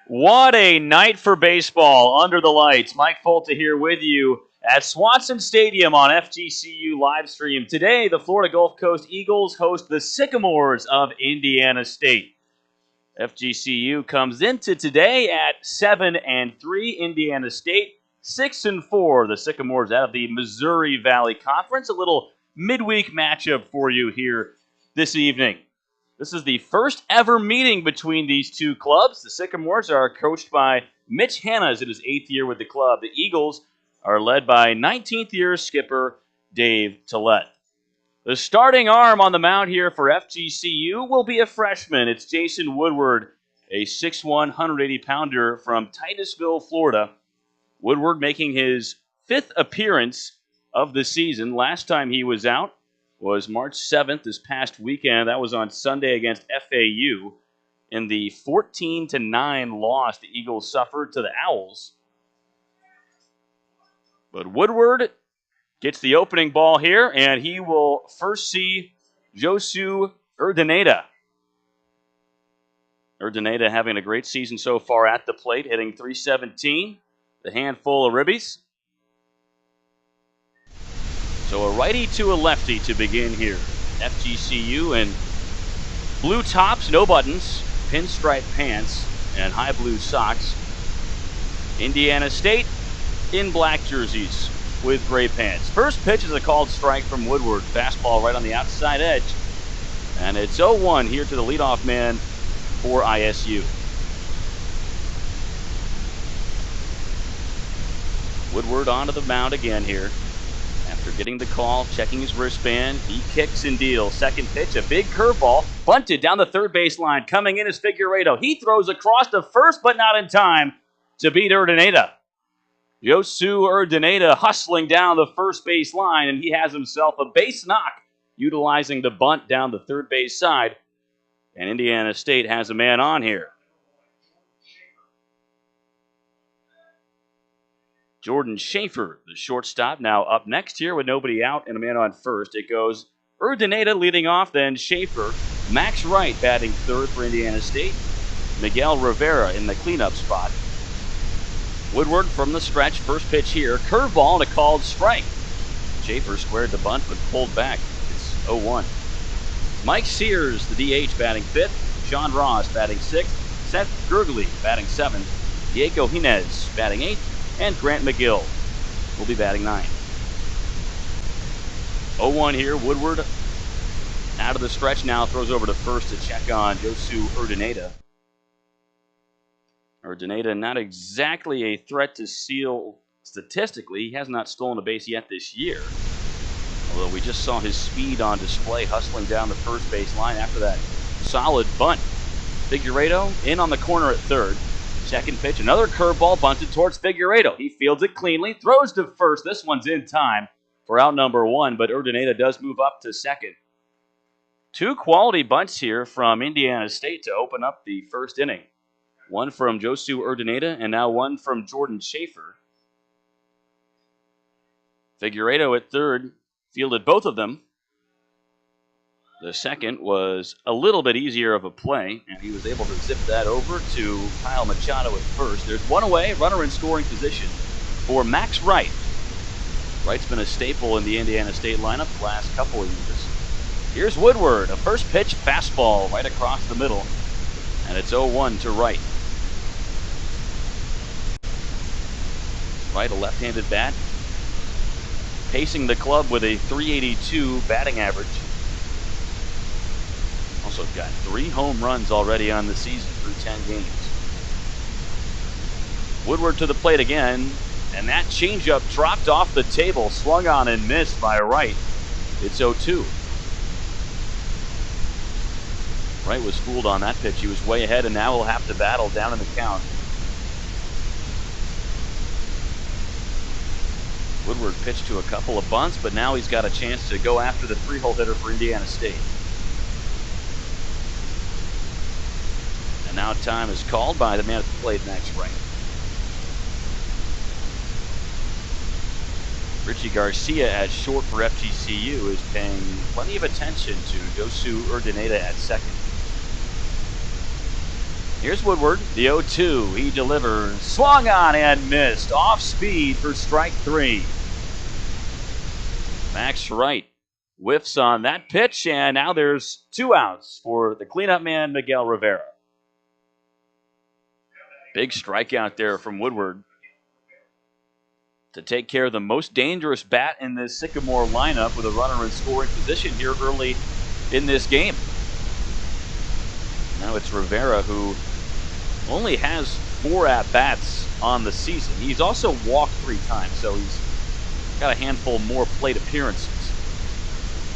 What a night for baseball under the lights. Mike Folta here with you at Swanson Stadium on FGCU live stream. Today, the Florida Gulf Coast Eagles host the Sycamores of Indiana State. FGCU comes into today at 7-3. Indiana State 6-4. The Sycamores out of the Missouri Valley Conference. A little midweek matchup for you here this evening. This is the first ever meeting between these two clubs. The Sycamores are coached by Mitch Hannas in his 8th year with the club. The Eagles are led by 19th year skipper Dave Tillett. The starting arm on the mound here for FGCU will be a freshman. It's Jason Woodward, a 6'1", 180-pounder from Titusville, Florida. Woodward making his 5th appearance of the season. Last time he was out was March 7th, this past weekend. That was on Sunday against FAU in the 14-9 loss the Eagles suffered to the Owls. But Woodward gets the opening ball here, and he will first see Josu Urdaneta. Urdaneta having a great season so far at the plate, hitting .317, the handful of ribbies. So a righty to a lefty to begin here. FGCU in blue tops, no buttons, pinstripe pants, and high blue socks. Indiana State in black jerseys with gray pants. First pitch is a called strike from Woodward. Fastball right on the outside edge. And it's 0-1 here to the leadoff man for ISU. Woodward onto the mound again here. After getting the call, checking his wristband, he kicks and deals. Second pitch, a big curveball, bunted down the third base line. Coming in is Figueredo. He throws across to first, but not in time to beat Urdaneta. Josu Urdaneta hustling down the first base line, and he has himself a base knock, utilizing the bunt down the third base side. And Indiana State has a man on here. Jordan Schaefer, the shortstop, now up next here with nobody out and a man on first. It goes Urdaneta leading off, then Schaefer. Max Wright batting third for Indiana State. Miguel Rivera in the cleanup spot. Woodward from the stretch, first pitch here. Curveball and a called strike. Schaefer squared the bunt but pulled back. It's 0-1. Mike Sears, the DH, batting fifth. Sean Ross batting sixth. Seth Gurgley batting seventh. Diego Jinez batting eighth. And Grant McGill will be batting ninth. 0-1 here. Woodward out of the stretch now, throws over to first to check on Josu Urdaneta. Urdaneta not exactly a threat to steal statistically. He has not stolen a base yet this year. Although we just saw his speed on display hustling down the first base line after that solid bunt. Figueredo in on the corner at third. Second pitch, another curveball bunted towards Figueredo. He fields it cleanly, throws to first. This one's in time for out number one, but Urdaneta does move up to second. Two quality bunts here from Indiana State to open up the first inning. One from Josu Urdaneta and now one from Jordan Schaefer. Figueredo at third fielded both of them. The second was a little bit easier of a play, and he was able to zip that over to Kyle Machado at first. There's one away, runner in scoring position for Max Wright. Wright's been a staple in the Indiana State lineup the last couple of years. Here's Woodward, a first pitch fastball right across the middle, and it's 0-1 to Wright. Wright, a left-handed bat, pacing the club with a .382 batting average. Also got 3 home runs already on the season through 10 games. Woodward to the plate again, and that changeup dropped off the table, swung on and missed by Wright. It's 0-2. Wright was fooled on that pitch. He was way ahead, and now will have to battle down in the count. Woodward pitched to a couple of bunts, but now he's got a chance to go after the 3-hole hitter for Indiana State. And now time is called by the man at the plate, Max Wright. Richie Garcia at short for FGCU is paying plenty of attention to Josu Urdaneta at second. Here's Woodward, the 0-2. He delivers, swung on and missed. Off speed for strike 3. Max Wright whiffs on that pitch, and now there's 2 outs for the cleanup man, Miguel Rivera. Big strikeout there from Woodward to take care of the most dangerous bat in this Sycamore lineup with a runner in scoring position here early in this game. Now it's Rivera who only has 4 at-bats on the season. He's also walked 3 times, so he's got a handful more plate appearances.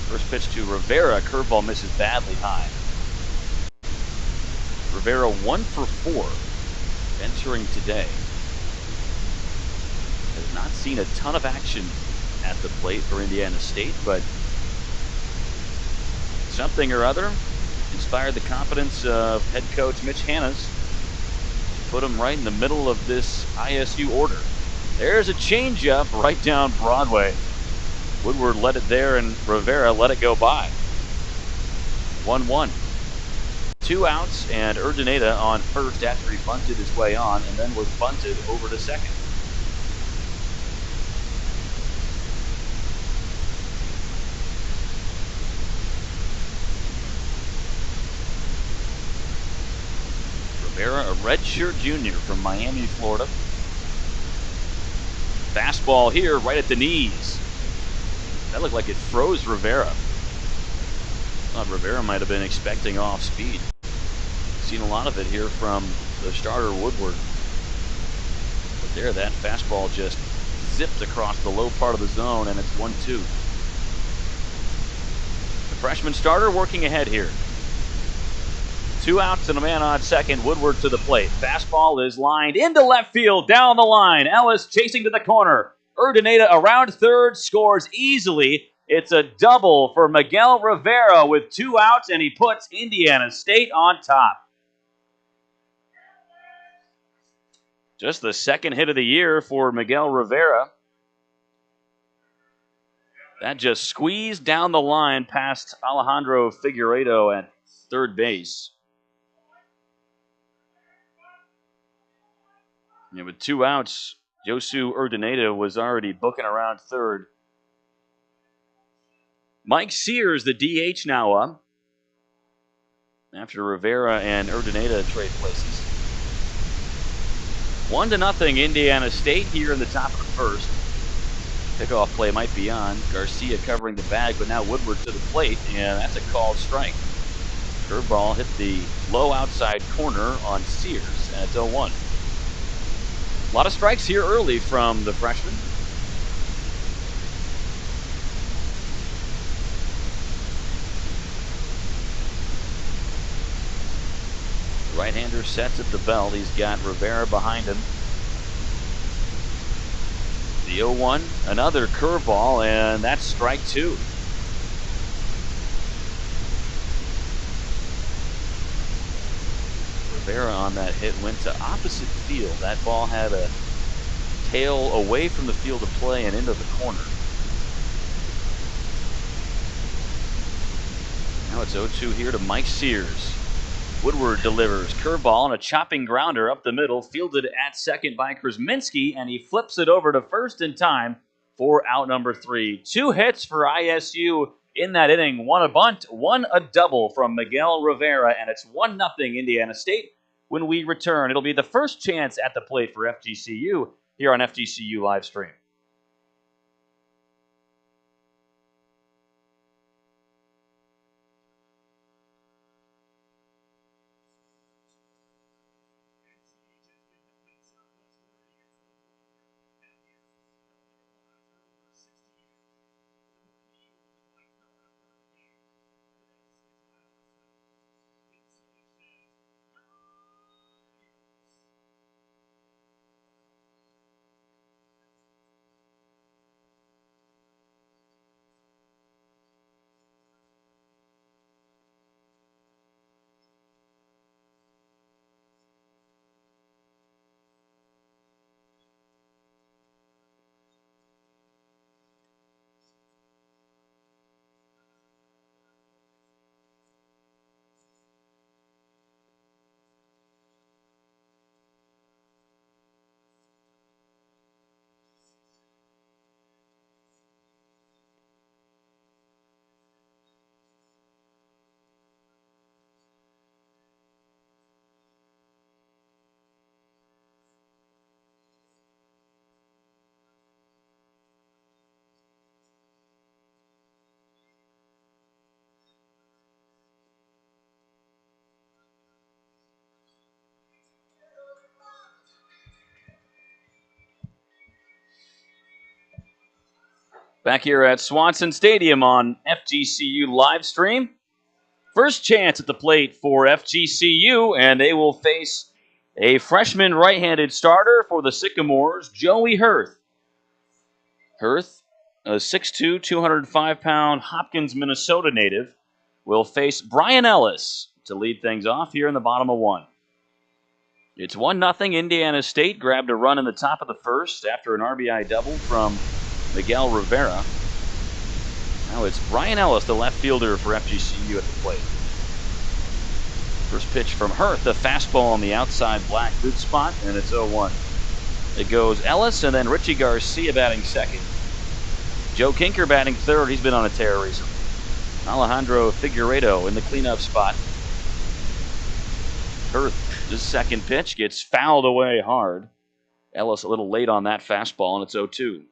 First pitch to Rivera, curveball misses badly high. Rivera 1 for 4 entering today. Has not seen a ton of action at the plate for Indiana State, but something or other inspired the confidence of head coach Mitch Hannes to put him right in the middle of this ISU order. There's a changeup right down Broadway. Woodward let it there, and Rivera let it go by. 1-1. 2 outs, and Urdaneta on first after he bunted his way on, and then was bunted over to second. Rivera, a redshirt junior from Miami, Florida. Fastball here, right at the knees. That looked like it froze Rivera. Thought Rivera might have been expecting off speed. Seen a lot of it here from the starter Woodward. But there, that fastball just zipped across the low part of the zone, and it's 1-2. The freshman starter working ahead here. 2 outs and a man on second. Woodward to the plate. Fastball is lined into left field, down the line. Ellis chasing to the corner. Urdaneta around third, scores easily. It's a double for Miguel Rivera with 2 outs, and he puts Indiana State on top. Just the second hit of the year for Miguel Rivera. That just squeezed down the line past Alejandro Figueiredo at third base. And with 2 outs, Josu Urdaneta was already booking around third. Mike Sears, the DH, now up after Rivera and Urdaneta trade places. 1-0 Indiana State here in the top of the first. Pickoff play might be on. Garcia covering the bag, but now Woodward to the plate, and that's a called strike. Curveball hit the low outside corner on Sears, and it's 0-1. A lot of strikes here early from the freshman. The right-hander sets at the belt. He's got Rivera behind him. The 0-1, another curveball, and that's strike 2. Rivera on that hit went to opposite field. That ball had a tail away from the field of play and into the corner. Now it's 0-2 here to Mike Sears. Woodward delivers curveball and a chopping grounder up the middle, fielded at second by Krasminski, and he flips it over to first in time for out number 3. 2 hits for ISU in that inning. 1 a bunt, 1 a double from Miguel Rivera, and it's 1-0 Indiana State. When we return, it'll be the first chance at the plate for FGCU here on FGCU live stream. Back here at Swanson Stadium on FGCU live stream. First chance at the plate for FGCU, and they will face a freshman right-handed starter for the Sycamores, Joey Hirth. Hirth, a 6'2", 205-pound Hopkins, Minnesota native, will face Brian Ellis to lead things off here in the bottom of one. It's 1-0. Indiana State grabbed a run in the top of the first after an RBI double from Miguel Rivera. Now it's Brian Ellis, the left fielder for FGCU at the plate. First pitch from Hirth, a fastball on the outside black, good spot, and it's 0-1. It goes Ellis and then Richie Garcia batting second. Joe Kinker batting third. He's been on a tear recently. Alejandro Figueiredo in the cleanup spot. Hirth, his second pitch gets fouled away hard. Ellis a little late on that fastball, and it's 0-2.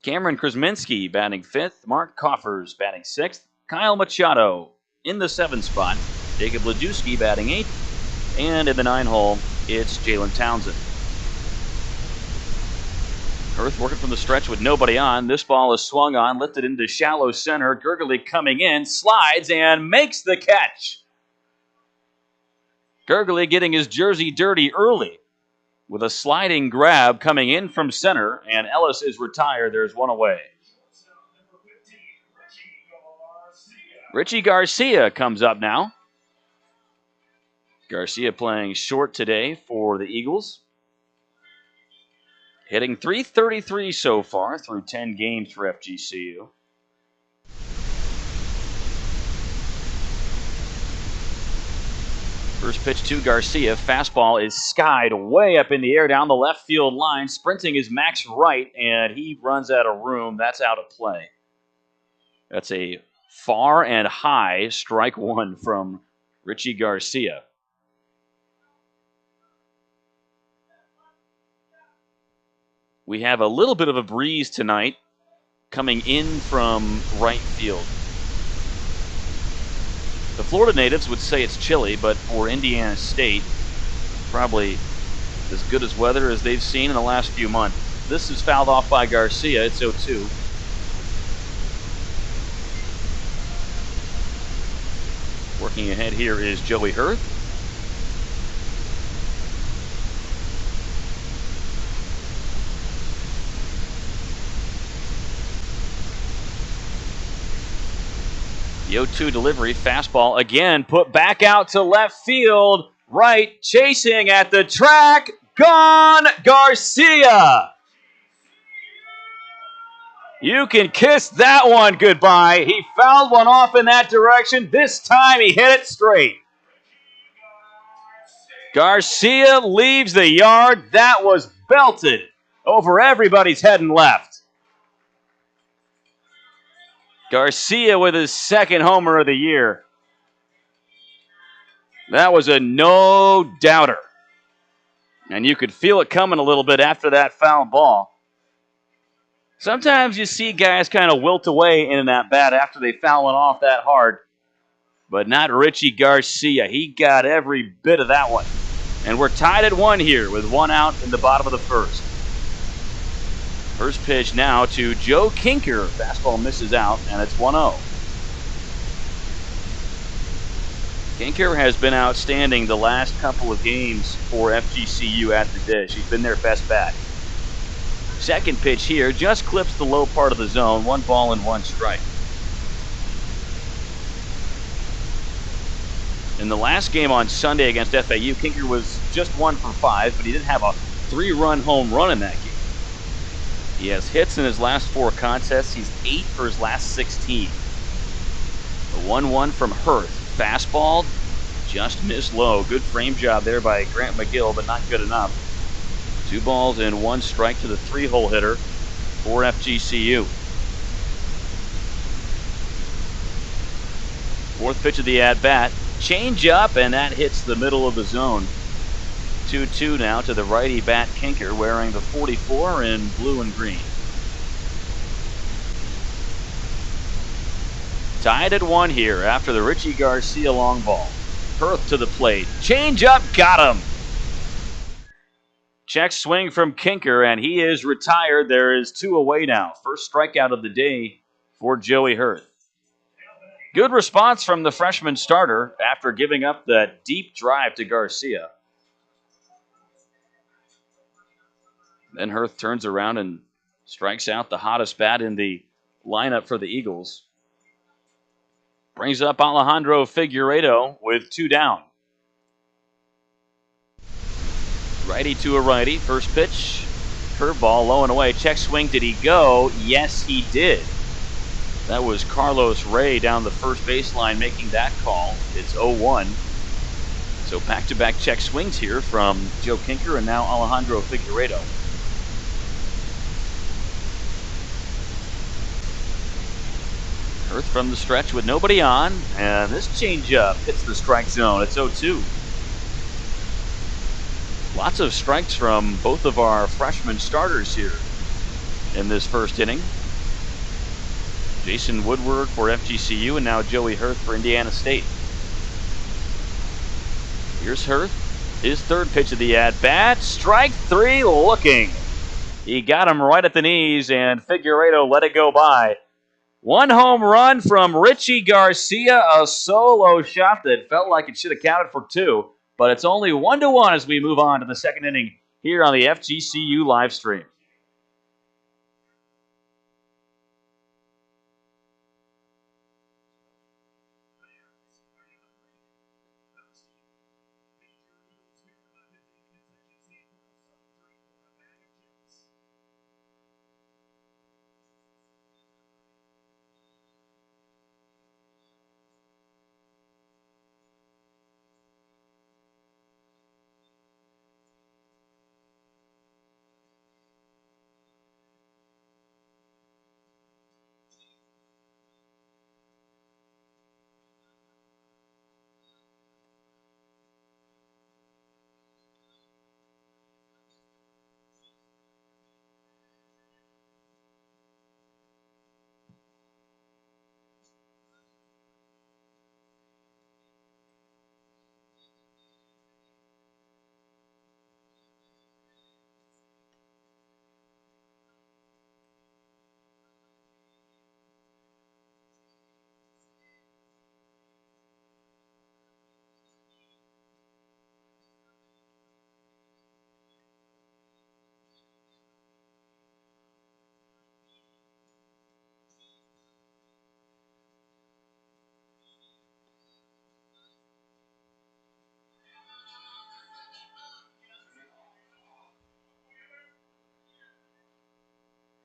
Cameron Krasminski batting fifth. Mark Coffers batting sixth. Kyle Machado in the 7th spot. Jacob Ledusky batting 8th. And in the 9 hole, it's Jalen Townsend. Hirth working from the stretch with nobody on. This ball is swung on, lifted into shallow center. Gergely coming in, slides, and makes the catch. Gergely getting his jersey dirty early with a sliding grab coming in from center, and Ellis is retired. There's one away. Richie Garcia comes up now. Garcia playing short today for the Eagles. Hitting .333 so far through 10 games for FGCU. First pitch to Garcia. Fastball is skied way up in the air down the left field line. Sprinting is Max Wright, and he runs out of room. That's out of play. That's a far and high strike one from Richie Garcia. We have a little bit of a breeze tonight coming in from right field. The Florida natives would say it's chilly, but for Indiana State, probably as good as weather as they've seen in the last few months. This is fouled off by Garcia. It's 0-2. Working ahead here is Joey Hirth. The 0-2 delivery, fastball again, put back out to left field. Right, chasing at the track, gone, Garcia. You can kiss that one goodbye. He fouled one off in that direction. This time he hit it straight. Garcia leaves the yard. That was belted over everybody's head and left. Garcia with his second homer of the year. That was a no-doubter. And you could feel it coming a little bit after that foul ball. Sometimes you see guys kind of wilt away in an at-bat after they foul one off that hard. But not Richie Garcia. He got every bit of that one. And we're tied at 1 here with 1 out in the bottom of the first. First pitch now to Joe Kinker. Fastball misses out, and it's 1-0. Kinker has been outstanding the last couple of games for FGCU at the dish. He's been their best bat. Second pitch here just clips the low part of the zone. 1 ball and 1 strike. In the last game on Sunday against FAU, Kinker was just 1 for 5, but he did have a 3-run home run in that game. He has hits in his last 4 contests. He's 8 for his last 16. The 1-1 from Hirth. Fastball just missed low. Good frame job there by Grant McGill, but not good enough. 2 balls and 1 strike to the 3-hole hitter for FGCU. Fourth pitch of the at-bat. Change up, and that hits the middle of the zone. 2-2 now to the righty bat Kinker, wearing the 44 in blue and green. Tied at 1 here after the Richie Garcia long ball. Hirth to the plate. Change up, got him. Check swing from Kinker, and he is retired. There is 2 away now. First strikeout of the day for Joey Hurth. Good response from the freshman starter after giving up that deep drive to Garcia. Then Hurth turns around and strikes out the hottest bat in the lineup for the Eagles. Brings up Alejandro Figueiredo with 2 down. Righty to a righty. First pitch. Curveball low and away. Check swing. Did he go? Yes, he did. That was Carlos Ray down the first baseline making that call. It's 0-1. So back-to-back check swings here from Joe Kinker and now Alejandro Figueiredo. Hurth from the stretch with nobody on. And this changeup hits the strike zone. It's 0-2. Lots of strikes from both of our freshman starters here in this first inning. Jason Woodward for FGCU and now Joey Hurth for Indiana State. Here's Hurth, his third pitch of the at-bat. Strike 3 looking. He got him right at the knees and Figueiredo let it go by. 1 home run from Richie Garcia, a solo shot that felt like it should have counted for 2. But it's only 1-1 as we move on to the second inning here on the FGCU live stream.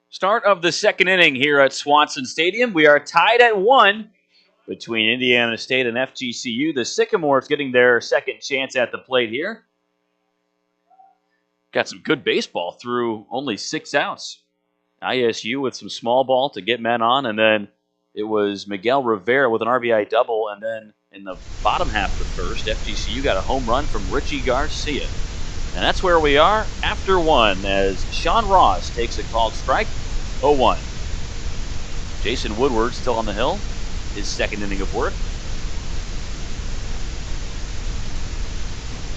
Start of the second inning here at Swanson Stadium. We are tied at 1 between Indiana State and FGCU. The Sycamores getting their second chance at the plate here. Got some good baseball through only 6 outs. ISU with some small ball to get men on, and then it was Miguel Rivera with an RBI double, and then in the bottom half of the first, FGCU got a home run from Richie Garcia. And that's where we are after 1 as Sean Ross takes a called strike. 0-1. Jason Woodward still on the hill. His second inning of work.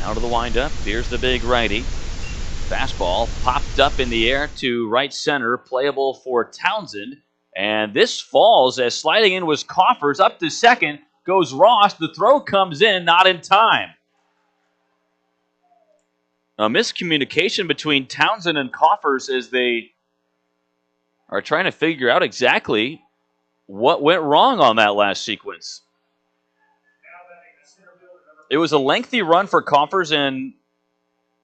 Out of the windup. Here's the big righty. Fastball popped up in the air to right center. Playable for Townsend. And this falls as sliding in was Coffers. Up to second goes Ross. The throw comes in, not in time. A miscommunication between Townsend and Coffers as they are trying to figure out exactly what went wrong on that last sequence. It was a lengthy run for Coffers, and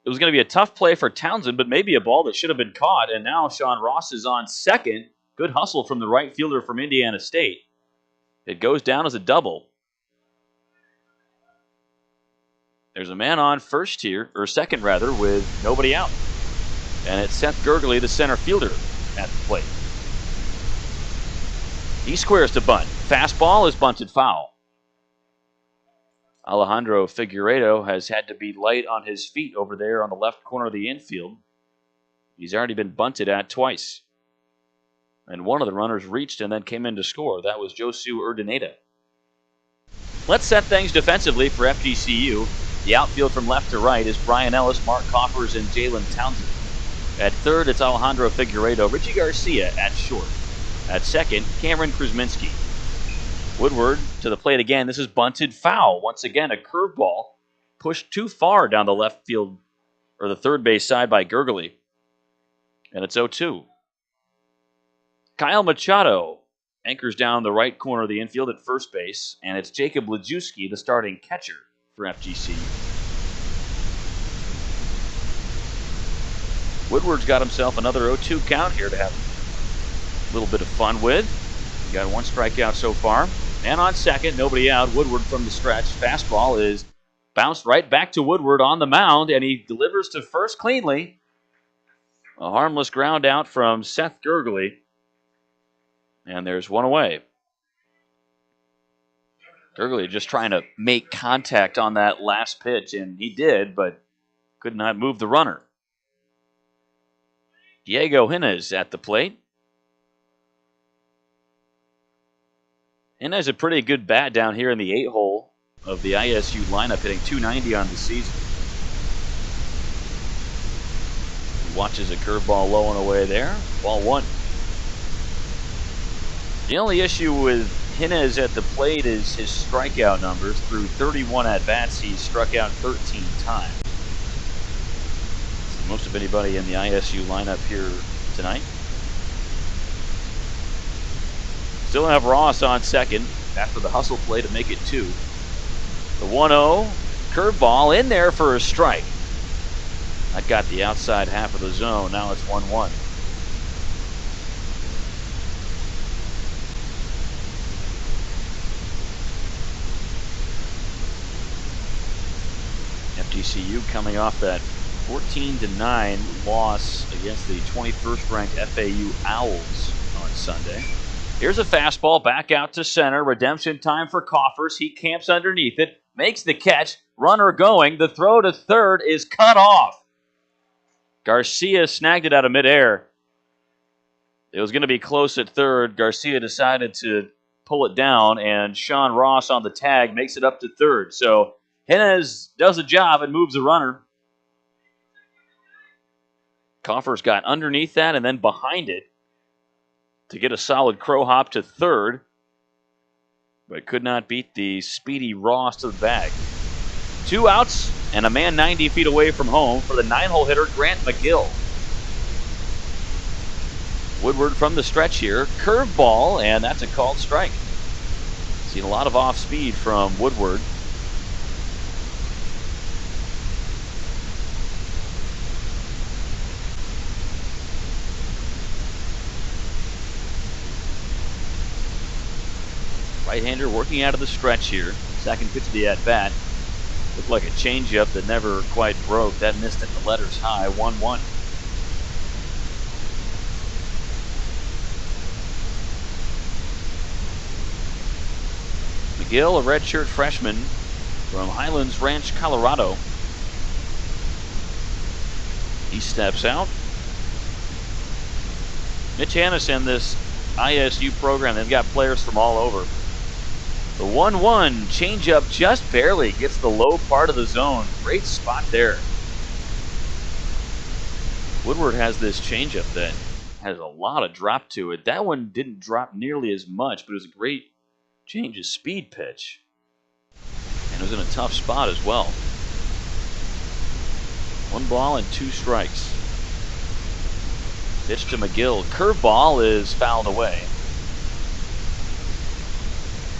it was going to be a tough play for Townsend, but maybe a ball that should have been caught. And now Sean Ross is on second. Good hustle from the right fielder from Indiana State. It goes down as a double. There's a man on first here, or second rather, with nobody out. And it's Seth Gurgley, the center fielder, at the plate. He squares to bunt. Fastball is bunted foul. Alejandro Figueiredo has had to be light on his feet over there on the left corner of the infield. He's already been bunted at twice. And one of the runners reached and then came in to score. That was Josu Urdaneta. Let's set things defensively for FGCU. The outfield from left to right is Brian Ellis, Mark Coffers, and Jalen Townsend. At third, it's Alejandro Figueiredo, Richie Garcia at short. At second, Cameron Krusminski. Woodward to the plate again. This is bunted foul. Once again, a curveball pushed too far down the left field or the third base side by Gurgely. And it's 0-2. Kyle Machado anchors down the right corner of the infield at first base, and it's Jacob Lejewski, the starting catcher for FGCU. Woodward's got himself another 0-2 count here to have a little bit of fun with. He got one strikeout so far. And on second, nobody out. Woodward from the stretch. Fastball is bounced right back to Woodward on the mound, and he delivers to first cleanly. A harmless ground out from Seth Gurgely. And there's one away. Gurgely just trying to make contact on that last pitch, and he did, but could not move the runner. Diego Hines at the plate. Hines a pretty good bat down here in the 8-hole of the ISU lineup, hitting .290 on the season. Watches a curveball low and away there. Ball one. The only issue with Hines at the plate is his strikeout numbers. Through 31 at-bats, he's struck out 13 times. It's the most of anybody in the ISU lineup here tonight. Still have Ross on second after the hustle play to make it 2. The 1-0 curveball in there for a strike. That got the outside half of the zone. Now it's 1-1. FGCU coming off that 14-9 loss against the 21st ranked FAU Owls on Sunday. Here's a fastball back out to center. Redemption time for Coffers. He camps underneath it, makes the catch. Runner going. The throw to third is cut off. Garcia snagged it out of midair. It was going to be close at third. Garcia decided to pull it down, and Sean Ross on the tag makes it up to third. So Hines does a job and moves the runner. Coffers got underneath that and then behind it to get a solid crow hop to third, but could not beat the speedy Ross to the bag. 2 outs and a man 90 feet away from home for the 9-hole hitter, Grant McGill. Woodward from the stretch here. Curveball, and that's a called strike. Seen a lot of off speed from Woodward. Right-hander working out of the stretch here. Second pitch of the at-bat. Looked like a changeup that never quite broke. That missed at the letters high. 1-1. McGill, a redshirt freshman from Highlands Ranch, Colorado. He steps out. Mitch Hannes and this ISU program, they've got players from all over. The 1-1 changeup just barely gets the low part of the zone. Great spot there. Woodward has this changeup that has a lot of drop to it. That one didn't drop nearly as much, but it was a great change of speed pitch. And it was in a tough spot as well. 1 ball and 2 strikes. Pitch to McGill. Curveball is fouled away.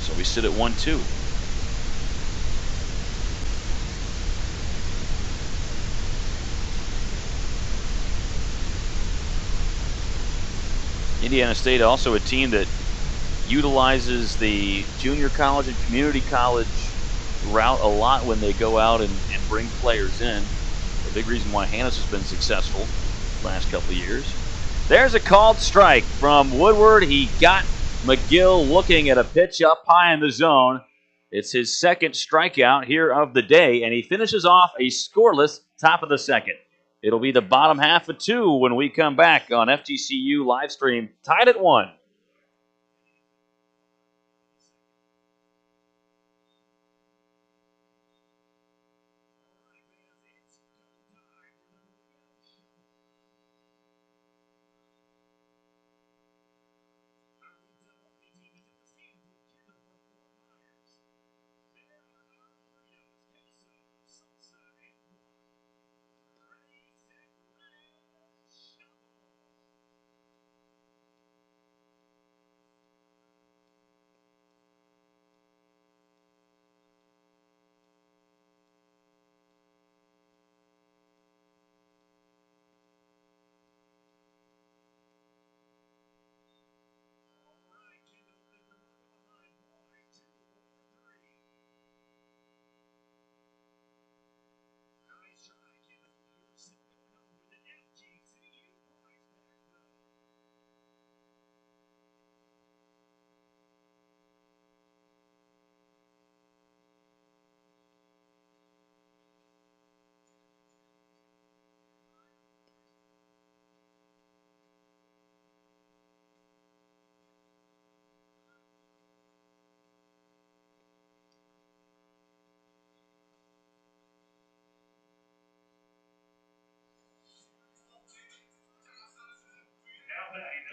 So we sit at 1-2. Indiana State also a team that utilizes the junior college and community college route a lot when they go out and bring players in. A big reason why Hannes has been successful the last couple of years. There's a called strike from Woodward. He got McGill looking at a pitch up high in the zone. It's his second strikeout here of the day, and he finishes off a scoreless top of the second. It'll be the bottom half of 2 when we come back on FGCU live stream, tied at 1.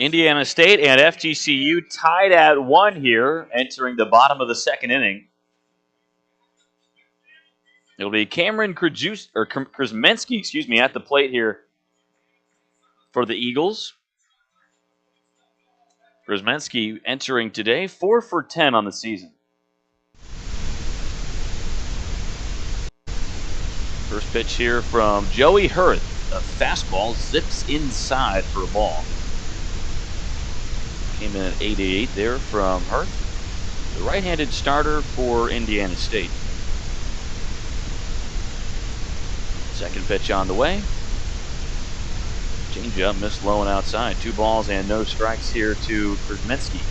Indiana State and FGCU tied at 1 here, entering the bottom of the second inning. It'll be Cameron Krasmensky, at the plate here for the Eagles. Krasmensky entering today, 4 for 10 on the season. First pitch here from Joey Hurth. A fastball zips inside for a ball. Came in at 88 there from Hurth, the right-handed starter for Indiana State. Second pitch on the way. Changeup missed low and outside. 2 balls and no strikes here to Krasmensky.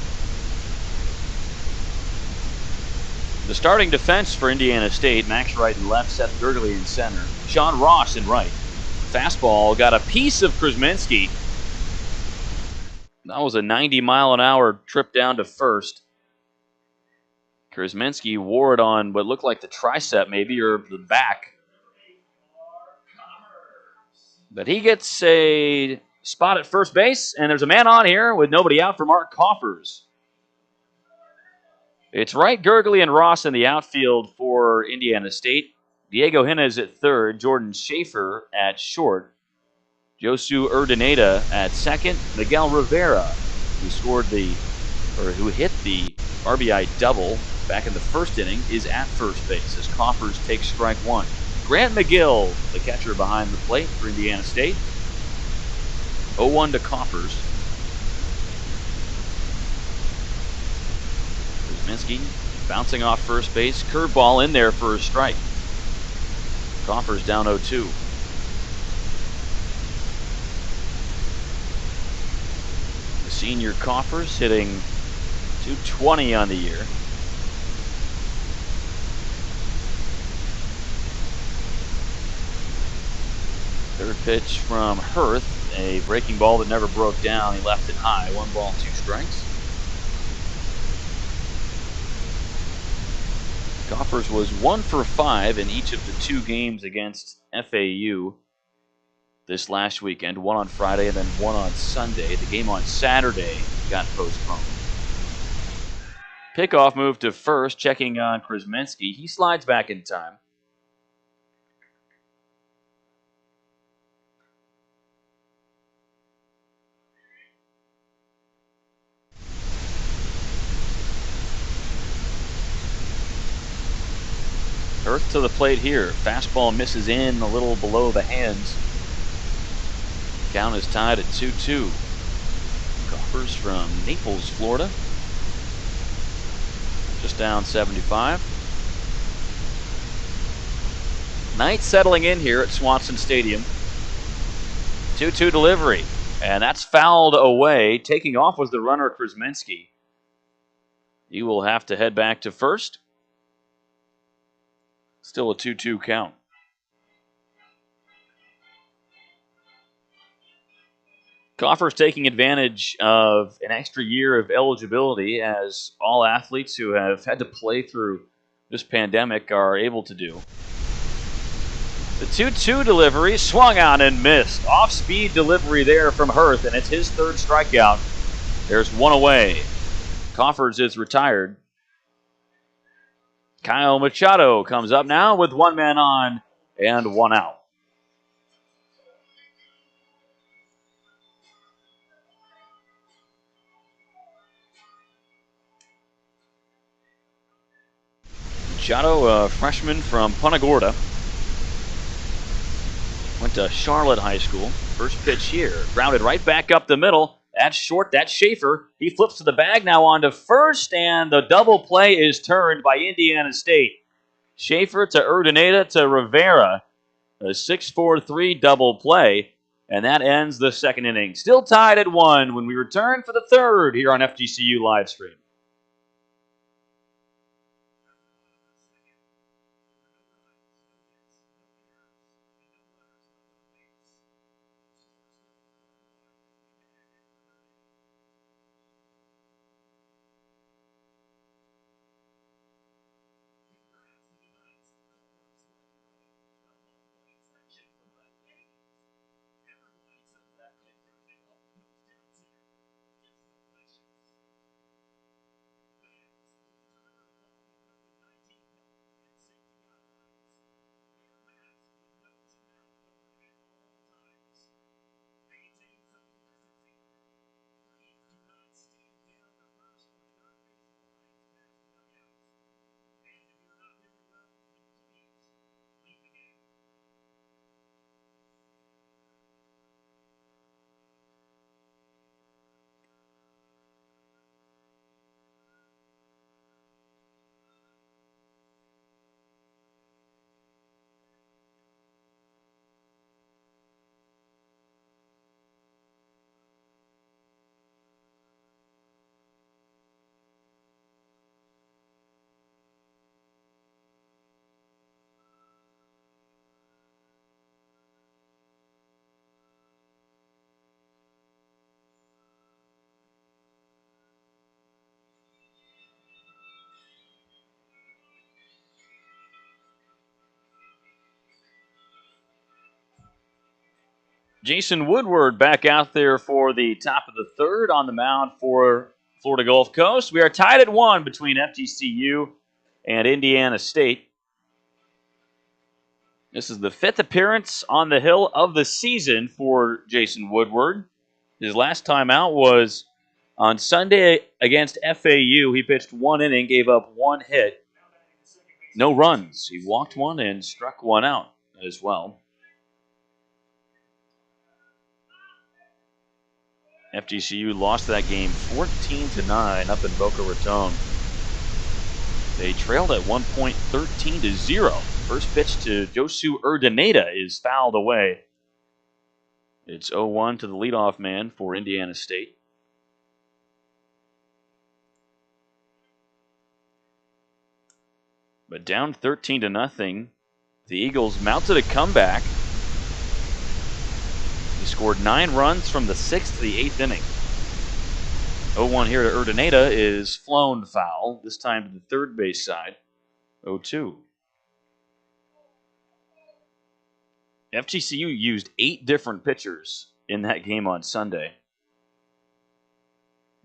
The starting defense for Indiana State, Max Wright in left, Seth Gurgley in center, Sean Ross in right. Fastball got a piece of Krasmensky. That was a 90-mile-an-hour trip down to first. Krasmensky wore it on what looked like the tricep maybe, or the back. But he gets a spot at first base, and there's a man on here with nobody out for Mark Coffers. It's Wright, Gurgley, and Ross in the outfield for Indiana State. Diego Jimenez at third, Jordan Schaefer at short, Josu Urdaneta at second, Miguel Rivera, who hit the RBI double back in the first inning, is at first base as Coffers takes strike 1. Grant McGill, the catcher behind the plate for Indiana State. 0-1 to Coffers. Krasmensky bouncing off first base. Curveball in there for a strike. Coffers down 0-2. The senior Coffers hitting .220 on the year. Third pitch from Hurth, a breaking ball that never broke down. He left it high. 1 ball, 2 strikes. Coffers was 1 for 5 in each of the 2 games against FAU this last weekend. 1 on Friday and then 1 on Sunday. The game on Saturday got postponed. Pickoff moved to first, checking on Krasmensky. He slides back in time. Hurth to the plate here. Fastball misses in a little below the hands. Count is tied at 2-2. Coffers from Naples, Florida. Just down 75. Night settling in here at Swanson Stadium. 2-2 delivery. And that's fouled away. Taking off was the runner, Krasmensky. He will have to head back to first. Still a 2-2 count. Coffers taking advantage of an extra year of eligibility, as all athletes who have had to play through this pandemic are able to do. The 2-2 delivery swung on and missed. Off-speed delivery there from Hurth, and it's his 3rd strikeout. There's 1 away. Coffers is retired. Kyle Machado comes up now with 1 man on and 1 out. Machado, a freshman from Punta Gorda. Went to Charlotte High School. First pitch here. Grounded right back up the middle. That's short. That's Schaefer. He flips to the bag now on to first, and the double play is turned by Indiana State. Schaefer to Urdaneta to Rivera. A 6-4-3 double play, and that ends the second inning. Still tied at 1 when we return for the 3rd here on FGCU live stream. Jason Woodward back out there for the top of the third on the mound for Florida Gulf Coast. We are tied at 1 between FGCU and Indiana State. This is the 5th appearance on the hill of the season for Jason Woodward. His last time out was on Sunday against FAU. He pitched 1 inning, gave up 1 hit, no runs. He walked 1 and struck 1 out as well. FGCU lost that game 14-9 up in Boca Raton. They trailed at one point 13-0. First pitch to Josu Urdaneta is fouled away. It's 0-1 to the leadoff man for Indiana State. But down 13-0, the Eagles mounted a comeback. He scored 9 runs from the 6th to the 8th inning. 0-1 here to Urdaneta is flown foul, this time to the third base side. 0-2. FGCU used 8 different pitchers in that game on Sunday.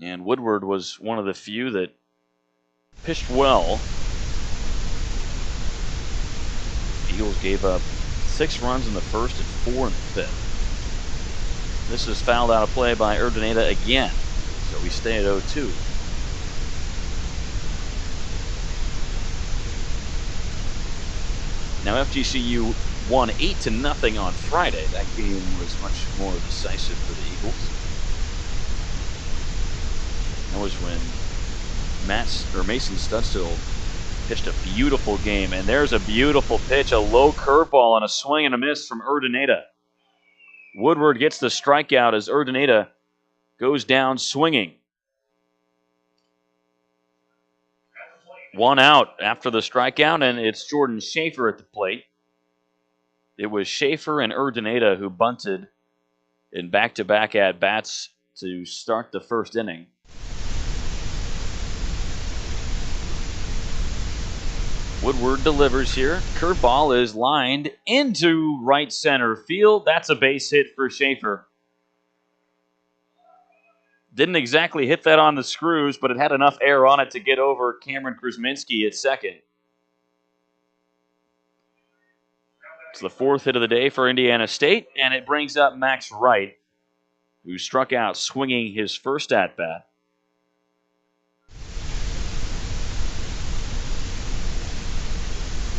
And Woodward was one of the few that pitched well. The Eagles gave up 6 runs in the first and 4 in the 5th. This is fouled out of play by Urdaneta again, so we stay at 0-2. Now FGCU won 8-0 on Friday. That game was much more decisive for the Eagles. That was when Mason Studstill pitched a beautiful game, and there's a beautiful pitch, a low curveball and a swing and a miss from Urdaneta. Woodward gets the strikeout as Urdaneta goes down swinging. 1 out after the strikeout, and it's Jordan Schaefer at the plate. It was Schaefer and Urdaneta who bunted in back-to-back at-bats to start the first inning. Woodward delivers here. Curveball is lined into right center field. That's a base hit for Schaefer. Didn't exactly hit that on the screws, but it had enough air on it to get over Cameron Krasminski at second. It's the 4th hit of the day for Indiana State, and it brings up Max Wright, who struck out swinging his first at-bat.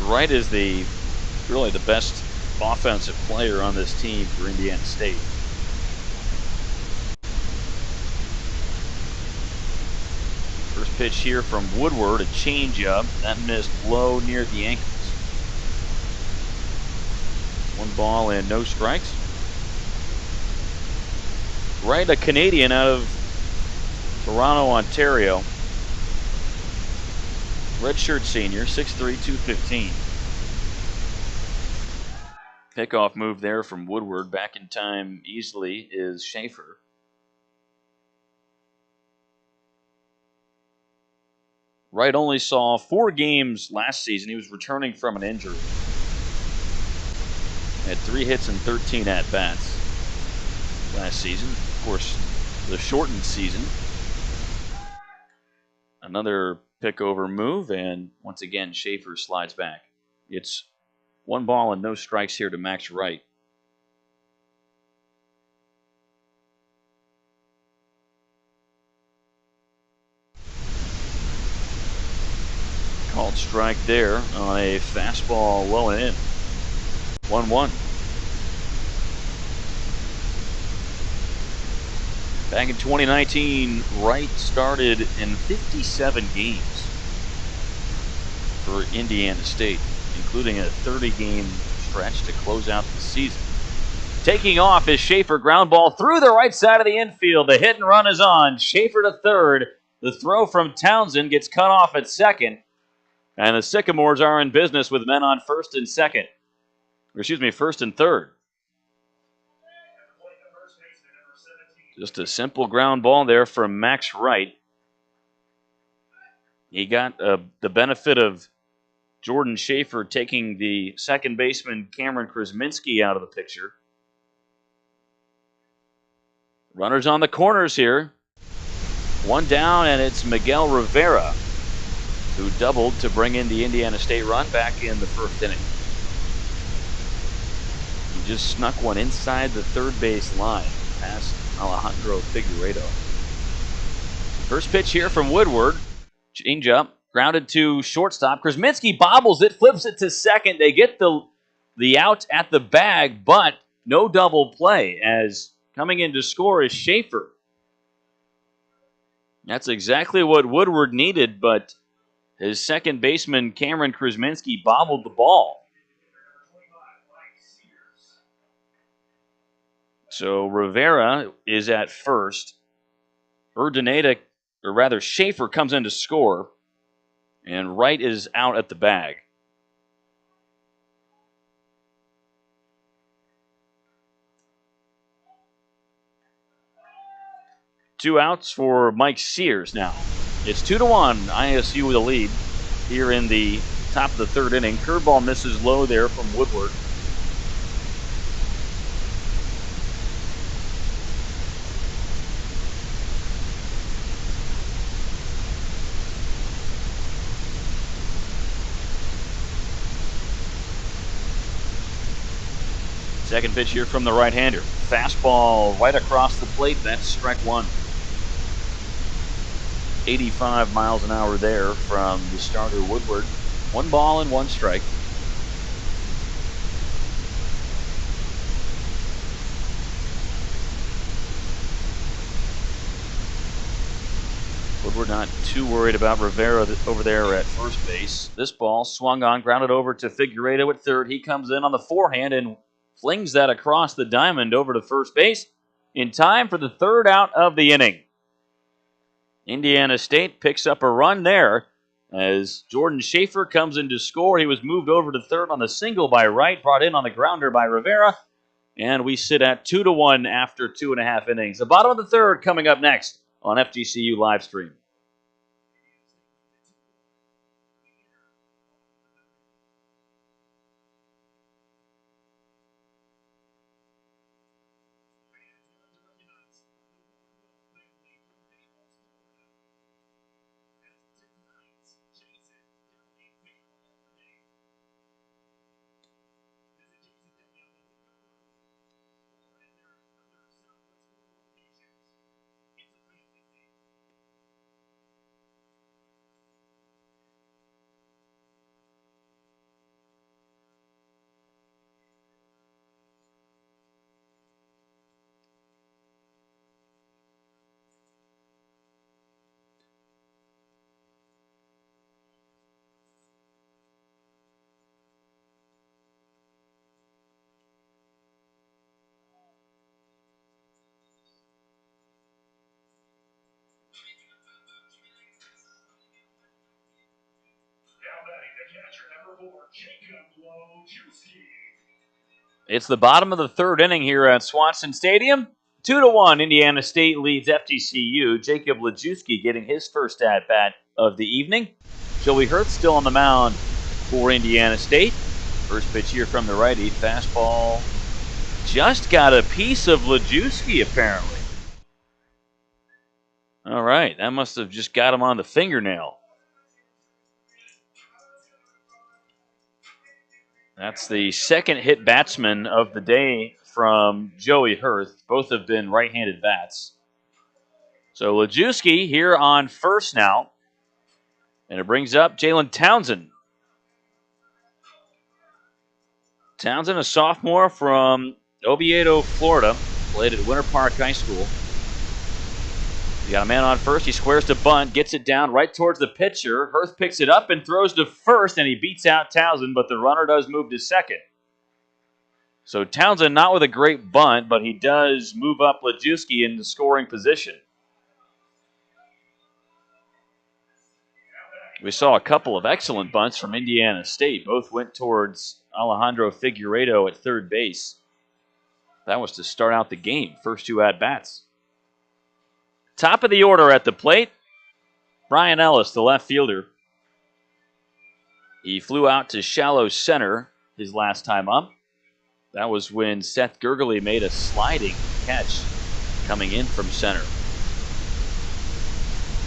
Wright is really the best offensive player on this team for Indiana State. First pitch here from Woodward, a changeup. That missed low near the ankles. 1 ball and no strikes. Wright, a Canadian out of Toronto, Ontario. Redshirt senior, 6'3", 215. Pickoff move there from Woodward. Back in time easily is Schaefer. Wright only saw 4 games last season. He was returning from an injury. Had 3 hits and 13 at-bats last season. Of course, the shortened season. Another pick-over move, and once again, Schaefer slides back. It's 1 ball and no strikes here to Max Wright. Called strike there on a fastball low and in. 1-1. Back in 2019, Wright started in 57 games for Indiana State, including a 30-game stretch to close out the season. Taking off is Schaefer, ground ball through the right side of the infield. The hit and run is on. Schaefer to third. The throw from Townsend gets cut off at second. And the Sycamores are in business with men on first and second. First and third. Just a simple ground ball there from Max Wright. He got the benefit of Jordan Schaefer taking the second baseman Cameron Krasminski out of the picture. Runners on the corners here. One down, and it's Miguel Rivera, who doubled to bring in the Indiana State run back in the first inning. He just snuck one inside the third base line past Alejandro Figueiredo. First pitch here from Woodward. Change up, grounded to shortstop. Krasminski bobbles it, flips it to second. They get the out at the bag, but no double play, as coming in to score is Schaefer. That's exactly what Woodward needed, but his second baseman, Cameron Krasminski, bobbled the ball. So Rivera is at first. Schaefer comes in to score, and Wright is out at the bag. Two outs for Mike Sears now. It's 2-1, ISU with a lead here in the top of the third inning. Curveball misses low there from Woodward. Second pitch here from the right-hander. Fastball right across the plate. That's strike one. 85 miles an hour there from the starter Woodward. 1 ball and 1 strike. Woodward not too worried about Rivera over there at first base. This ball swung on, grounded over to Figueiredo at third. He comes in on the forehand and flings that across the diamond over to first base in time for the third out of the inning. Indiana State picks up a run there as Jordan Schaefer comes in to score. He was moved over to third on the single by Wright, brought in on the grounder by Rivera, and we sit at 2-1 after 2.5 innings. The bottom of the third coming up next on FGCU live stream. It's the bottom of the third inning here at Swanson Stadium. 2-1, Indiana State leads FGCU. Jacob Lejewski getting his first at-bat of the evening. Joey Hurth still on the mound for Indiana State. First pitch here from the righty. Fastball just got a piece of Lejewski, apparently. All right, that must have just got him on the fingernail. That's the second hit batsman of the day from Joey Hurth. Both have been right-handed bats. So Lejewski here on first now. And it brings up Jalen Townsend. Townsend, a sophomore from Oviedo, Florida. Played at Winter Park High School. You got a man on first. He squares to bunt, gets it down right towards the pitcher. Hurth picks it up and throws to first, and he beats out Townsend, but the runner does move to second. So Townsend not with a great bunt, but he does move up Lejewski into scoring position. We saw a couple of excellent bunts from Indiana State. Both went towards Alejandro Figueiredo at third base. That was to start out the game. First two at-bats. Top of the order at the plate, Brian Ellis, the left fielder. He flew out to shallow center his last time up. That was when Seth Gurgley made a sliding catch coming in from center.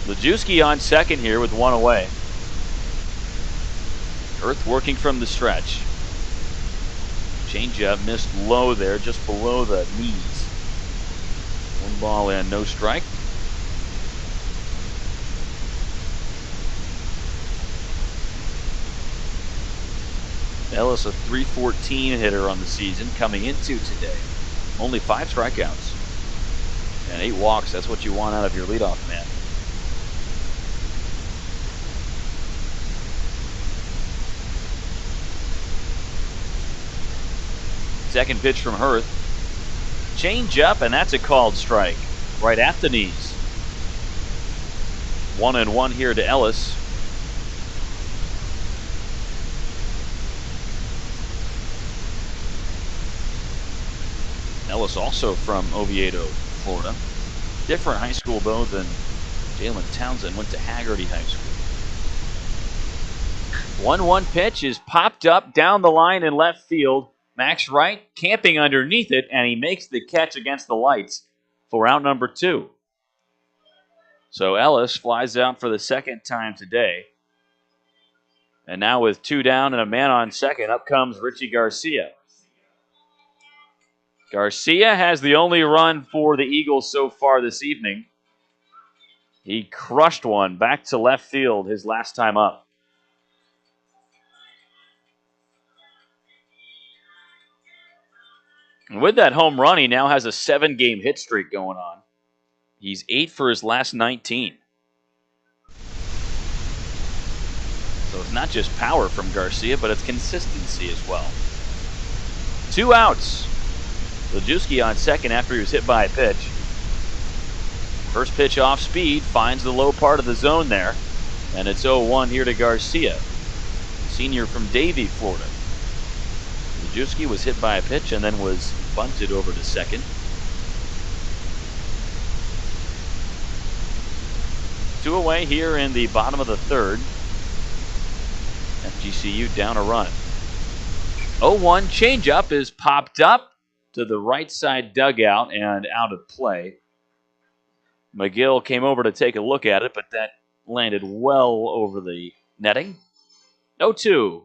Lajewski on second here with one away. Earth working from the stretch. Changeup missed low there, just below the knees. One ball and no strike. Ellis, a .314 hitter on the season coming into today. Only 5 strikeouts and 8 walks. That's what you want out of your leadoff man. Second pitch from Hurth. Change up, and that's a called strike. Right at the knees. 1-1 here to Ellis. Ellis also from Oviedo, Florida. Different high school though than Jalen Townsend. Went to Haggerty High School. 1-1 pitch is popped up down the line in left field. Max Wright camping underneath it, and he makes the catch against the lights for out number 2. So Ellis flies out for the second time today. And now with 2 down and a man on second, up comes Richie Garcia. Garcia has the only run for the Eagles so far this evening. He crushed one back to left field his last time up. And with that home run, he now has a 7-game hit streak going on. He's 8 for his last 19. So it's not just power from Garcia, but it's consistency as well. 2 outs. Lajewski on second after he was hit by a pitch. First pitch off speed, finds the low part of the zone there. And it's 0-1 here to Garcia, senior from Davie, Florida. Lajewski was hit by a pitch and then was bunted over to second. 2 away here in the bottom of the third. FGCU down a run. 0-1 changeup is popped up to the right side dugout and out of play. McGill came over to take a look at it, but that landed well over the netting. 0-2.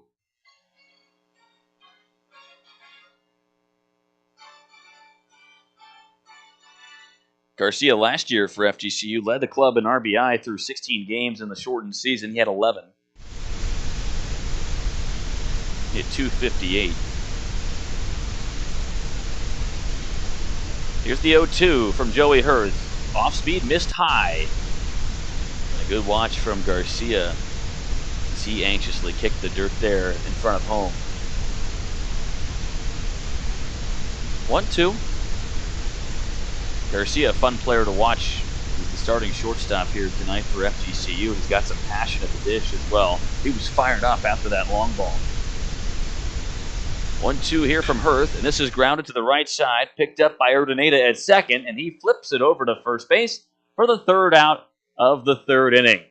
Garcia last year for FGCU led the club in RBI through 16 games in the shortened season. He had 11. He had 258. Here's the 0-2 from Joey Hurth. Off speed, missed high. And a good watch from Garcia as he anxiously kicked the dirt there in front of home. 1-2. Garcia, a fun player to watch. He's the starting shortstop here tonight for FGCU. He's got some passion at the dish as well. He was fired up after that long ball. 1-2 here from Hurth, and this is grounded to the right side, picked up by Urdaneta at second, and he flips it over to first base for the third out of the third inning.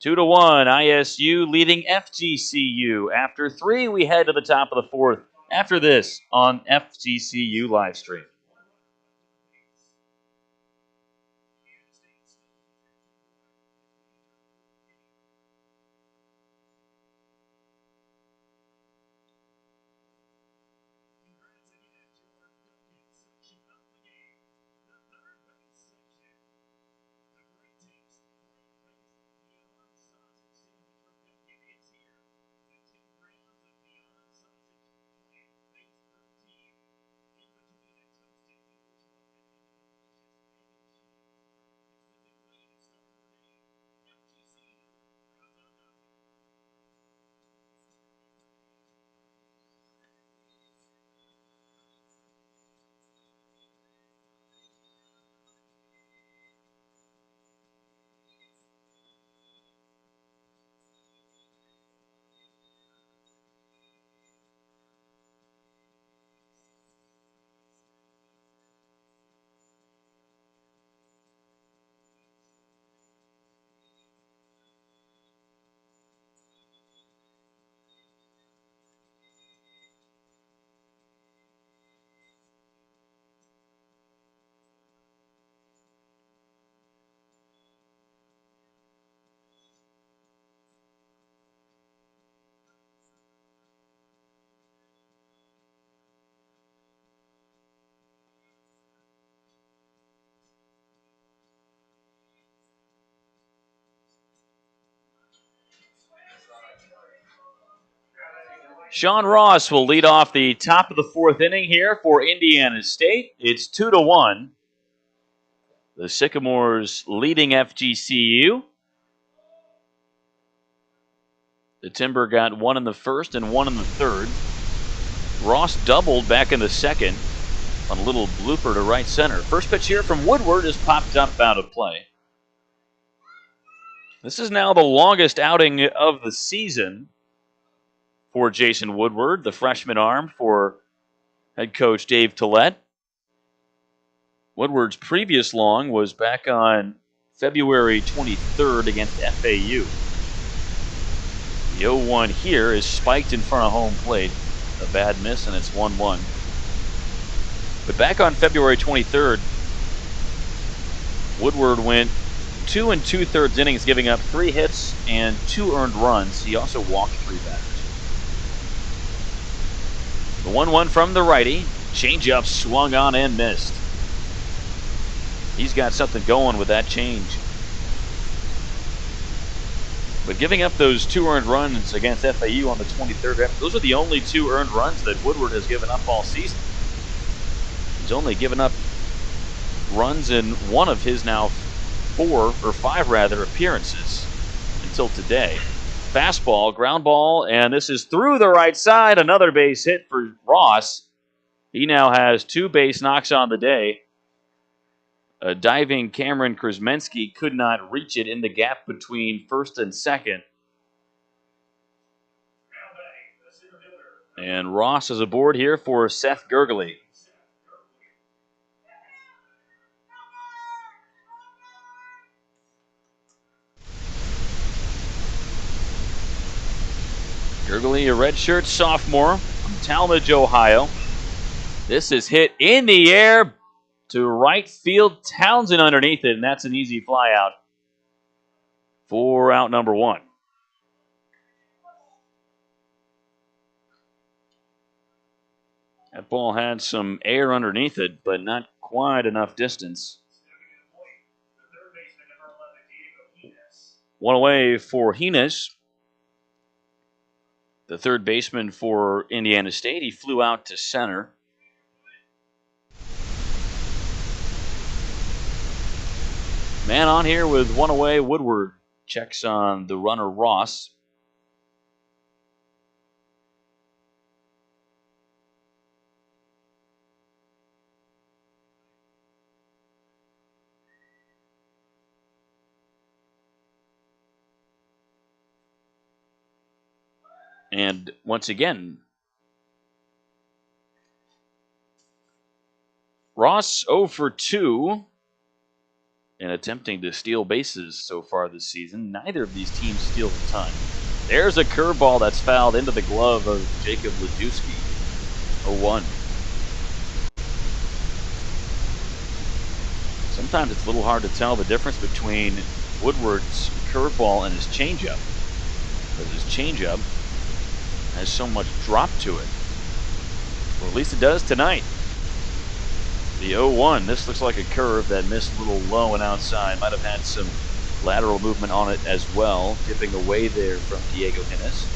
2-1, ISU leading FGCU. After 3, we head to the top of the fourth after this on FGCU Livestream. Sean Ross will lead off the top of the fourth inning here for Indiana State. It's 2-1. The Sycamores leading FGCU. The Timber got one in the first and one in the third. Ross doubled back in the second on a little blooper to right center. First pitch here from Woodward is popped up out of play. This is now the longest outing of the season for Jason Woodward, the freshman arm for head coach Dave Tillett. Woodward's previous long was back on February 23rd against FAU. The 0-1 here is spiked in front of home plate. A bad miss, and it's 1-1. But back on February 23rd, Woodward went 2 2/3 innings, giving up 3 hits and 2 earned runs. He also walked 3 batters. The 1-1 from the righty. Changeup swung on and missed. He's got something going with that change. But giving up those 2 earned runs against FAU on the 23rd, those are the only 2 earned runs that Woodward has given up all season. He's only given up runs in one of his now 5 appearances until today. Fastball, ground ball, and this is through the right side. Another base hit for Ross. He now has 2 base knocks on the day. A diving Cameron Krasmensky could not reach it in the gap between first and second. And Ross is aboard here for Seth Gurgley. Gurgley, a redshirt sophomore from Talmadge, Ohio. This is hit in the air to right field. Townsend underneath it, and that's an easy fly out for out number 1. That ball had some air underneath it, but not quite enough distance. One away for Hines, the third baseman for Indiana State. He flew out to center. Man on here with one away. Woodward checks on the runner Ross. And once again, Ross 0 for 2 in attempting to steal bases so far this season. Neither of these teams steal a ton. There's a curveball that's fouled into the glove of Jacob Lejewski. 0-1. Sometimes it's a little hard to tell the difference between Woodward's curveball and his changeup, because his changeup has so much drop to it. Or at least it does tonight. The 0-1, this looks like a curve that missed a little low and outside. Might have had some lateral movement on it as well, tipping away there from Diego Hines.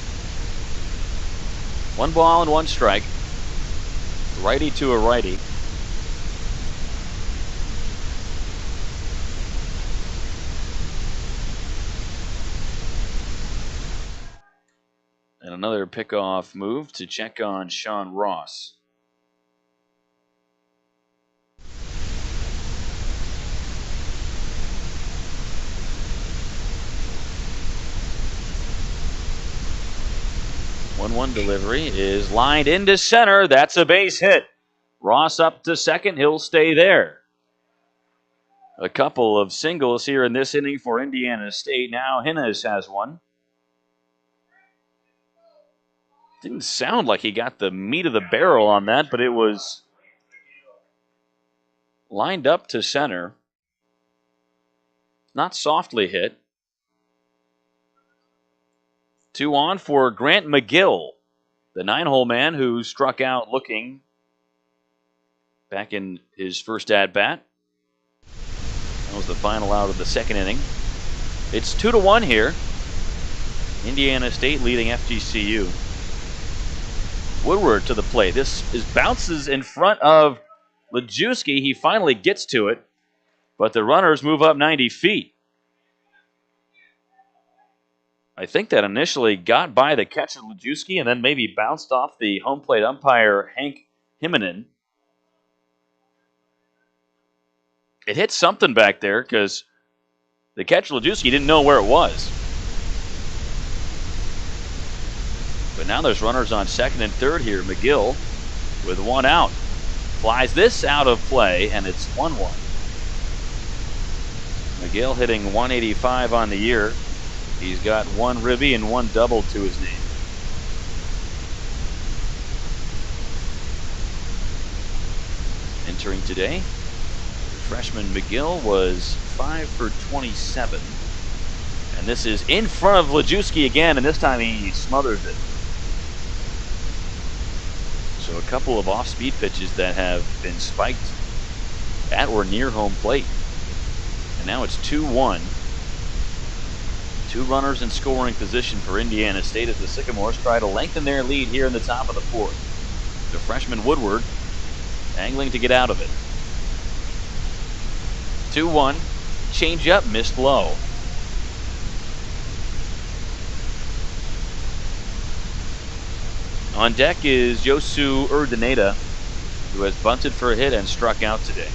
1 ball and 1 strike. Righty to a righty. And another pickoff move to check on Sean Ross. One delivery is lined into center. That's a base hit. Ross up to second. He'll stay there. A couple of singles here in this inning for Indiana State. Now Hines has one. Didn't sound like he got the meat of the barrel on that, but it was lined up to center. Not softly hit. 2 on for Grant McGill, the 9-hole man who struck out looking back in his first at-bat. That was the final out of the second inning. It's 2-1 here. Indiana State leading FGCU. Woodward to the plate. This bounces in front of Lejewski. He finally gets to it, but the runners move up 90 feet. I think that initially got by the catcher Lejewski and then maybe bounced off the home plate umpire Hank Himinen. It hit something back there because the catcher Lejewski didn't know where it was. But now there's runners on second and third here. McGill with one out. Flies this out of play, and it's 1-1. McGill hitting 185 on the year. He's got one ribby and one double to his name. Entering today, freshman McGill was 5 for 27. And this is in front of Lejewski again, and this time he smothers it. So a couple of off-speed pitches that have been spiked at or near home plate. And now it's 2-1. Two runners in scoring position for Indiana State as the Sycamores try to lengthen their lead here in the top of the fourth. The freshman Woodward angling to get out of it. 2-1. Change-up missed low. On deck is Yosu Urdaneta, who has bunted for a hit and struck out today.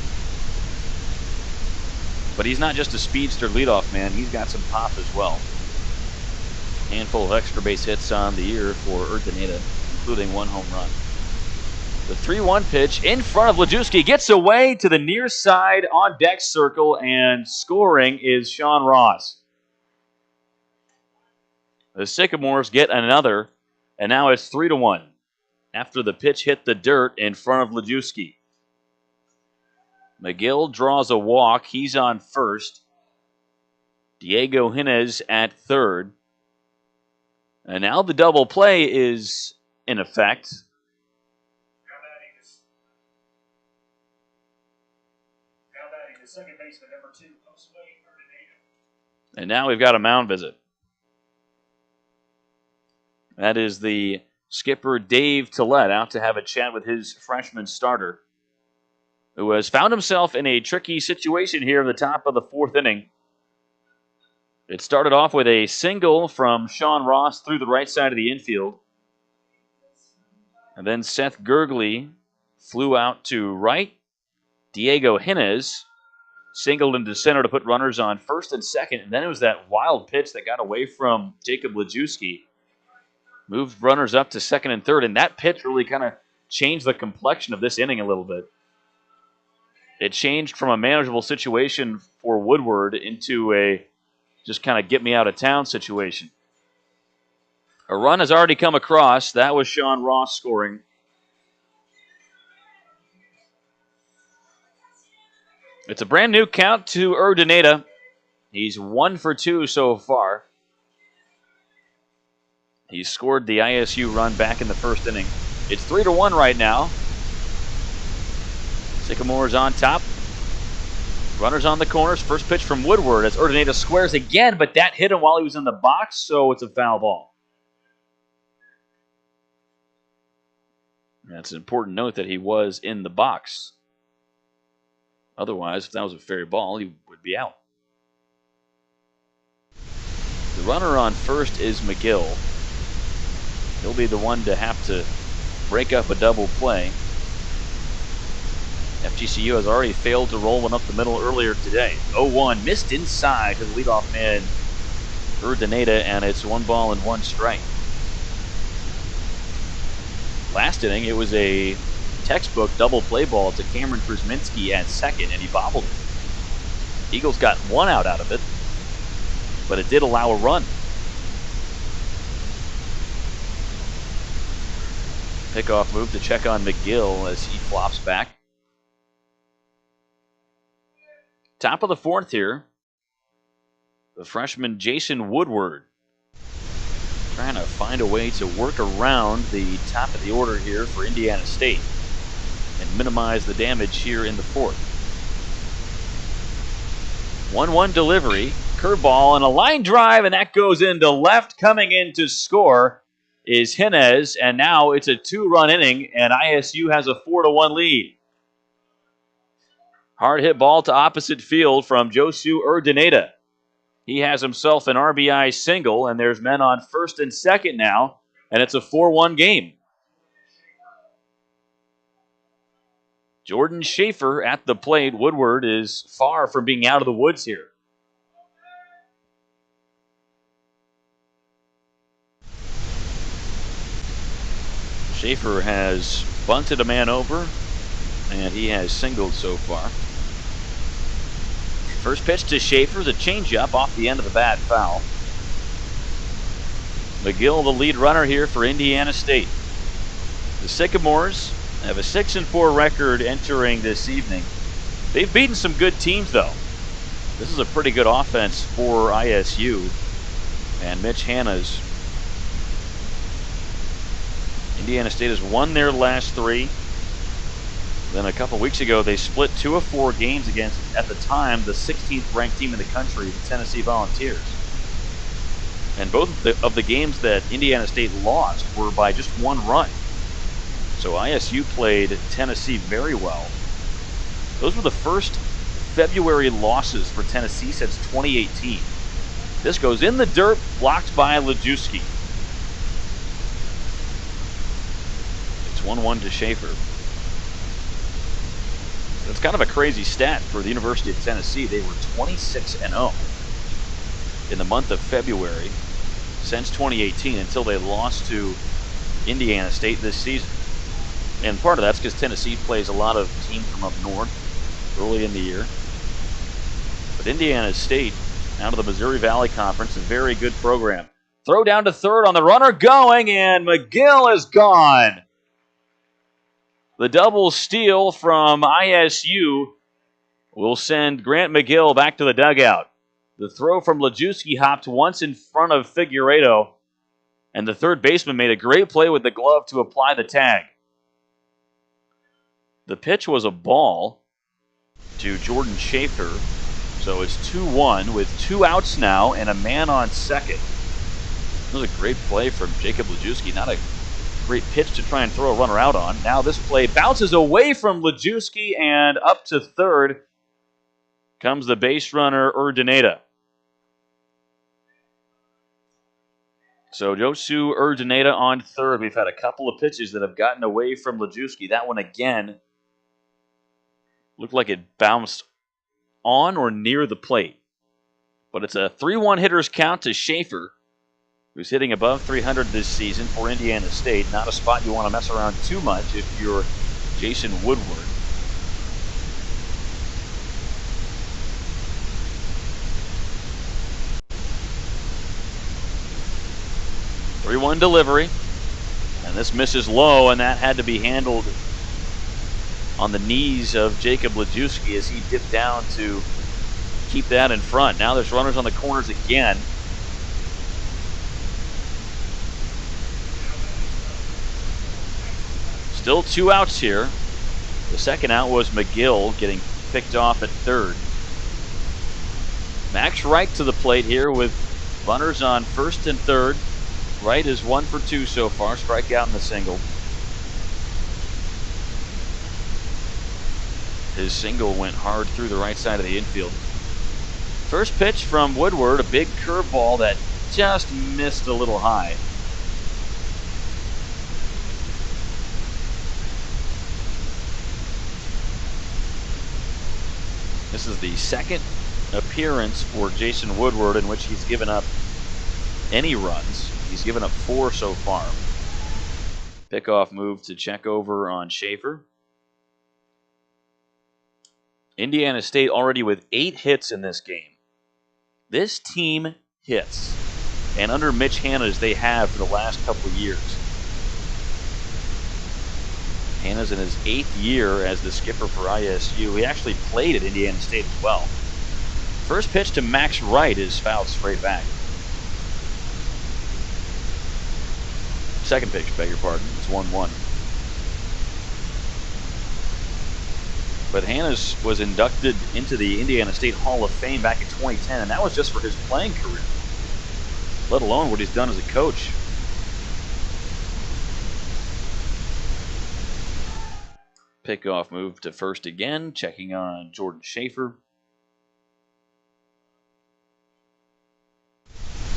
But he's not just a speedster leadoff man, he's got some pop as well. Handful of extra base hits on the year for Urdaneta, including one home run. The 3-1 pitch in front of Lejewski gets away to the near side on deck circle, and scoring is Sean Ross. The Sycamores get another, and now it's 3-1 after the pitch hit the dirt in front of Lejewski. McGill draws a walk. He's on first. Diego Hinez at third. And now the double play is in effect. Second baseman, number 2, and now we've got a mound visit. That is the skipper Dave Tillett out to have a chat with his freshman starter, who has found himself in a tricky situation here in the top of the fourth inning. It started off with a single from Sean Ross through the right side of the infield. And then Seth Gurgley flew out to right. Diego Hinez singled into center to put runners on first and second. And then it was that wild pitch that got away from Jacob Lejewski. Moved runners up to second and third. And that pitch really kind of changed the complexion of this inning a little bit. It changed from a manageable situation for Woodward into a just kind of get me out of town situation. A run has already come across. That was Sean Ross scoring. It's a brand new count to Urdaneta. He's 1 for 2 so far. He scored the ISU run back in the first inning. It's 3-1 right now. Sycamores on top. Runners on the corners. First pitch from Woodward as Urdaneta squares again, but that hit him while he was in the box, so it's a foul ball. That's an important note that he was in the box. Otherwise, if that was a fair ball, he would be out. The runner on first is McGill. He'll be the one to have to break up a double play. FGCU has already failed to roll one up the middle earlier today. 0-1, missed inside to the leadoff man, Urdaneta, and it's 1 ball and 1 strike. Last inning, it was a textbook double play ball to Cameron Krusminski at second, and he bobbled it. Eagles got 1 out of it, but it did allow a run. Pickoff move to check on McGill as he flops back. Top of the fourth here. The freshman Jason Woodward trying to find a way to work around the top of the order here for Indiana State and minimize the damage here in the fourth. 1-1 delivery, curveball, and a line drive, and that goes into left. Coming in to score is Jimenez, and now it's a 2-run inning, and ISU has a 4-1 lead. Hard hit ball to opposite field from Josu Urdaneta. He has himself an RBI single, and there's men on first and second now, and it's a 4-1 game. Jordan Schaefer at the plate. Woodward is far from being out of the woods here. Schaefer has bunted a man over, and he has singled so far. First pitch to Schaefer is a changeup off the end of the bat, foul. McGill, the lead runner here for Indiana State. The Sycamores have a 6-4 record entering this evening. They've beaten some good teams, though. This is a pretty good offense for ISU and Mitch Hanna's. Indiana State has won their last 3. Then a couple weeks ago, they split 2 of 4 games against, at the time, the 16th ranked team in the country, the Tennessee Volunteers. And both of the games that Indiana State lost were by just 1 run. So ISU played Tennessee very well. Those were the first February losses for Tennessee since 2018. This goes in the dirt, blocked by Lejewski. It's 1-1 to Schaefer. It's kind of a crazy stat for the University of Tennessee. They were 26-0 in the month of February since 2018 until they lost to Indiana State this season. And part of that's because Tennessee plays a lot of teams from up north early in the year. But Indiana State, out of the Missouri Valley Conference, a very good program. Throw down to third on the runner going, and McGill is gone. The double steal from ISU will send Grant McGill back to the dugout. The throw from Lejewski hopped once in front of Figueiredo, and the third baseman made a great play with the glove to apply the tag. The pitch was a ball to Jordan Schaefer, so it's 2-1 with 2 outs now and a man on second. It was a great play from Jacob Lejewski. Not a great pitch to try and throw a runner out on. Now this play bounces away from Lejewski, and up to third comes the base runner, Urdaneta. So Josu Urdaneta on third. We've had a couple of pitches that have gotten away from Lejewski. That one again looked like it bounced on or near the plate. But it's a 3-1 hitter's count to Schaefer, who's hitting above 300 this season for Indiana State. Not a spot you want to mess around too much if you're Jason Woodward. Three-one delivery, and this misses low, and that had to be handled on the knees of Jacob Lejewski as he dipped down to keep that in front. Now there's runners on the corners again. Still 2 outs here. The second out was McGill getting picked off at third. Max Wright to the plate here with runners on first and third. Wright is 1 for 2 so far, strikeout in the single. His single went hard through the right side of the infield. First pitch from Woodward, a big curveball that just missed a little high. This is the second appearance for Jason Woodward in which he's given up any runs. He's given up 4 so far. Pickoff move to check over on Schaefer. Indiana State already with 8 hits in this game. This team hits. And under Mitch Hanna's, they have for the last couple of years. Hanna's in his 8th year as the skipper for ISU. He actually played at Indiana State as well. First pitch to Max Wright is fouled straight back. Second pitch, beg your pardon. It's 1-1. But Hanna's was inducted into the Indiana State Hall of Fame back in 2010, and that was just for his playing career, let alone what he's done as a coach. pickoff move to first again, checking on Jordan Schaefer.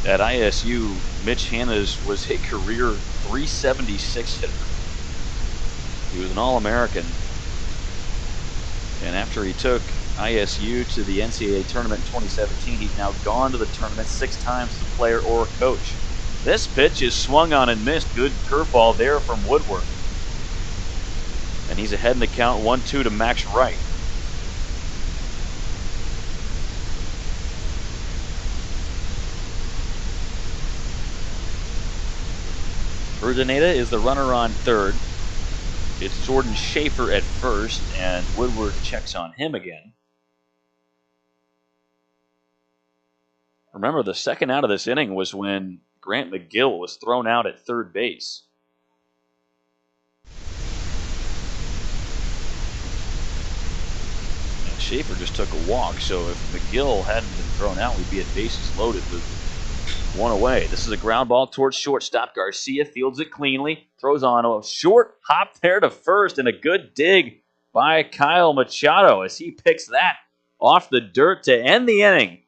At ISU, Mitch Hanna's was a career 376 hitter. He was an All-American. And after he took ISU to the NCAA tournament in 2017, he's now gone to the tournament 6 times as a player or a coach. This pitch is swung on and missed. Good curveball there from Woodward. And he's ahead in the count 1-2 to Max Wright. Urdaneta is the runner on third. It's Jordan Schaefer at first, and Woodward checks on him again. Remember, the second out of this inning was when Grant McGill was thrown out at third base. And Schaefer just took a walk, so if McGill hadn't been thrown out, we'd be at bases loaded with one away. This is a ground ball towards shortstop. Garcia fields it cleanly, throws on a short hop there to first, and a good dig by Kyle Machado as he picks that off the dirt to end the inning.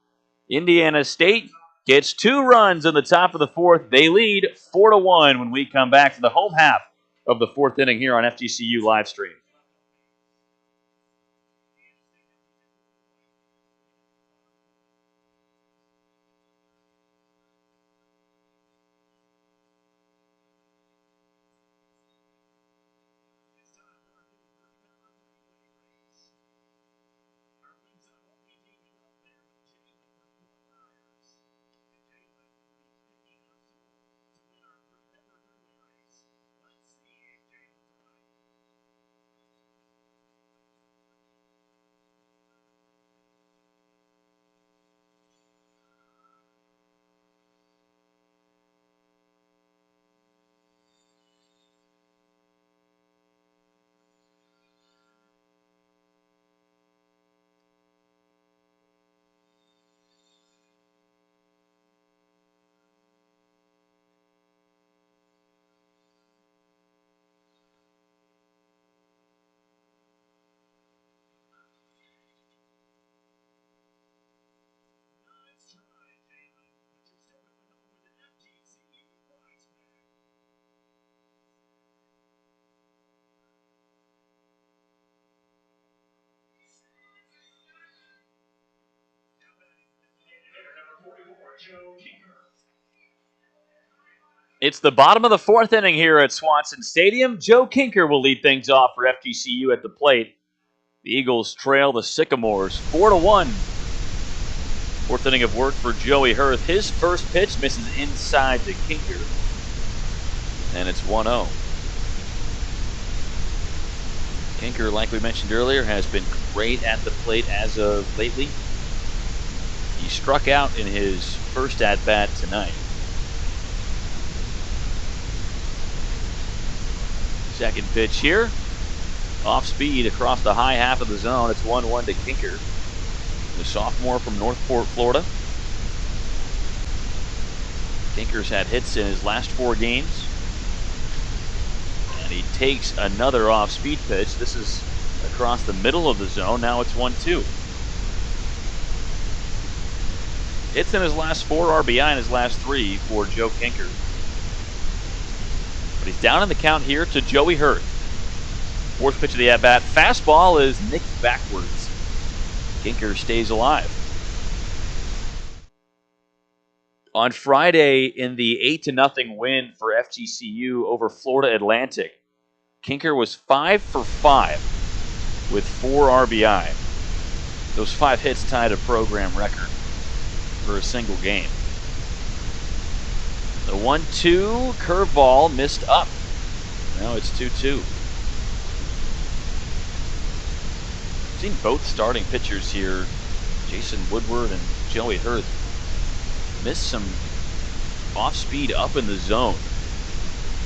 Indiana State gets 2 runs in the top of the 4th. They lead 4-1 when we come back to the home half of the 4th inning here on FGCU live stream. It's the bottom of the 4th inning here at Swanson Stadium. Joe Kinker will lead things off for FGCU at the plate. The Eagles trail the Sycamores 4-1. 4th inning of work for Joey Hurth. His first pitch misses inside to Kinker. And it's 1-0. Kinker, like we mentioned earlier, has been great at the plate as of lately. He struck out in his first at-bat tonight. Second pitch here. Off speed across the high half of the zone. It's 1-1 to Kinker, the sophomore from Northport, Florida. Kinker's had hits in his last 4 games. And he takes another off-speed pitch. This is across the middle of the zone. Now it's 1-2. Hits in his last 4, RBI in his last 3 for Joe Kinker. But he's down in the count here to Joey Hurth. 4th pitch of the at-bat. Fastball is nicked backwards. Kinker stays alive. On Friday in the 8-0 win for FGCU over Florida Atlantic, Kinker was 5 for 5 with 4 RBI. Those 5 hits tied a program record for a single game. The 1-2 curveball missed up. Now it's 2-2. Seen both starting pitchers here, Jason Woodward and Joey Hurth, miss some off-speed up in the zone.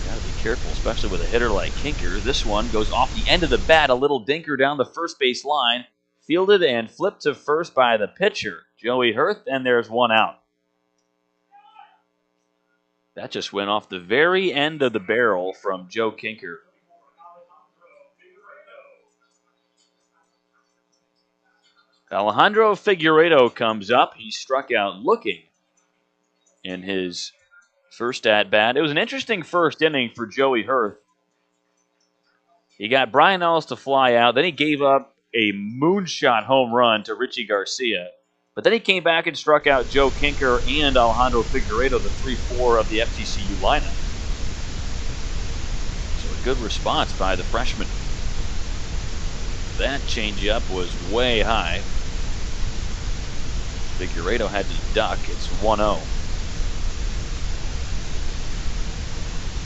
Got to be careful, especially with a hitter like Kinker. This one goes off the end of the bat, a little dinker down the first base line, fielded and flipped to first by the pitcher, Joey Hurth, and there's 1 out. That just went off the very end of the barrel from Joe Kinker. Alejandro Figueiredo comes up. He struck out looking in his first at-bat. It was an interesting first inning for Joey Hurth. He got Brian Ellis to fly out. Then he gave up a moonshot home run to Richie Garcia. But then he came back and struck out Joe Kinker and Alejandro Figueiredo, the 3-4 of the FGCU lineup. So a good response by the freshman. That changeup was way high. Figueiredo had to duck. It's 1-0.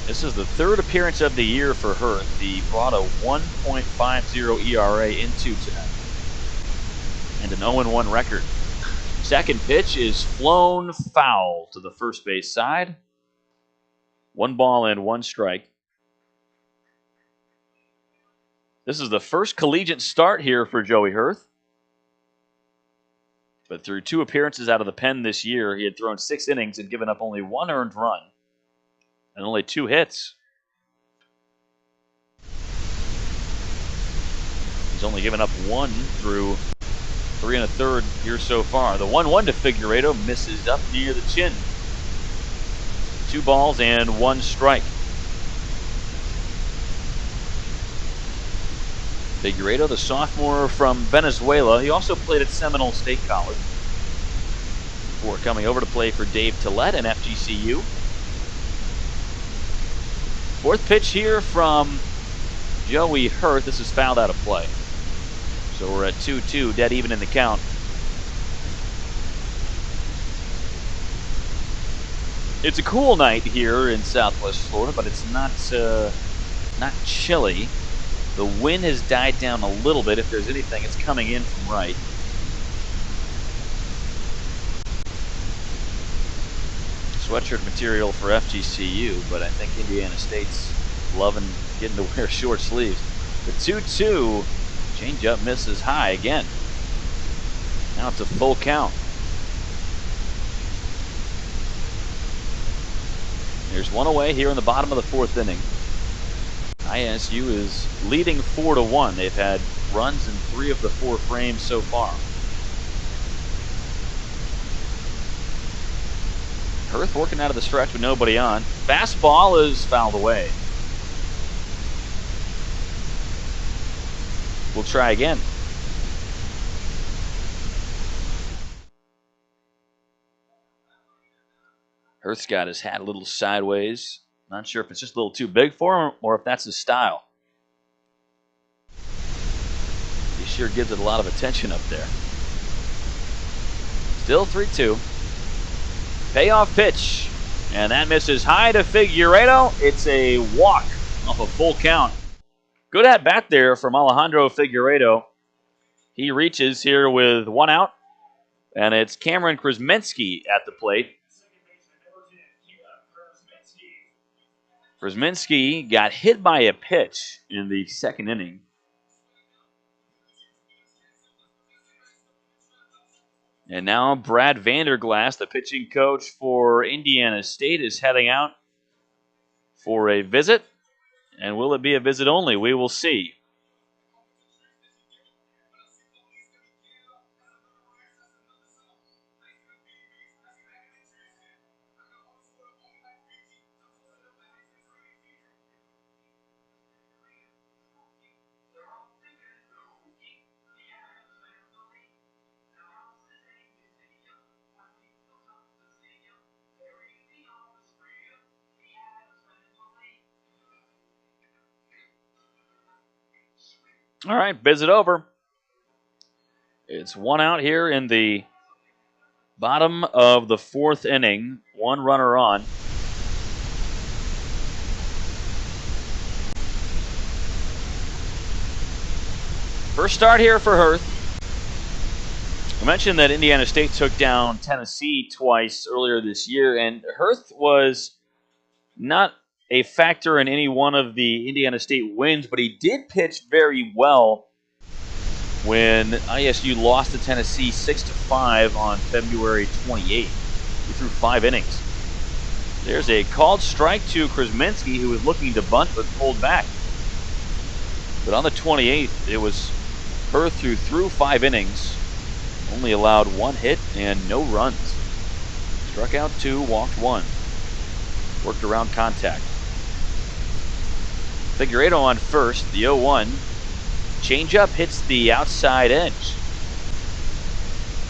This is the third appearance of the year for Hurth. He brought a 1.50 ERA into tonight and an 0-1 record. Second pitch is flown foul to the first base side. 1 ball and 1 strike. This is the first collegiate start here for Joey Hurth. But through 2 appearances out of the pen this year, he had thrown 6 innings and given up only 1 earned run and only 2 hits. He's only given up 1 through 3 1/3 here so far. The 1-1 to Figueiredo misses up near the chin. 2 balls and 1 strike. Figueiredo, the sophomore from Venezuela. He also played at Seminole State College before coming over to play for Dave Tillett and FGCU. Fourth pitch here from Joey Hurth. This is fouled out of play. So we're at 2-2, dead even in the count. It's a cool night here in Southwest Florida, but it's not chilly. The wind has died down a little bit. If there's anything, it's coming in from right. Sweatshirt material for FGCU, but I think Indiana State's loving getting to wear short sleeves. The 2-2 changeup misses high again. Now it's a full count. There's 1 away here in the bottom of the 4th inning. ISU is leading 4-1. They've had runs in 3 of the 4 frames so far. Hurth working out of the stretch with nobody on. Fastball is fouled away. We'll try again. Hurth's got his hat a little sideways. Not sure if it's just a little too big for him or if that's his style. He sure gives it a lot of attention up there. Still 3-2. Payoff pitch. And that misses high to Figueiredo. It's a walk off a full count. Good at bat there from Alejandro Figueiredo. He reaches here with 1 out. And it's Cameron Krasminski at the plate. Krasminski got hit by a pitch in the 2nd inning. And now Brad Vanderglass, the pitching coach for Indiana State, is heading out for a visit. And will it be a visit only? We will see. All right, visit over. It's 1 out here in the bottom of the 4th inning. 1 runner on. First start here for Hurth. I mentioned that Indiana State took down Tennessee twice earlier this year, and Hurth was not a factor in any one of the Indiana State wins, but he did pitch very well when ISU lost to Tennessee 6-5 on February 28th. He threw 5 innings. There's a called strike to Krasminski, who was looking to bunt but pulled back. But on the 28th, it was Hurth who threw 5 innings, Only allowed 1 hit and no runs. Struck out 2, walked 1. Worked around contact. Figueredo on first, the 0-1. Changeup hits the outside edge.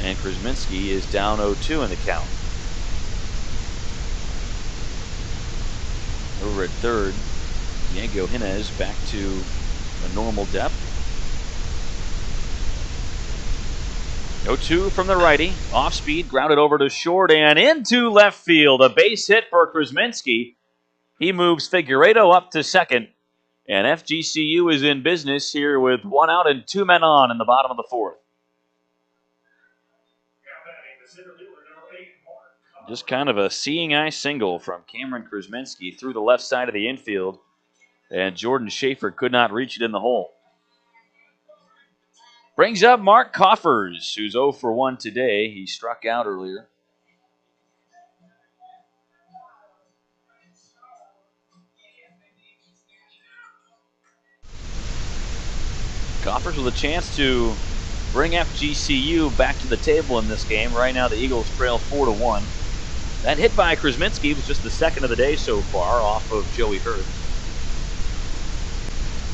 And Krasminski is down 0-2 in the count. Over at third, Diego Jimenez back to a normal depth. 0-2 from the righty. Off speed, grounded over to short and into left field. A base hit for Krasminski. He moves Figueredo up to second. And FGCU is in business here with 1 out and 2 men on in the bottom of the 4th. Just kind of a seeing eye single from Cameron Krasminski through the left side of the infield. And Jordan Schaefer could not reach it in the hole. Brings up Mark Coffers, who's 0 for 1 today. He struck out earlier. Coffers with a chance to bring FGCU back to the table in this game. Right now the Eagles trail 4-1. That hit by Krasminski was just the second of the day so far off of Joey Hurth.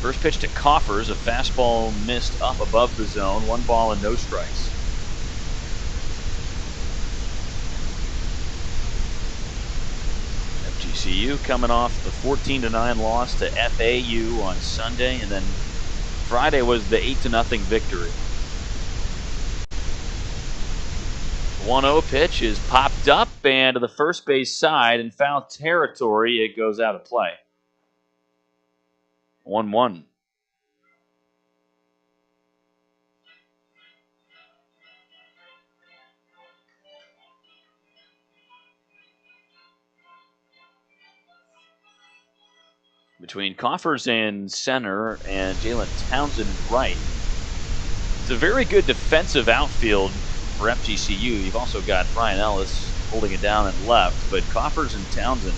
First pitch to Coffers, a fastball missed up above the zone. 1 ball and no strikes. FGCU coming off the 14-9 loss to FAU on Sunday, and then Friday was the 8-0 victory. 1-0 pitch is popped up and to the first base side in foul territory. It goes out of play. 1-1. Between Coffers in center and Jalen Townsend in right. It's a very good defensive outfield for FGCU. You've also got Brian Ellis holding it down in left, but Coffers and Townsend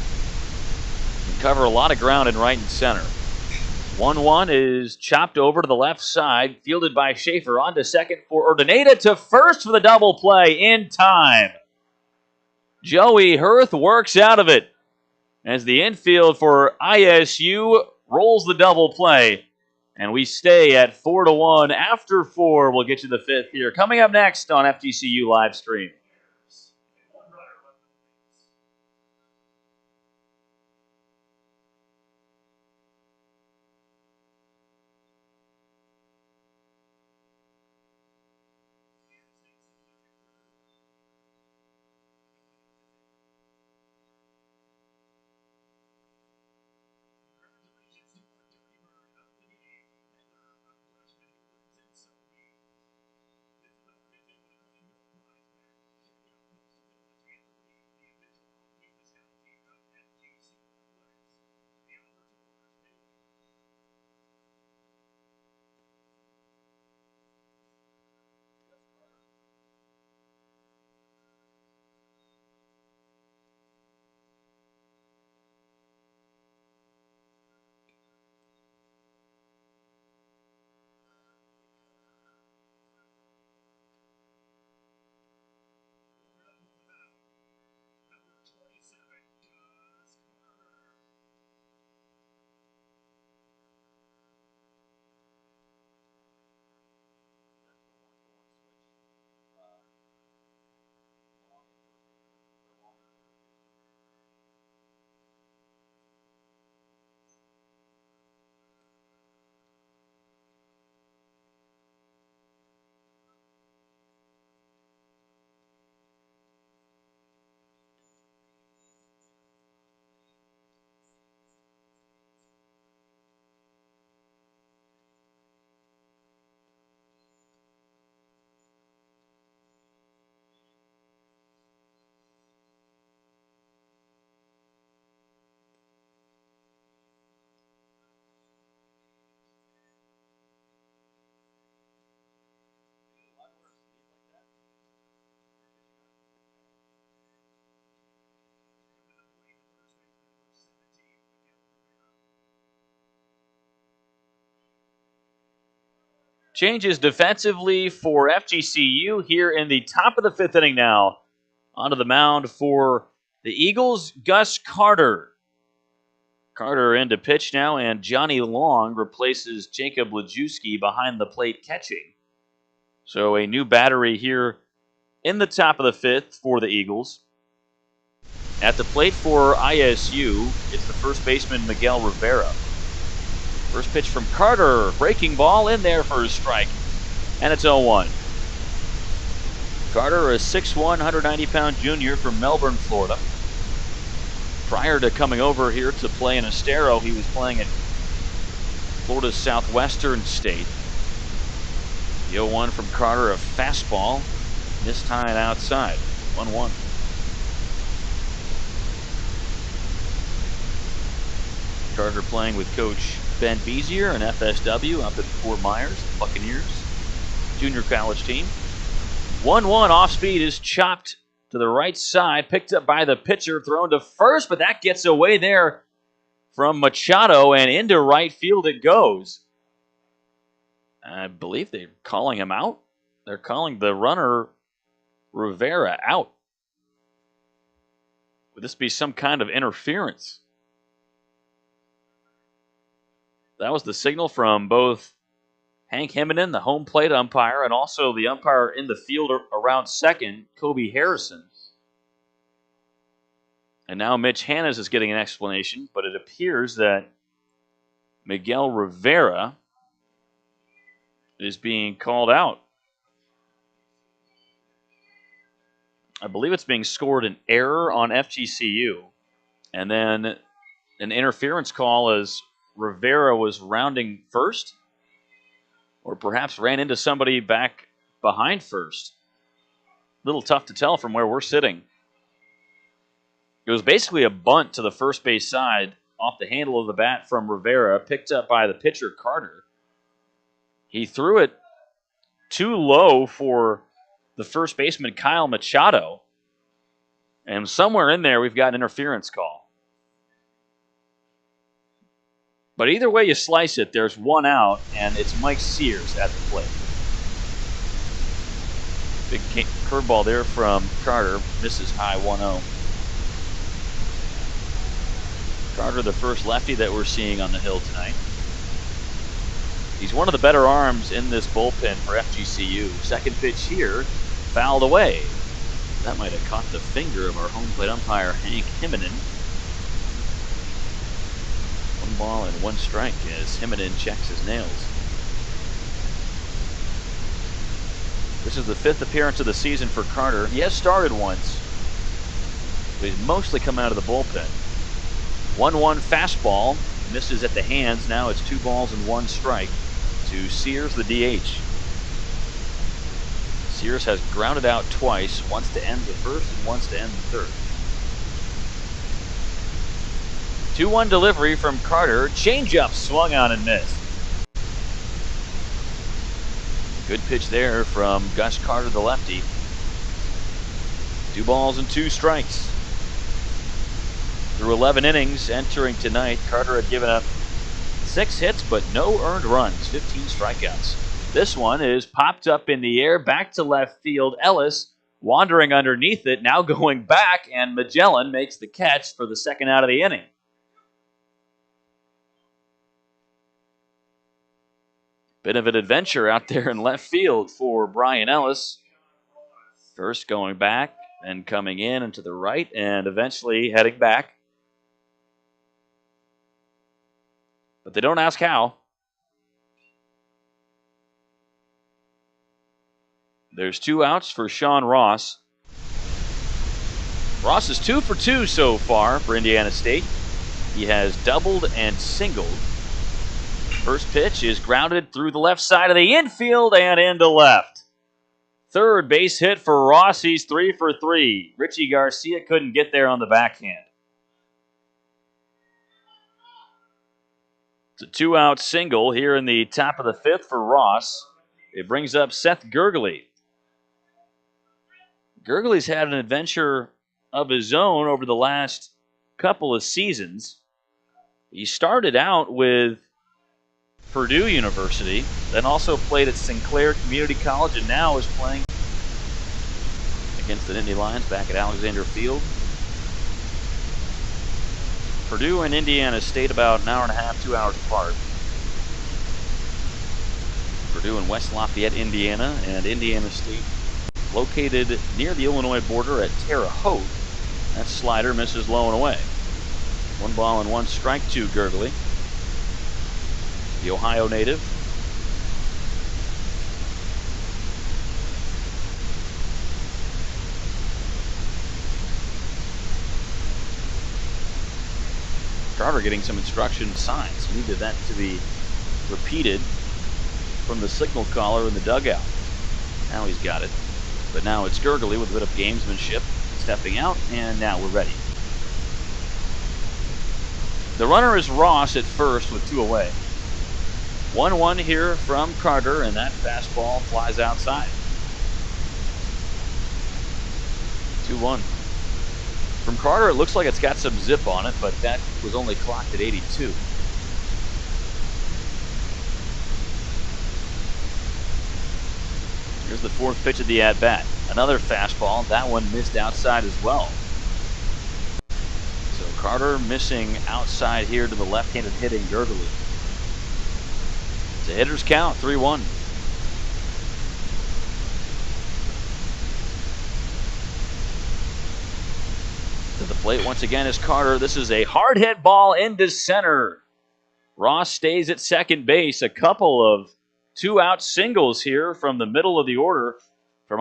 can cover a lot of ground in right and center. 1-1 is chopped over to the left side, fielded by Schaefer. On to second for Urdaneta, to first for the double play in time. Joey Hurth works out of it as the infield for ISU rolls the double play. And we stay at 4-1 after 4. We'll get you the 5th here. Coming up next on FGCU live stream. Changes defensively for FGCU here in the top of the fifth inning now. Onto the mound for the Eagles, Gus Carter. Carter in to pitch now, and Johnny Long replaces Jacob Lajewski behind the plate catching. So a new battery here in the top of the fifth for the Eagles. At the plate for ISU, it's the first baseman Miguel Rivera. First pitch from Carter, breaking ball in there for a strike, and it's 0-1. Carter, a 6'1", 190-pound junior from Melbourne, Florida. Prior to coming over here to play in Estero, he was playing at Florida's Southwestern State. The 0-1 from Carter, a fastball, this time outside, 1-1. Carter playing with Coach Ben Bezier, an FSW up at Fort Myers, Buccaneers, junior college team. 1-1 off speed is chopped to the right side, picked up by the pitcher, thrown to first, but that gets away there from Machado, and into right field it goes. I believe they're calling him out. They're calling the runner Rivera out. Would this be some kind of interference? That was the signal from both Hank Himmonen, the home plate umpire, and also the umpire in the field around second, Kobe Harrison. And now Mitch Hannes is getting an explanation, but it appears that Miguel Rivera is being called out. I believe it's being scored an error on FGCU, and then an interference call as Rivera was rounding first, or perhaps ran into somebody back behind first. A little tough to tell from where we're sitting. It was basically a bunt to the first base side off the handle of the bat from Rivera, picked up by the pitcher Carter. He threw it too low for the first baseman Kyle Machado, and somewhere in there we've got an interference call. But either way you slice it, there's one out, and it's Mike Sears at the plate. Big curveball there from Carter. Misses high, 1-0. Carter, the first lefty that we're seeing on the hill tonight. He's one of the better arms in this bullpen for FGCU. Second pitch here, fouled away. That might have caught the finger of our home plate umpire, Hank Himmonen. 1 ball and 1 strike as Himmonen checks his nails. This is the 5th appearance of the season for Carter. He has started once, but he's mostly come out of the bullpen. 1-1 fastball, misses at the hands. Now it's 2 balls and 1 strike to Sears, the DH. Sears has grounded out twice, once to end the first and once to end the third. 2-1 delivery from Carter. Changeup swung on and missed. Good pitch there from Gus Carter, the lefty. 2 balls and 2 strikes. Through 11 innings entering tonight, Carter had given up 6 hits but no earned runs, 15 strikeouts. This one is popped up in the air, back to left field. Ellis wandering underneath it, now going back, and Magellan makes the catch for the second out of the inning. Bit of an adventure out there in left field for Brian Ellis. First going back, then coming in and to the right, and eventually heading back. But they don't ask how. There's 2 outs for Sean Ross. Ross is 2 for 2 so far for Indiana State. He has doubled and singled. First pitch is grounded through the left side of the infield and into left. Third base hit for Ross. He's 3 for 3. Richie Garcia couldn't get there on the backhand. It's a 2-out single here in the top of the 5th for Ross. It brings up Seth Gurgley. Gurgley's had an adventure of his own over the last couple of seasons. He started out with Purdue University, then also played at Sinclair Community College, and now is playing against the Nittany Lions back at Alexander Field. Purdue and Indiana State about an hour and a half, 2 hours apart. Purdue in West Lafayette, Indiana, and Indiana State located near the Illinois border at Terre Haute. That slider misses low and away. 1 ball and 1 strike to Gurgley, the Ohio native. Carter getting some instruction signs. He needed that to be repeated from the signal caller in the dugout. Now he's got it. But now it's Gurgley with a bit of gamesmanship, stepping out, and now we're ready. The runner is Ross at first with 2 away. 1-1 here from Carter, and that fastball flies outside. 2-1. From Carter, it looks like it's got some zip on it, but that was only clocked at 82. Here's the 4th pitch of the at-bat. Another fastball. That one missed outside as well. So Carter missing outside here to the left-handed hitting Gurgley. It's a hitter's count, 3-1. To the plate once again is Carter. This is a hard hit ball into center. Ross stays at second base. A couple of 2-out singles here from the middle of the order from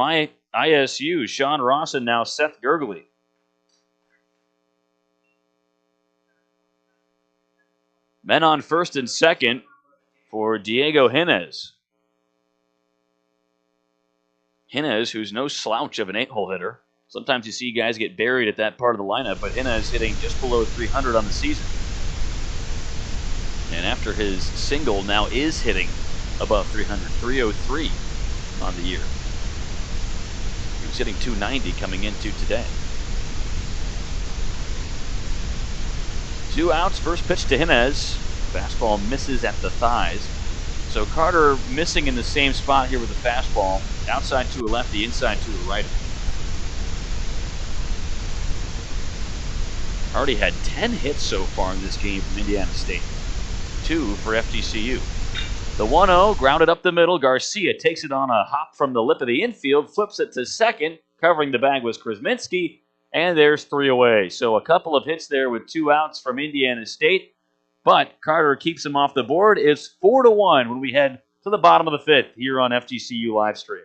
ISU. Sean Ross and now Seth Gurgley. Men on first and second for Diego Jimenez. Jimenez, who's no slouch of an 8-hole hitter. Sometimes you see guys get buried at that part of the lineup, but Jimenez hitting just below 300 on the season. And after his single, now is hitting above 300, 303 on the year. He was hitting 290 coming into today. 2 outs, first pitch to Jimenez. Fastball misses at the thighs. So Carter missing in the same spot here with the fastball. Outside to a lefty, inside to a righty. Already had 10 hits so far in this game from Indiana State. 2 for FGCU. The 1-0 grounded up the middle. Garcia takes it on a hop from the lip of the infield, flips it to second. Covering the bag was Krasminski, and there's 3 away. So a couple of hits there with 2 outs from Indiana State. But Carter keeps him off the board. It's 4-1 when we head to the bottom of the 5th here on FGCU Livestream.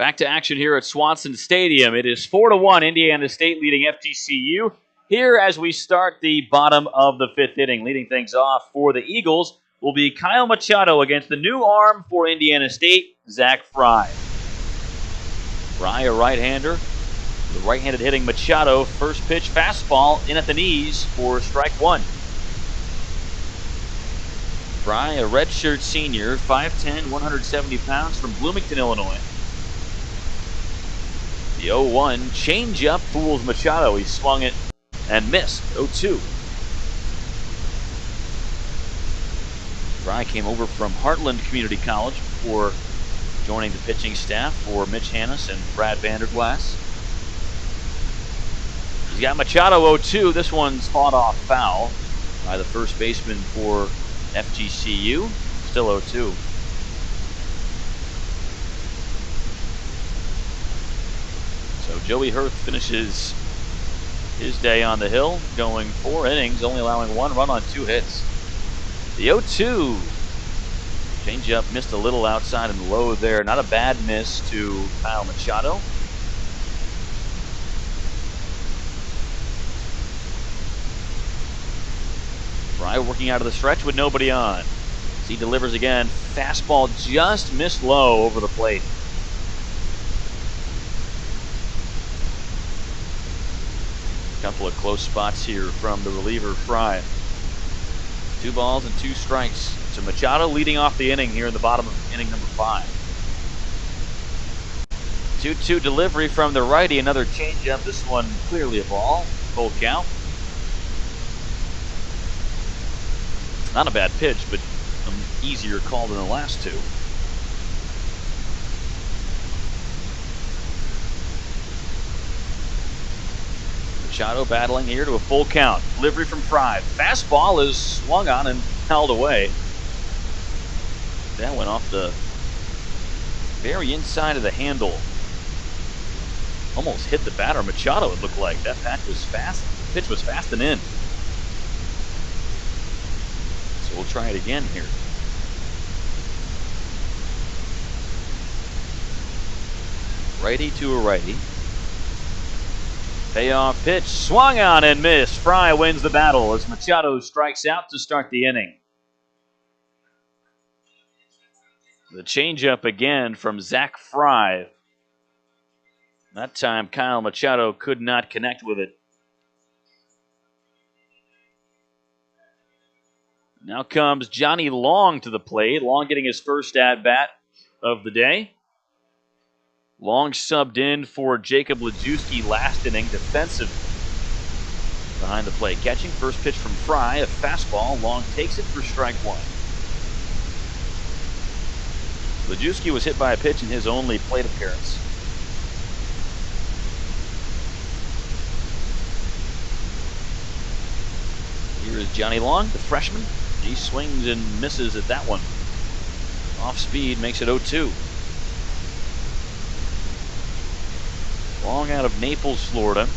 Back to action here at Swanson Stadium. It is 4-1, Indiana State leading FGCU. Here as we start the bottom of the 5th inning. Leading things off for the Eagles will be Kyle Machado against the new arm for Indiana State, Zach Fry. Fry, a right-hander. The right-handed hitting Machado. First pitch fastball in at the knees for strike one. Fry, a redshirt senior, 5'10", 170 pounds from Bloomington, Illinois. The 0-1 changeup fools Machado. He swung it and missed. 0-2. Fry came over from Heartland Community College before joining the pitching staff for Mitch Hannes and Brad Vanderglass. He's got Machado 0-2. This one's fought off foul by the first baseman for FGCU. Still 0-2. So Joey Hurth finishes his day on the hill, going 4 innings, only allowing 1 run on 2 hits. The 0-2 changeup missed a little outside and low there. Not a bad miss to Kyle Machado. Fry working out of the stretch with nobody on. As he delivers again, fastball just missed low over the plate. Couple of close spots here from the reliever Fry. 2 balls and 2 strikes to Machado, leading off the inning here in the bottom of inning number 5. 2-2 delivery from the righty, another changeup. This one clearly a ball. Full count. Not a bad pitch, but an easier call than the last 2. Machado battling here to a full count. Delivery from Fry. Fastball is swung on and held away. That went off the very inside of the handle. Almost hit the batter. Machado, it looked like. That pitch was fast. Pitch was fast and in. So we'll try it again here. Righty to a righty. Payoff pitch, swung on and missed. Fry wins the battle as Machado strikes out to start the inning. The changeup again from Zach Fry. That time Kyle Machado could not connect with it. Now comes Johnny Long to the plate. Long getting his first at-bat of the day. Long subbed in for Jacob Lejewski last inning, defensive behind the plate. Catching first pitch from Fry, a fastball. Long takes it for strike 1. Lejewski was hit by a pitch in his only plate appearance. Here is Johnny Long, the freshman. He swings and misses at that one. Off speed, makes it 0-2. Long out of Naples, Florida.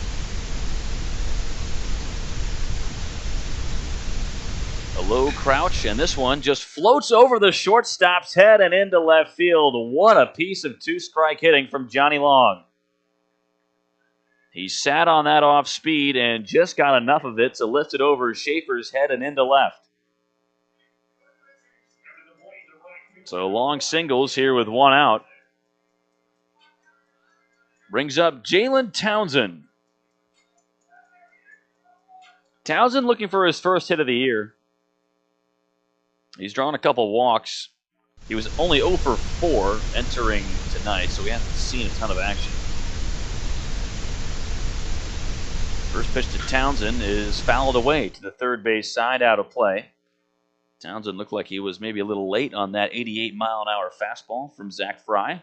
A low crouch, and this one just floats over the shortstop's head and into left field. What a piece of 2-strike hitting from Johnny Long. He sat on that off speed and just got enough of it to lift it over Schaefer's head and into left. So Long singles here with 1 out. Brings up Jalen Townsend. Townsend looking for his first hit of the year. He's drawn a couple walks. He was only 0 for 4 entering tonight, so we haven't seen a ton of action. First pitch to Townsend is fouled away to the third base side, out of play. Townsend looked like he was maybe a little late on that 88-mile-an-hour fastball from Zach Fry.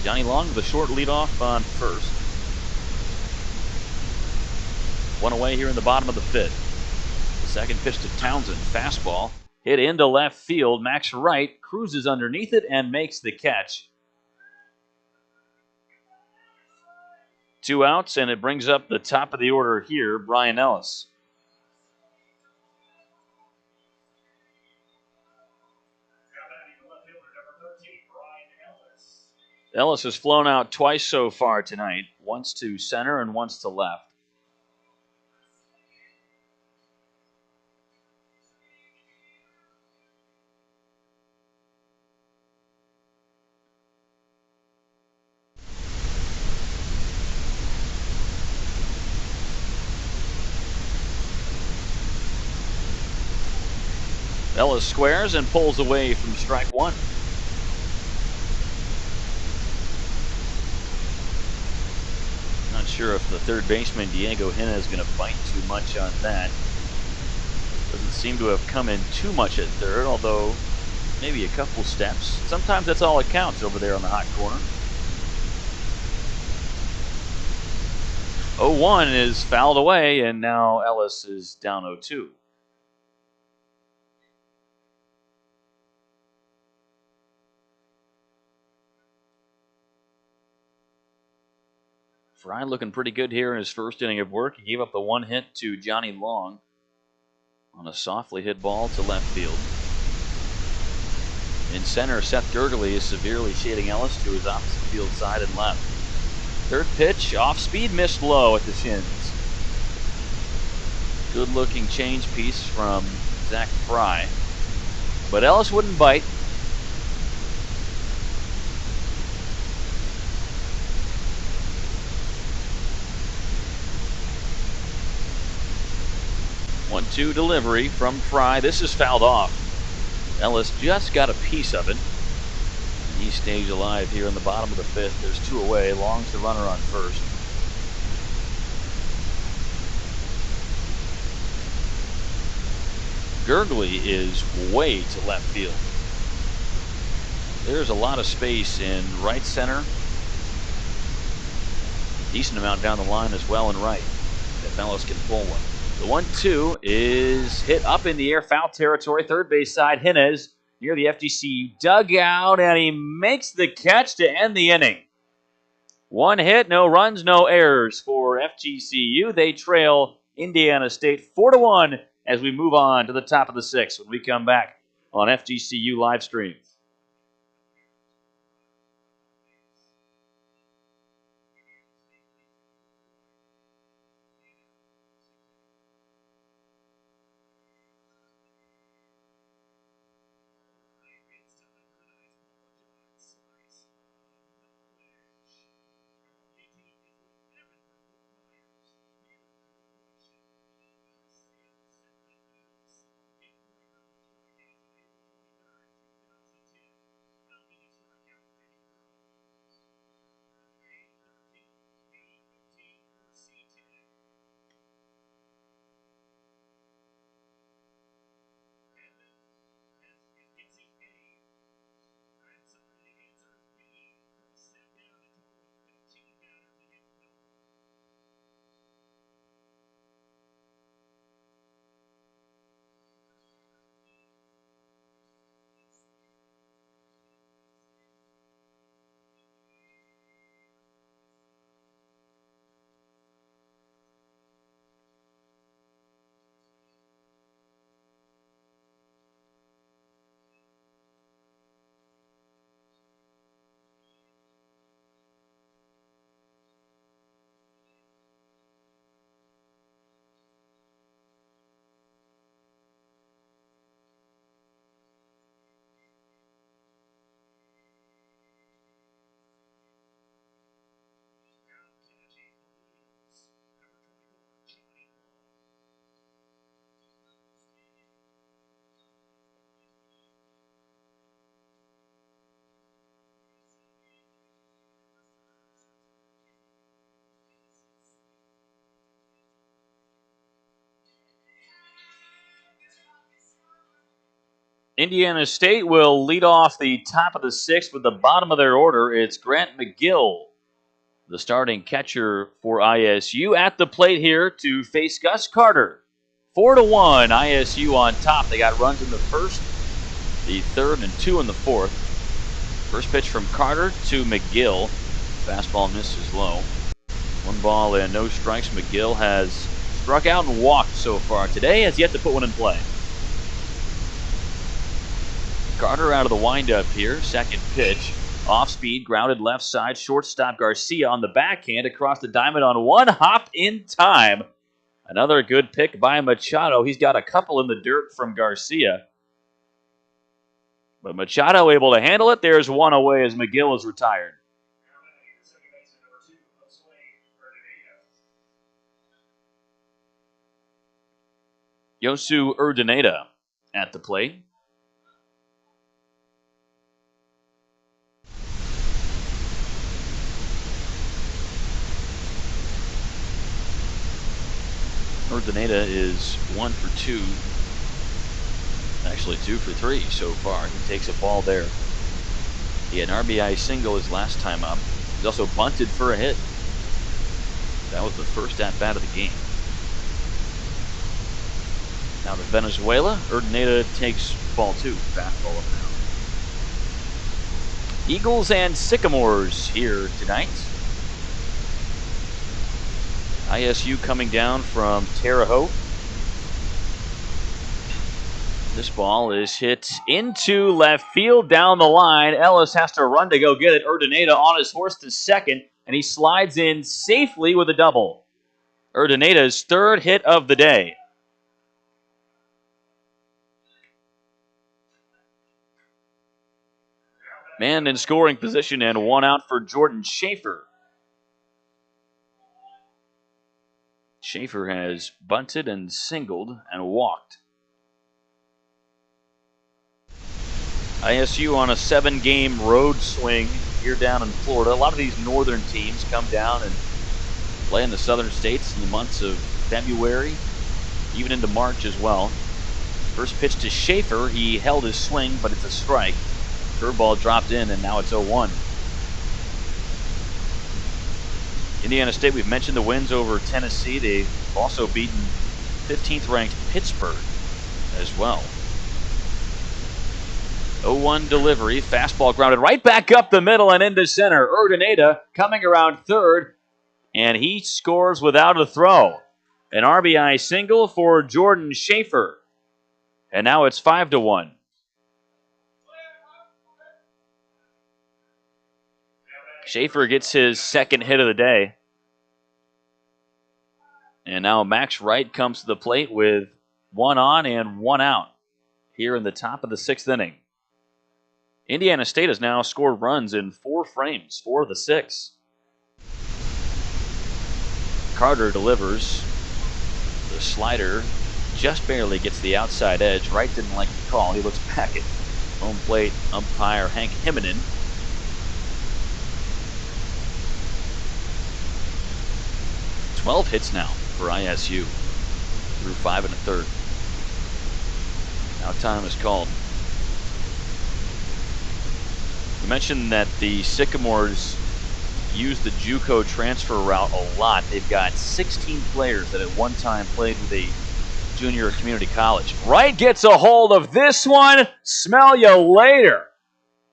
Johnny Long with a short leadoff on first. 1 away here in the bottom of the 5th. The second pitch to Townsend, fastball, hit into left field. Max Wright cruises underneath it and makes the catch. 2 outs, and it brings up the top of the order here, Brian Ellis. Ellis has flown out twice so far tonight, once to center and once to left. Ellis squares and pulls away from strike one. Not sure if the third baseman, Diego Hina, is going to bite too much on that. Doesn't seem to have come in too much at third, although maybe a couple steps. Sometimes that's all it counts over there on the hot corner. 0-1 is fouled away, and now Ellis is down 0-2. Fry looking pretty good here in his first inning of work. He gave up the one hit to Johnny Long on a softly hit ball to left field. In center, Seth Gurgley is severely shading Ellis to his opposite field side and left. Third pitch, off speed, missed low at the shins. Good looking change piece from Zach Fry. But Ellis wouldn't bite. One-two delivery from Fry. This is fouled off. Ellis just got a piece of it. And he stays alive here in the bottom of the fifth. There's two away. Long's the runner on first. Gurgley is way to left field. There's a lot of space in right center. Decent amount down the line as well in right, if Ellis can pull one. The 1-2 is hit up in the air, foul territory, third base side. Hines near the FGCU dugout, and he makes the catch to end the inning. One hit, no runs, no errors for FGCU. They trail Indiana State 4-1 as we move on to the top of the sixth when we come back on FGCU live stream. Indiana State will lead off the top of the sixth with the bottom of their order. It's Grant McGill, the starting catcher for ISU, at the plate here to face Gus Carter. 4-1, ISU on top. They got runs in the first, the third, and two in the fourth. First pitch from Carter to McGill. Fastball misses low. One ball and no strikes. McGill has struck out and walked so far today, has yet to put one in play. Carter out of the windup here. Second pitch Off speed, grounded left side, shortstop Garcia on the backhand across the diamond on one hop in time. Another good pick by Machado. He's got a couple in the dirt from Garcia. But Machado able to handle it. There's one away as McGill is retired. Yosu Urdaneta at the plate. Urdaneta is 1 for 2. Actually 2 for 3 so far. He takes a ball there. He had an RBI single his last time up. He's also bunted for a hit. That was the first at-bat of the game. Now to Venezuela. Urdaneta takes ball 2. Fastball up now. Eagles and Sycamores here tonight. ISU coming down from Terre Haute. This ball is hit into left field down the line. Ellis has to run to go get it. Urdaneta on his horse to second, and he slides in safely with a double. Urdaneta's third hit of the day. Man in scoring position and one out for Jordan Schaefer. Schaefer has bunted and singled and walked. ISU on a 7-game road swing here down in Florida. A lot of these northern teams come down and play in the southern states in the months of February, even into March as well. First pitch to Schaefer. He held his swing, but it's a strike. Curveball dropped in, and now it's 0-1. Indiana State, we've mentioned the wins over Tennessee. They've also beaten 15th-ranked Pittsburgh as well. 0-1 delivery, fastball grounded right back up the middle and into center. Urdaneta coming around third, and he scores without a throw. An RBI single for Jordan Schaefer. And now it's 5-1. Schaefer gets his second hit of the day. And now Max Wright comes to the plate with 1 on and 1 out here in the top of the 6th inning. Indiana State has now scored runs in 4 frames, 4 of the 6. Carter delivers. The slider just barely gets the outside edge. Wright didn't like the call. He looks back at home plate umpire Hank Himmonen. Twelve hits now for ISU through 5 1/3. Now time is called. We mentioned that the Sycamores use the JUCO transfer route a lot. They've got 16 players that at one time played with a junior community college. Wright gets a hold of this one. Smell you later.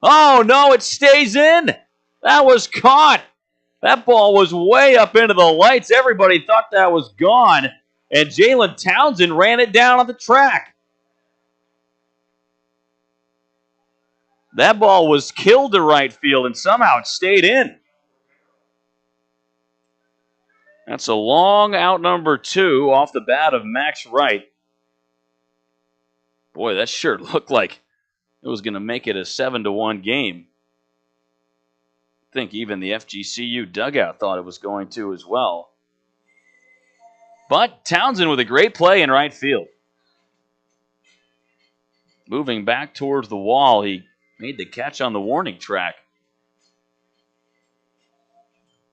Oh, no, it stays in. That was caught. That ball was way up into the lights. Everybody thought that was gone. And Jalen Townsend ran it down on the track. That ball was killed to right field and somehow it stayed in. That's a long out number 2 off the bat of Max Wright. Boy, that sure looked like it was going to make it a 7-1 game. I think even the FGCU dugout thought it was going to as well. But Townsend with a great play in right field. Moving back towards the wall, he made the catch on the warning track.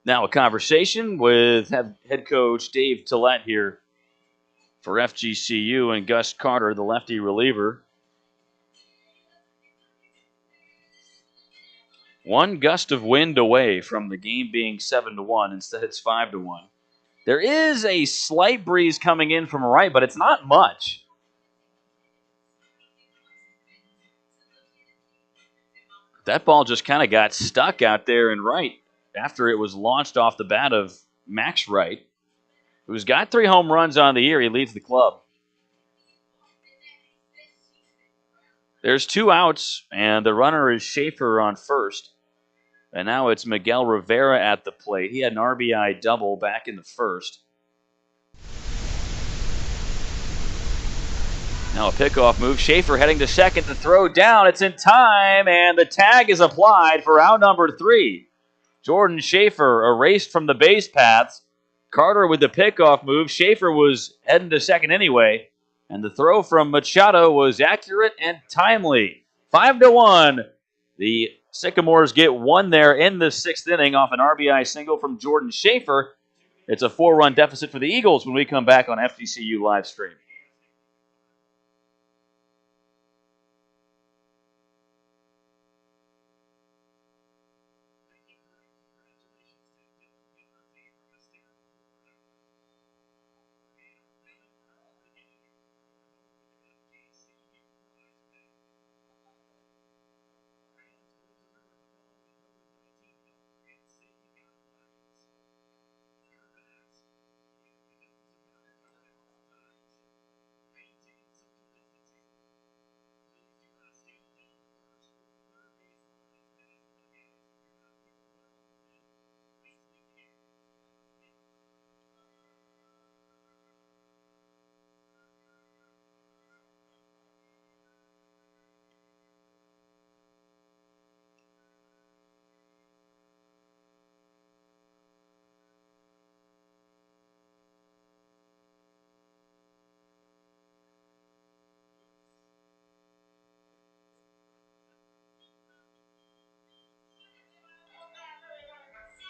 Now a conversation with head coach Dave Tillett here for FGCU and Gus Carter, the lefty reliever. One gust of wind away from the game being 7-1. Instead, it's 5-1. There is a slight breeze coming in from right, but it's not much. That ball just kind of got stuck out there in right after it was launched off the bat of Max Wright, who's got 3 home runs on the year. He leads the club. There's 2 outs, and the runner is Schaefer on first. And now it's Miguel Rivera at the plate. He had an RBI double back in the first. Now a pickoff move. Schaefer heading to second to throw down. It's in time, and the tag is applied for out number 3. Jordan Schaefer erased from the base paths. Carter with the pickoff move. Schaefer was heading to second anyway, and the throw from Machado was accurate and timely. 5-1. The Sycamores get one there in the 6th inning off an RBI single from Jordan Schaefer. It's a 4-run deficit for the Eagles when we come back on FGCU live stream.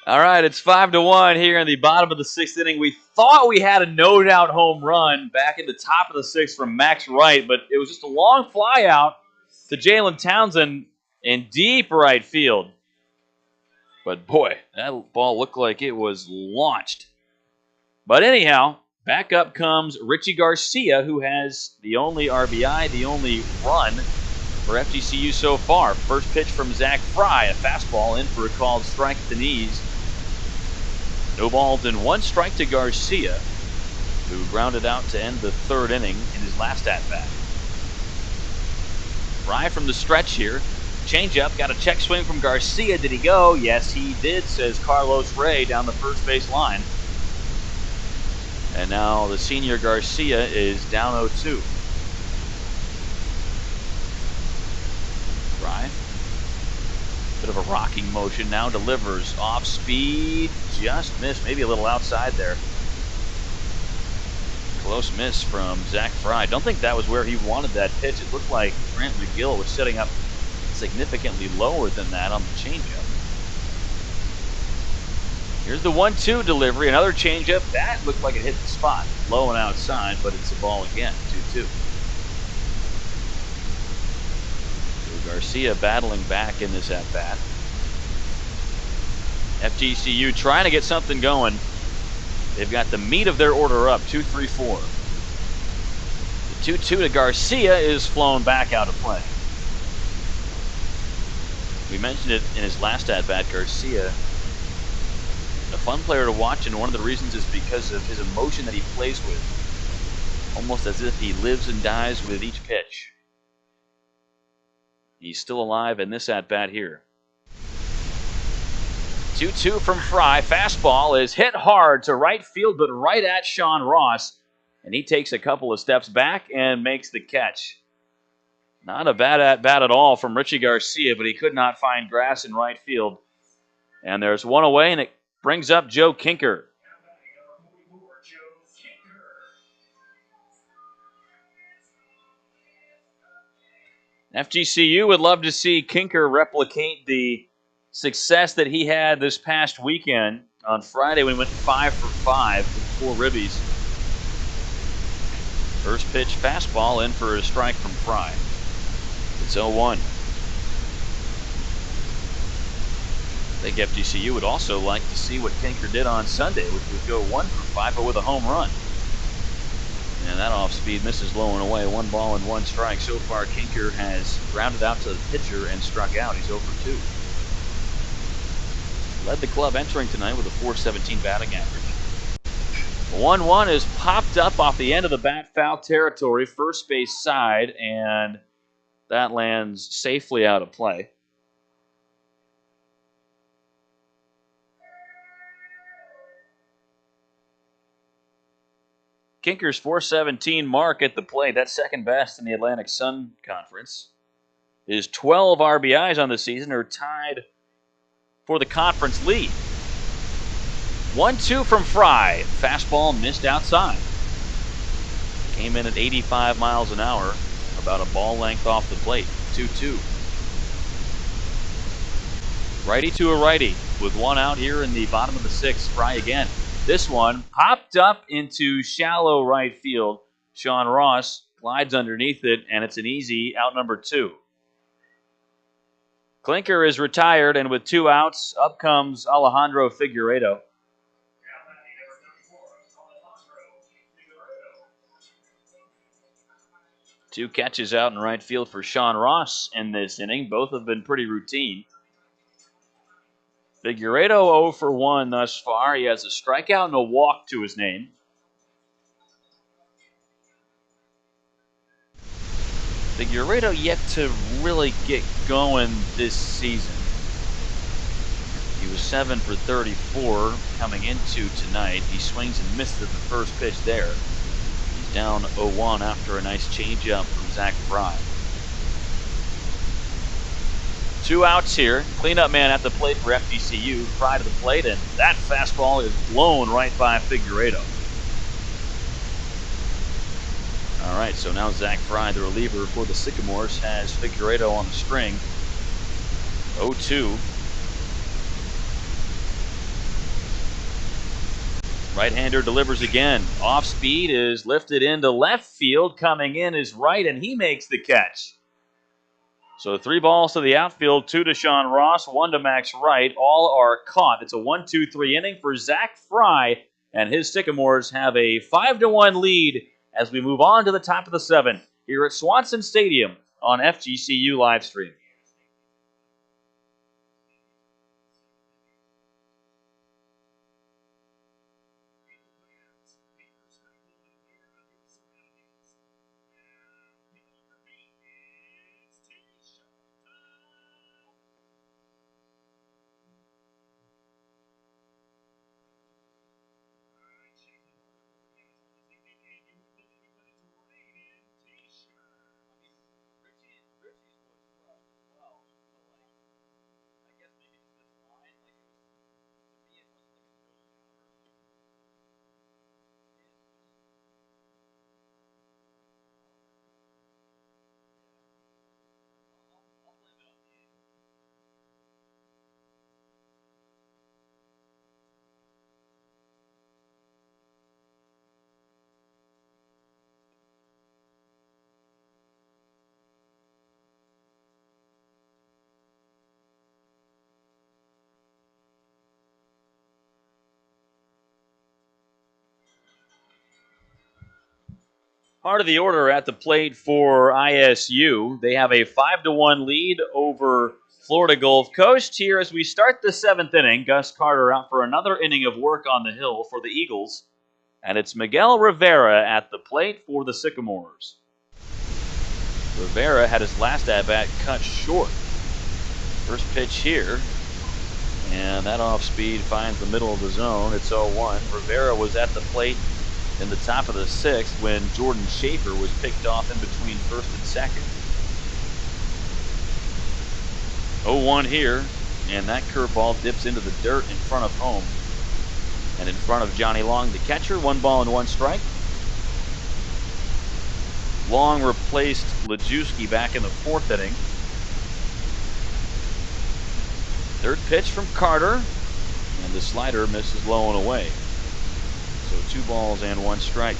All right, it's 5-1 here in the bottom of the 6th inning. We thought we had a no-doubt home run back in the top of the 6th from Max Wright, but it was just a long fly out to Jalen Townsend in deep right field. But boy, that ball looked like it was launched. But anyhow, back up comes Richie Garcia, who has the only RBI, the only run for FGCU so far. First pitch from Zach Fry, a fastball in for a called strike at the knees. No balls and 1 strike to Garcia, who grounded out to end the 3rd inning in his last at-bat. Fry from the stretch here. Changeup, got a check swing from Garcia. Did he go? Yes, he did, says Carlos Ray down the first base line. And now the senior Garcia is down 0-2. Fry. Bit of a rocking motion now, delivers off speed, just missed, maybe a little outside there. Close miss from Zach Fry. Don't think that was where he wanted that pitch. It looked like Grant McGill was setting up significantly lower than that on the changeup. Here's the 1-2 delivery, another changeup. That looked like it hit the spot, low and outside, but it's a ball again, 2-2. Garcia battling back in this at-bat. FGCU trying to get something going. They've got the meat of their order up, 2-3-4. The 2-2 to Garcia is flown back out of play. We mentioned it in his last at-bat. Garcia, a fun player to watch, and one of the reasons is because of his emotion that he plays with. Almost as if he lives and dies with each pitch. He's still alive in this at-bat here. 2-2 from Fry. Fastball is hit hard to right field, but right at Sean Ross. And he takes a couple of steps back and makes the catch. Not a bad at-bat at all from Richie Garcia, but he could not find grass in right field. And there's one away, and it brings up Joe Kinker. FGCU would love to see Kinker replicate the success that he had this past weekend on Friday when he went 5 for 5 with 4 ribbies. First pitch fastball in for a strike from Fry. It's 0-1. I think FGCU would also like to see what Kinker did on Sunday, which would go 1 for 5, but with a home run. And that off-speed misses low and away. 1 ball and 1 strike. So far, Kinker has grounded out to the pitcher and struck out. He's 0 for 2. Led the club entering tonight with a .417 batting average. 1-1 is popped up off the end of the bat, foul territory, first base side, and that lands safely out of play. Kinker's 417 mark at the plate, that's second best in the Atlantic Sun Conference. His 12 RBIs on the season are tied for the conference lead. 1-2 from Fry. Fastball missed outside. Came in at 85 miles an hour, about a ball length off the plate. 2-2. Righty to a righty with one out here in the bottom of the sixth. Fry again. This one popped up into shallow right field. Sean Ross glides underneath it, and it's an easy out number 2. Clinker is retired, and with 2 outs, up comes Alejandro Figueiredo. Two catches out in right field for Sean Ross in this inning. Both have been pretty routine. Figueiredo 0 for 1 thus far. He has a strikeout and a walk to his name. Figueiredo yet to really get going this season. He was 7 for 34 coming into tonight. He swings and misses at the first pitch there. He's down 0-1 after a nice changeup from Zach Fry. 2 outs here. Cleanup man at the plate for FGCU. Fry to the plate, and that fastball is blown right by Figueiredo. All right, so now Zach Fry, the reliever for the Sycamores, has Figueiredo on the string. 0-2. Right-hander delivers again. Off speed is lifted into left field. Coming in is right, and he makes the catch. So 3 balls to the outfield, 2 to Sean Ross, 1 to Max Wright. All are caught. It's a 1-2-3 inning for Zach Fry, and his Sycamores have a 5-1 lead as we move on to the top of the 7th here at Swanson Stadium on FGCU Livestream. Part of the order at the plate for ISU. They have a 5-1 lead over Florida Gulf Coast here as we start the 7th inning. Gus Carter out for another inning of work on the hill for the Eagles. And it's Miguel Rivera at the plate for the Sycamores. Rivera had his last at-bat cut short. First pitch here. And that off-speed finds the middle of the zone. It's 0-1. Rivera was at the plate in the top of the 6th when Jordan Schaefer was picked off in between first and second. 0-1 here, and that curveball dips into the dirt in front of home. And in front of Johnny Long, the catcher, 1 ball and 1 strike. Long replaced Lajewski back in the 4th inning. Third pitch from Carter, and the slider misses low and away. So 2 balls and 1 strike.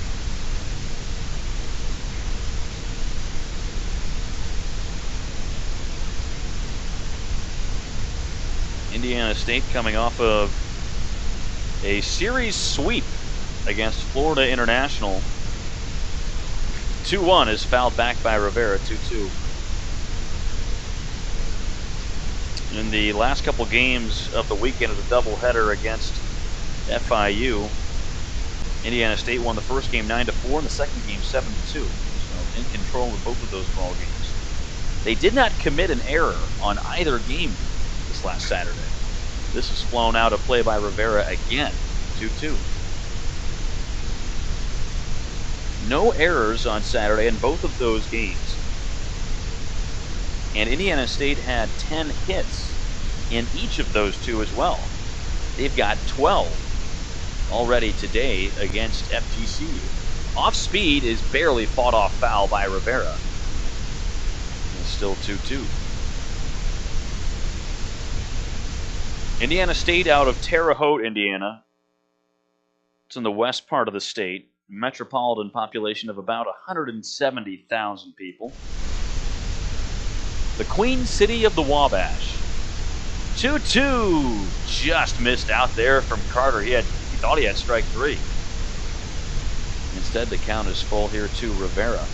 Indiana State coming off of a series sweep against Florida International. 2-1 is fouled back by Rivera, 2-2. In the last couple games of the weekend of the doubleheader against FIU, Indiana State won the first game 9-4 and the second game 7-2. So in control of both of those ball games. They did not commit an error on either game this last Saturday. This is flown out of play by Rivera again, 2-2. No errors on Saturday in both of those games. And Indiana State had 10 hits in each of those two as well. They've got 12 already today against FGCU. Off speed is barely fought off foul by Rivera. It's still 2-2. Indiana State out of Terre Haute, Indiana. It's in the west part of the state. Metropolitan population of about 170,000 people. The Queen City of the Wabash. 2-2. Just missed out there from Carter. He thought he had strike three. Instead, the count is full here to Rivera.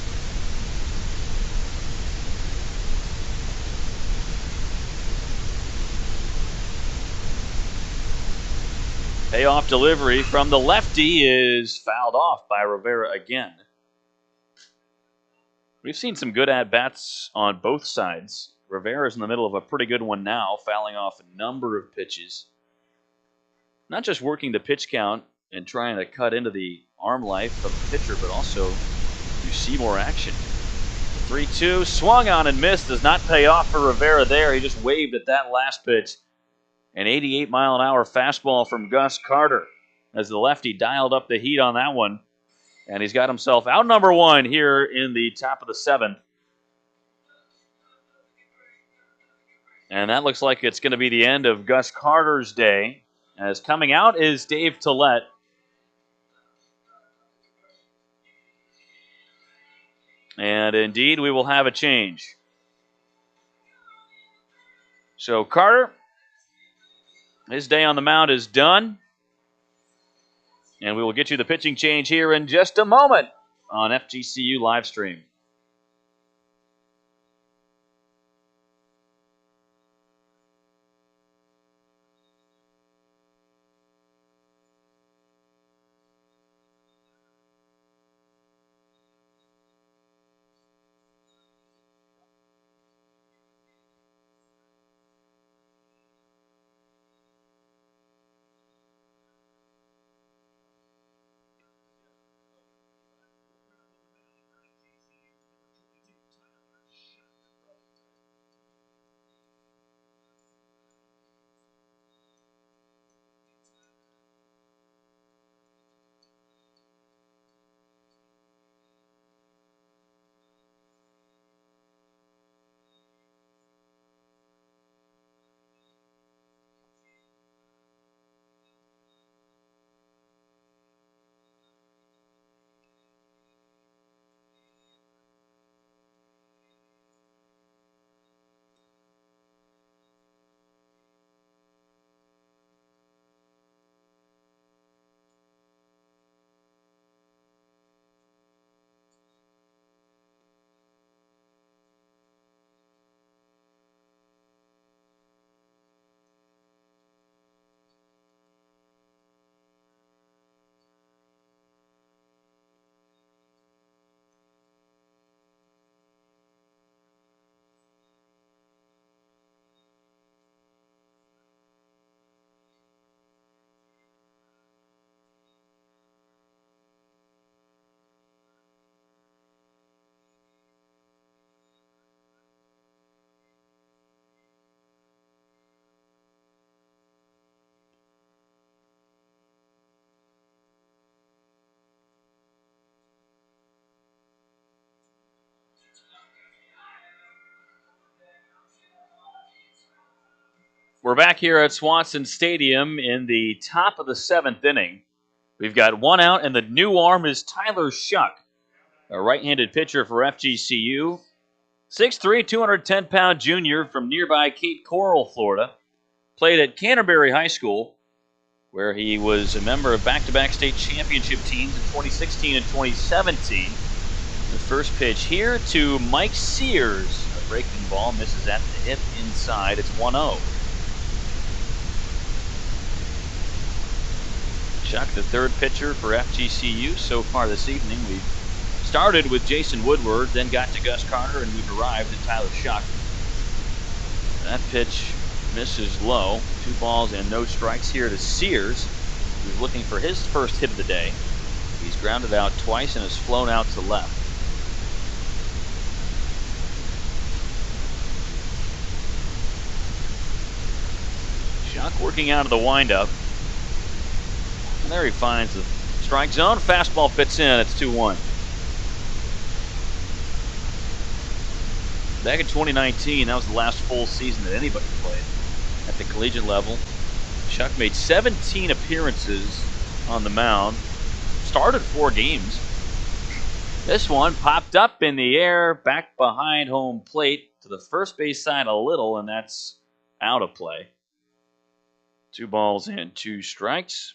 Payoff delivery from the lefty is fouled off by Rivera again. We've seen some good at-bats on both sides. Rivera's in the middle of a pretty good one now, fouling off a number of pitches. Not just working the pitch count and trying to cut into the arm life of the pitcher, but also you see more action. 3-2, swung on and missed, does not pay off for Rivera there. He just waved at that last pitch. An 88-mile-an-hour fastball from Gus Carter as the lefty dialed up the heat on that one. And he's got himself out number one here in the top of the seventh. And that looks like it's going to be the end of Gus Carter's day. As coming out is Dave Tillett. And indeed, we will have a change. So Carter, his day on the mound is done. And we will get you the pitching change here in just a moment on FGCU Livestream. We're back here at Swanson Stadium in the top of the seventh inning. We've got one out, and the new arm is Tyler Shuck, a right-handed pitcher for FGCU. 6'3", 210-pound junior from nearby Cape Coral, Florida. Played at Canterbury High School, where he was a member of back-to-back state championship teams in 2016 and 2017. The first pitch here to Mike Sears. A breaking ball misses at the hip inside. It's 1-0. Shuck, the third pitcher for FGCU so far this evening. We started with Jason Woodward, then got to Gus Carter, and we've arrived at Tyler Shuck. That pitch misses low. 2 balls and no strikes here to Sears, who's looking for his first hit of the day. He's grounded out twice and has flown out to left. Shuck working out of the windup. And there he finds the strike zone. Fastball fits in. It's 2-1. Back in 2019, that was the last full season that anybody played at the collegiate level. Shuck made 17 appearances on the mound. Started 4 games. This one popped up in the air, back behind home plate to the first base side a little, and that's out of play. 2 balls and 2 strikes.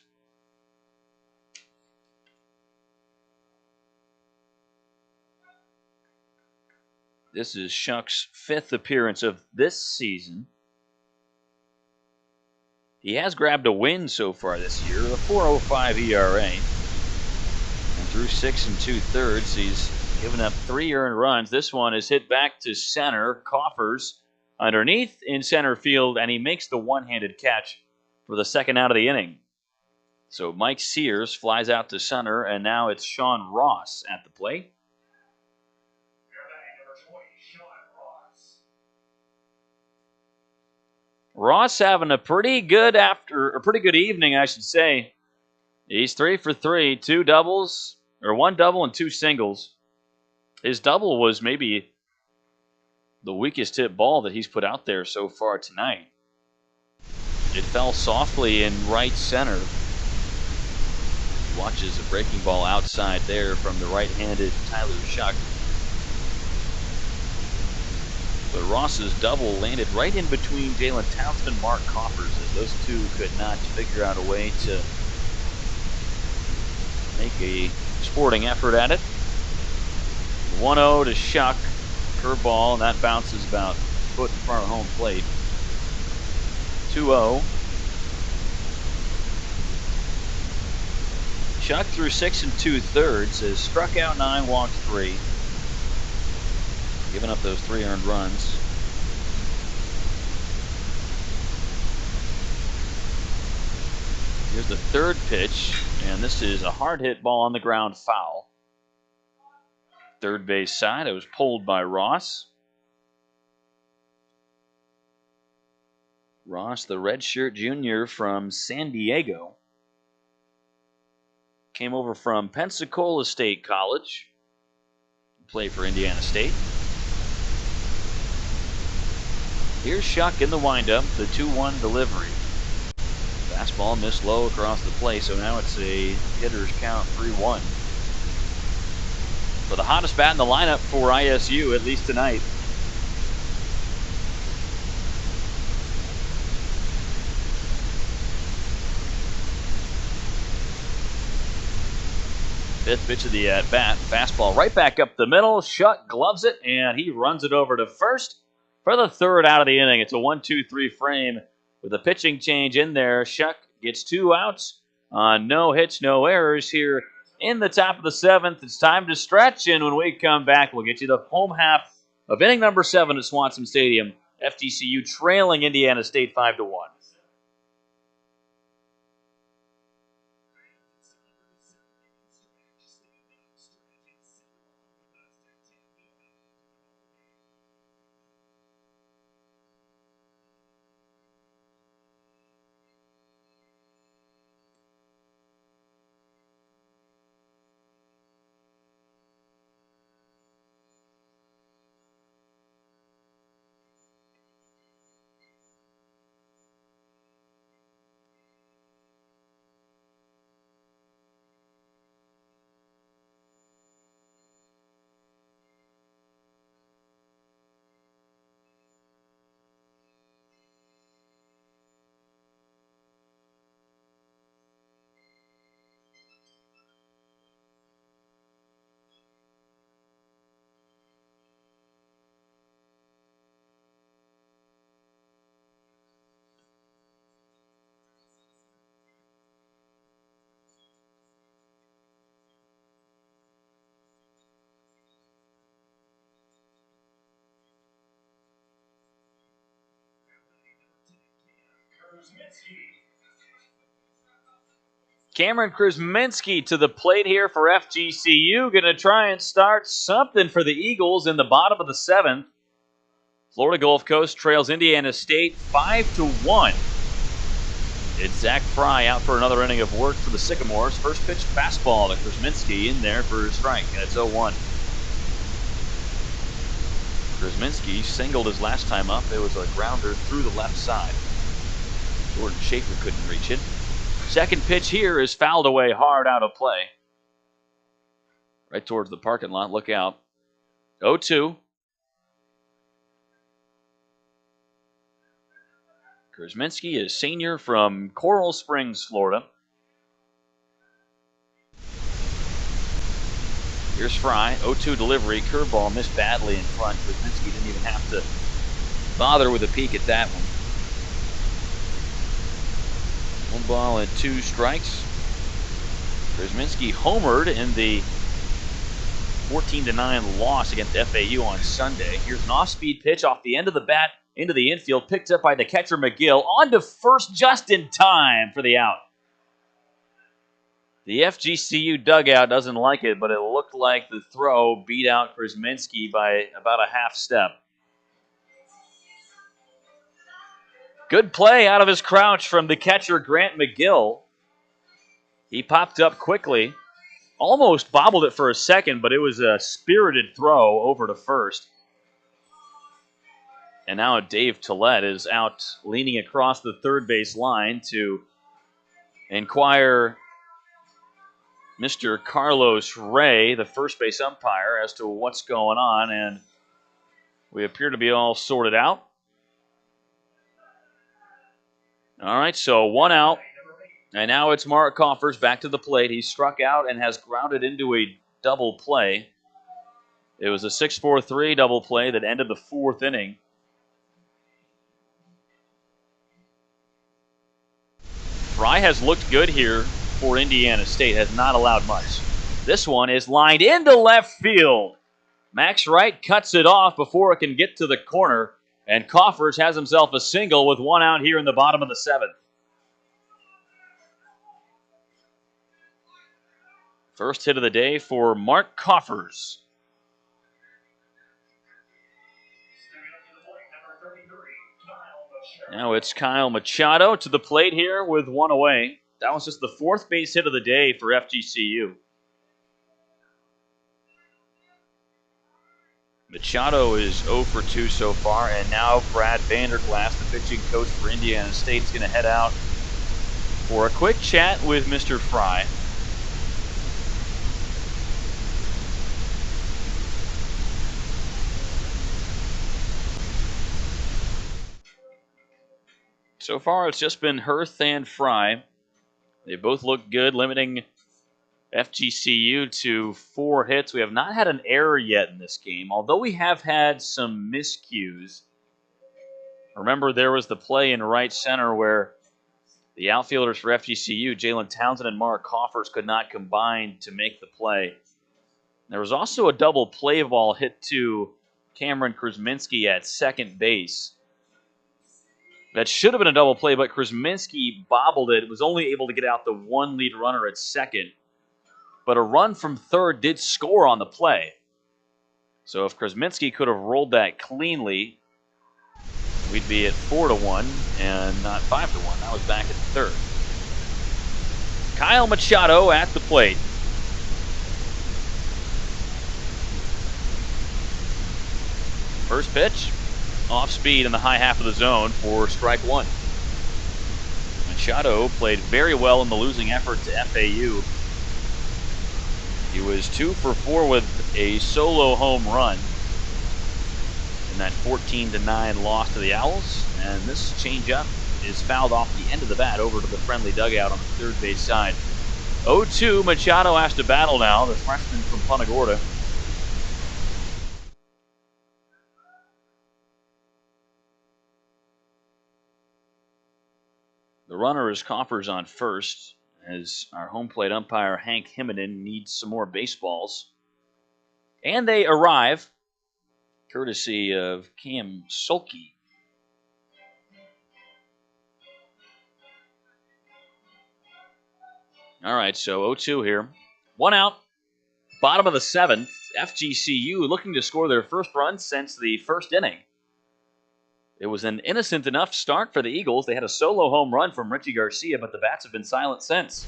This is Shuck's 5th appearance of this season. He has grabbed a win so far this year, a 4.05 ERA. And through 6 2/3, he's given up 3 earned runs. This one is hit back to center. Coffers underneath in center field, and he makes the one-handed catch for the second out of the inning. So Mike Sears flies out to center, and now it's Sean Ross at the plate. Ross having a pretty good evening, I should say. He's 3 for 3, 2 doubles, or 1 double and 2 singles. His double was maybe the weakest hit ball that he's put out there so far tonight. It fell softly in right center. Watches a breaking ball outside there from the right-handed Tyler Shuck. But Ross's double landed right in between Jalen Townsend and Mark Coffers, as those two could not figure out a way to make a sporting effort at it. 1-0 to Shuck. Curveball, and that bounces about a foot in front of home plate. 2-0. Shuck through 6 2/3 has struck out 9, walked 3. Giving up those 3 earned runs. Here's the 3rd pitch, and this is a hard hit ball on the ground, foul. Third base side, it was pulled by Ross. Ross, the redshirt junior from San Diego. Came over from Pensacola State College. Played for Indiana State. Here's Shuck in the windup, the 2-1 delivery. Fastball missed low across the plate, so now it's a hitter's count, 3-1. For the hottest bat in the lineup for ISU, at least tonight. Fifth pitch of the at-bat. Fastball right back up the middle. Shuck gloves it, and he runs it over to first for the 3rd out of the inning. It's a 1-2-3 frame with a pitching change in there. Shuck gets 2 outs on no hits, no errors here in the top of the 7th. It's time to stretch, and when we come back, we'll get you the home half of inning number 7 at Swanson Stadium. FGCU trailing Indiana State 5-1. Cameron Krusminski to the plate here for FGCU. Going to try and start something for the Eagles in the bottom of the 7th. Florida Gulf Coast trails Indiana State 5-1. It's Zach Fry out for another inning of work for the Sycamores. First pitch fastball to Krusminski in there for a strike, and it's 0-1. Krusminski singled his last time up. It was a grounder through the left side. Jordan Schaefer couldn't reach it. Second pitch here is fouled away hard out of play. Right towards the parking lot. Look out. 0-2. Krusminski is senior from Coral Springs, Florida. Here's Fry. 0-2 delivery. Curveball missed badly in front. Krusminski didn't even have to bother with a peek at that one. 1 ball and 2 strikes. Krusminski homered in the 14-9 loss against FAU on Sunday. Here's an off-speed pitch off the end of the bat into the infield, picked up by the catcher McGill, on to first just in time for the out. The FGCU dugout doesn't like it, but it looked like the throw beat out Krusminski by about a half step. Good play out of his crouch from the catcher, Grant McGill. He popped up quickly, almost bobbled it for a second, but it was a spirited throw over to first. And now Dave Tillett is out leaning across the third base line to inquire Mr. Carlos Ray, the first base umpire, as to what's going on, and we appear to be all sorted out. All right, so 1 out, and now it's Mark Coffers back to the plate. He struck out and has grounded into a double play. It was a 6-4-3 double play that ended the 4th inning. Fry has looked good here for Indiana State, has not allowed much. This one is lined into left field. Max Wright cuts it off before it can get to the corner, and Coffers has himself a single with 1 out here in the bottom of the 7th. First hit of the day for Mark Coffers. Now it's Kyle Machado to the plate here with 1 away. That was just the 4th base hit of the day for FGCU. Machado is 0 for 2 so far, and now Brad Vanderglass, the pitching coach for Indiana State, is going to head out for a quick chat with Mr. Fry. So far, it's just been Hurth and Fry. They both look good, limiting FGCU to 4 hits. We have not had an error yet in this game, although we have had some miscues. Remember, there was the play in right center where the outfielders for FGCU, Jalen Townsend and Mark Coffers, could not combine to make the play. There was also a double play ball hit to Cameron Krusminski at second base. That should have been a double play, but Krusminski bobbled it. Was only able to get out the 1 lead runner at second. But a run from third did score on the play. So if Krusminski could have rolled that cleanly, we'd be at 4-1 and not 5-1. That was back at third. Kyle Machado at the plate. First pitch. Off speed in the high half of the zone for strike 1. Machado played very well in the losing effort to FAU. He was 2 for 4 with a solo home run in that 14-9 loss to the Owls. And this changeup is fouled off the end of the bat over to the friendly dugout on the third base side. 0-2, Machado has to battle now, the freshman from Punta Gorda. The runner is Coffers on first, as our home plate umpire, Hank Himinen, needs some more baseballs. And they arrive, courtesy of Cam Sulkey. All right, so 0-2 here. One out. Bottom of the seventh. FGCU looking to score their first run since the first inning. It was an innocent enough start for the Eagles. They had a solo home run from Richie Garcia, but the bats have been silent since.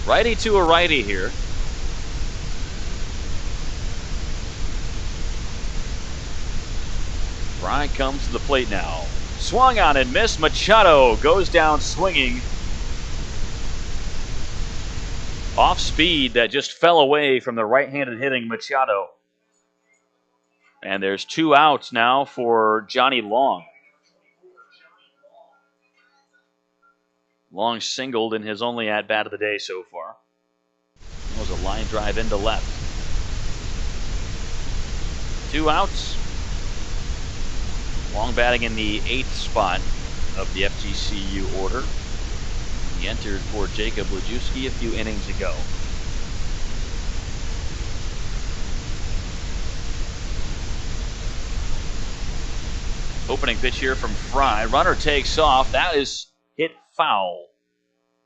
Righty to a righty here. Fry comes to the plate now. Swung on and missed. Machado goes down swinging. Off speed that just fell away from the right-handed hitting Machado. And there's 2 outs now for Johnny Long. Long singled in his only at-bat of the day so far. That was a line drive into left. 2 outs. Long batting in the 8th spot of the FGCU order. He entered for Jacob Lejewski a few innings ago. Opening pitch here from Fry. Runner takes off. That is hit foul.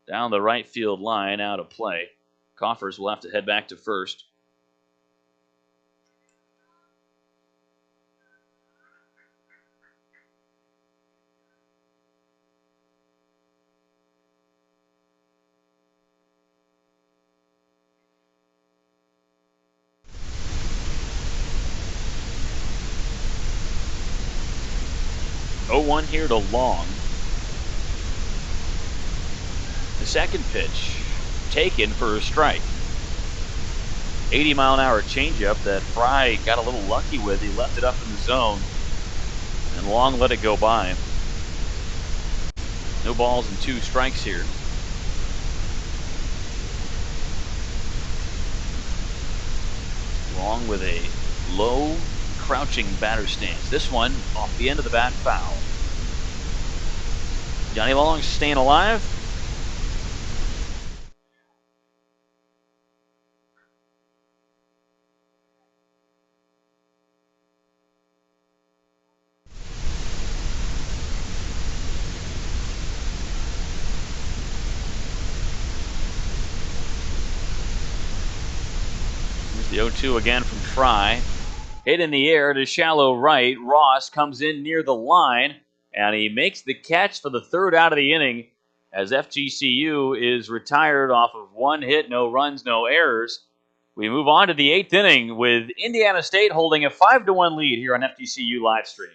Down the right field line, out of play. Coffers will have to head back to first. Oh, 1 here to Long. The second pitch taken for a strike. 80-mile-an-hour changeup that Fry got a little lucky with. He left it up in the zone, and Long let it go by. No balls and 2 strikes here. Long with a low, crouching batter stance. This one off the end of the bat, foul. Johnny Long staying alive. Here's the 0-2 again from Fry. Hit in the air to shallow right. Ross comes in near the line, and he makes the catch for the 3rd out of the inning as FGCU is retired off of 1 hit, no runs, no errors. We move on to the 8th inning with Indiana State holding a 5-1 lead here on FGCU live stream.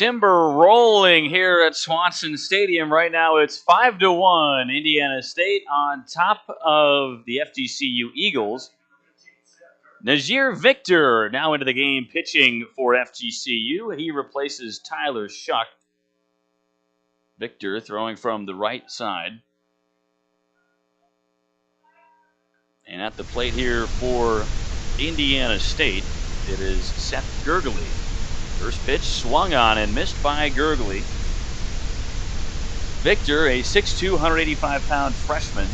Timber rolling here at Swanson Stadium right now. It's 5-1. Indiana State on top of the FGCU Eagles. Najir Victor now into the game pitching for FGCU. He replaces Tyler Shuck. Victor throwing from the right side. And at the plate here for Indiana State, it is Seth Gurgley. First pitch swung on and missed by Gurgley. Victor, a 6'2", 185-pound freshman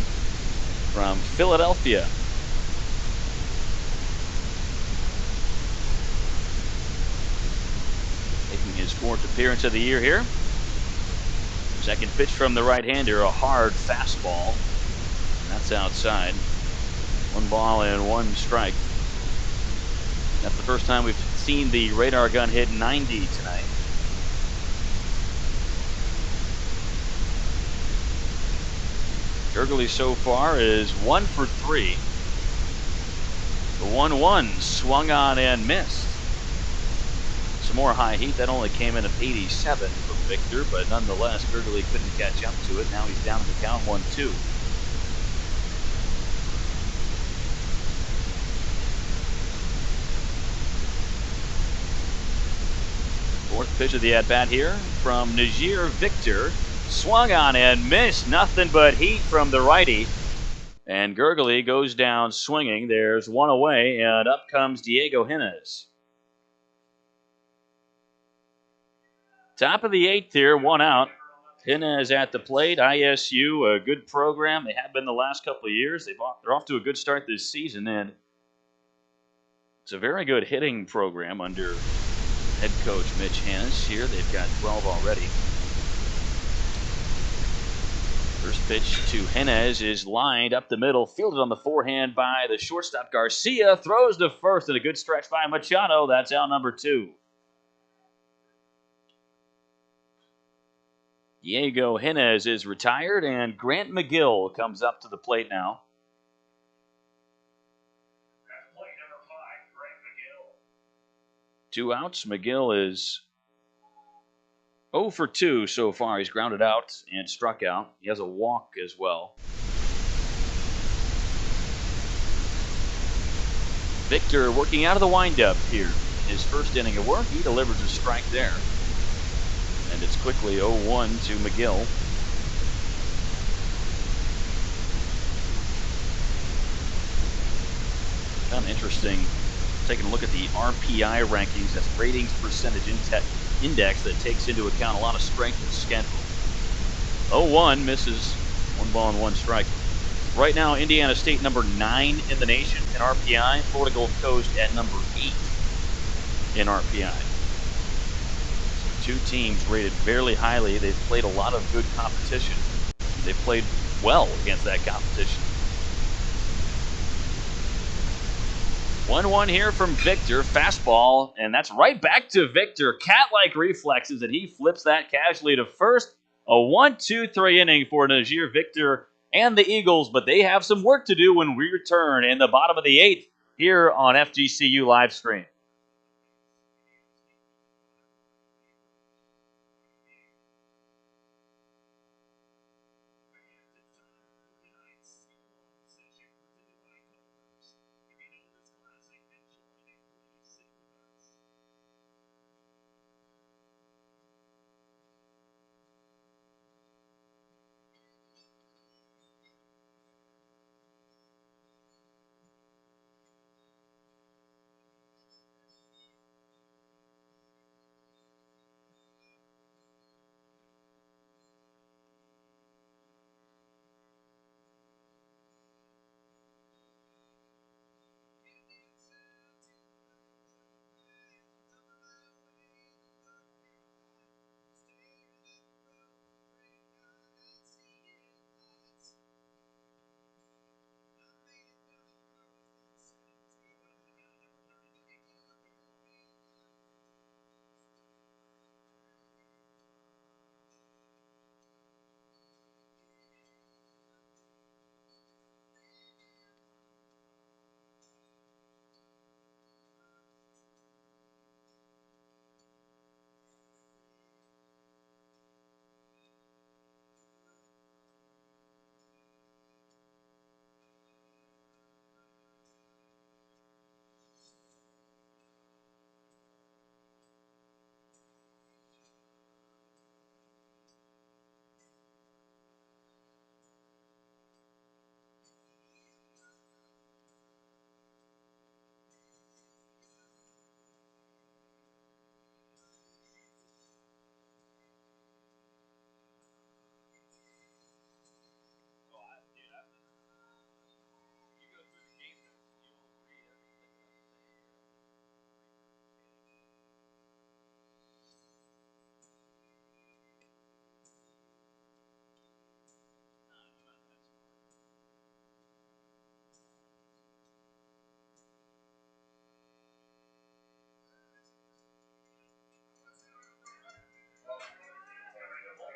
from Philadelphia. Making his 4th appearance of the year here. Second pitch from the right-hander, a hard fastball. That's outside. 1 ball and 1 strike. That's the first time we've seen the radar gun hit 90 tonight. Gurgley so far is 1 for 3. The 1-1 swung on and missed. Some more high heat. That only came in at 87 from Victor, but nonetheless, Gurgley couldn't catch up to it. Now he's down in the count 1-2. Fourth pitch of the at-bat here from Najir Victor. Swung on and missed. Nothing but heat from the righty. And Gurgley goes down swinging. There's 1 away, and up comes Diego Jimenez. Top of the 8th here, 1 out. Jimenez at the plate. ISU, a good program. They have been the last couple of years. They're off to a good start this season, and it's a very good hitting program under head coach Mitch Hannes here. They've got 12 already. First pitch to Jimenez is lined up the middle, fielded on the forehand by the shortstop Garcia. Throws to first, and a good stretch by Machado. That's out number 2. Diego Jimenez is retired, and Grant McGill comes up to the plate now. At plate number 5, Grant McGill. 2 outs. McGill is 0 for 2 so far. He's grounded out and struck out. He has a walk as well. Victor working out of the windup here. His first inning of work, he delivers a strike there. And it's quickly 0-1 to McGill. Kind of interesting, taking a look at the RPI rankings. That's ratings percentage index that takes into account a lot of strength of schedule. 0-1 misses. 1 ball and 1 strike. Right now, Indiana State number 9 in the nation in RPI. Florida Gulf Coast at number 8 in RPI. So 2 teams rated fairly highly. They've played a lot of good competition. They've played well against that competition. 1-1 here from Victor. Fastball, and that's right back to Victor. Cat-like reflexes, and he flips that casually to first. A 1-2-3 inning for Najir Victor and the Eagles, but they have some work to do when we return in the bottom of the 8th here on FGCU live stream.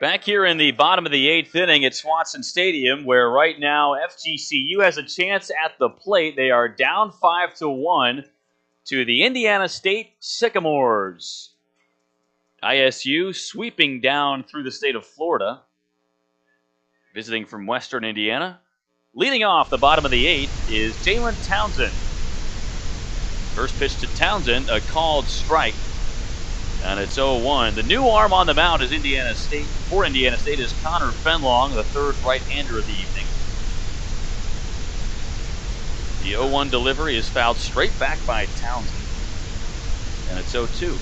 Back here in the bottom of the 8th inning at Swanson Stadium, where right now FGCU has a chance at the plate. They are down 5-1 to the Indiana State Sycamores. ISU sweeping down through the state of Florida, visiting from western Indiana. Leading off the bottom of the 8th is Jalen Townsend. First pitch to Townsend, a called strike. And it's 0-1. The new arm on the mound is Indiana State. For Indiana State is Connor Fenlong, the third right-hander of the evening. The 0-1 delivery is fouled straight back by Townsend. And it's 0-2.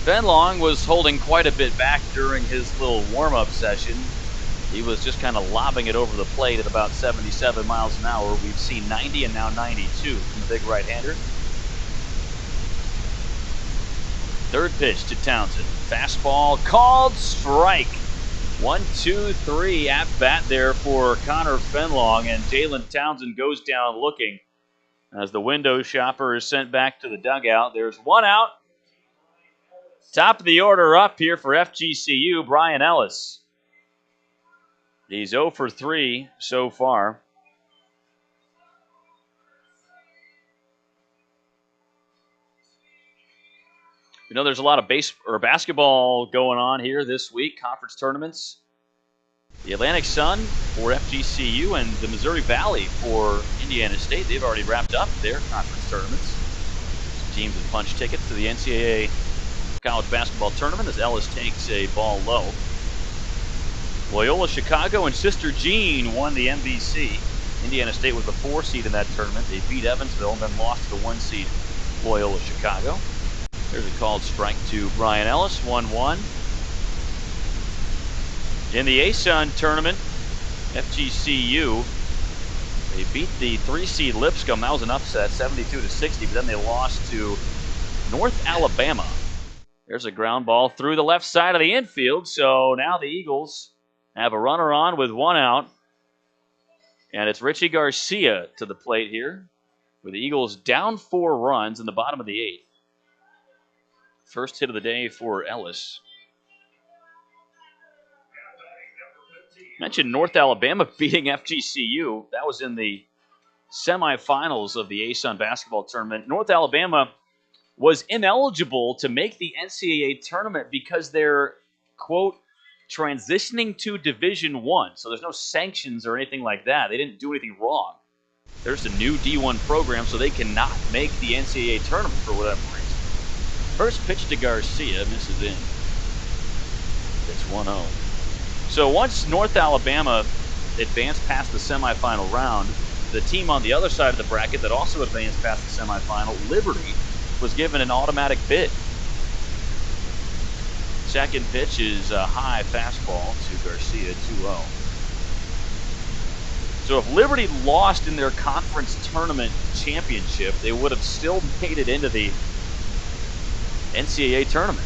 Fenlong was holding quite a bit back during his little warm-up session. He was just kind of lobbing it over the plate at about 77 miles an hour. We've seen 90 and now 92 from the big right-hander. Third pitch to Townsend. Fastball called strike. 1-2-3 at bat there for Connor Fenlong, and Jalen Townsend goes down looking as the window shopper is sent back to the dugout. There's one out. Top of the order up here for FGCU, Brian Ellis. He's 0 for 3 so far. You know, there's a lot of basketball going on here this week, conference tournaments. The Atlantic Sun for FGCU and the Missouri Valley for Indiana State, they've already wrapped up their conference tournaments. Some teams have punched tickets to the NCAA college basketball tournament as Ellis takes a ball low. Loyola Chicago and Sister Jean won the MVC. Indiana State was the 4 seed in that tournament. They beat Evansville and then lost to the 1 seed Loyola Chicago. There's a called strike to Brian Ellis, 1-1. In the ASUN tournament, FGCU, they beat the 3 seed Lipscomb. That was an upset, 72-60, but then they lost to North Alabama. There's a ground ball through the left side of the infield, so now the Eagles have a runner on with 1 out. And it's Richie Garcia to the plate here, with the Eagles down 4 runs in the bottom of the 8th. First hit of the day for Ellis. Mentioned North Alabama beating FGCU. That was in the semifinals of the ASUN basketball tournament. North Alabama was ineligible to make the NCAA tournament because they're, quote, transitioning to Division I. So there's no sanctions or anything like that. They didn't do anything wrong. There's a new D1 program, so they cannot make the NCAA tournament for whatever reason. First pitch to Garcia, misses in. It's 1-0. So once North Alabama advanced past the semifinal round, the team on the other side of the bracket that also advanced past the semifinal, Liberty, was given an automatic bid. Second pitch is a high fastball to Garcia, 2-0. So if Liberty lost in their conference tournament championship, they would have still made it into the NCAA tournament.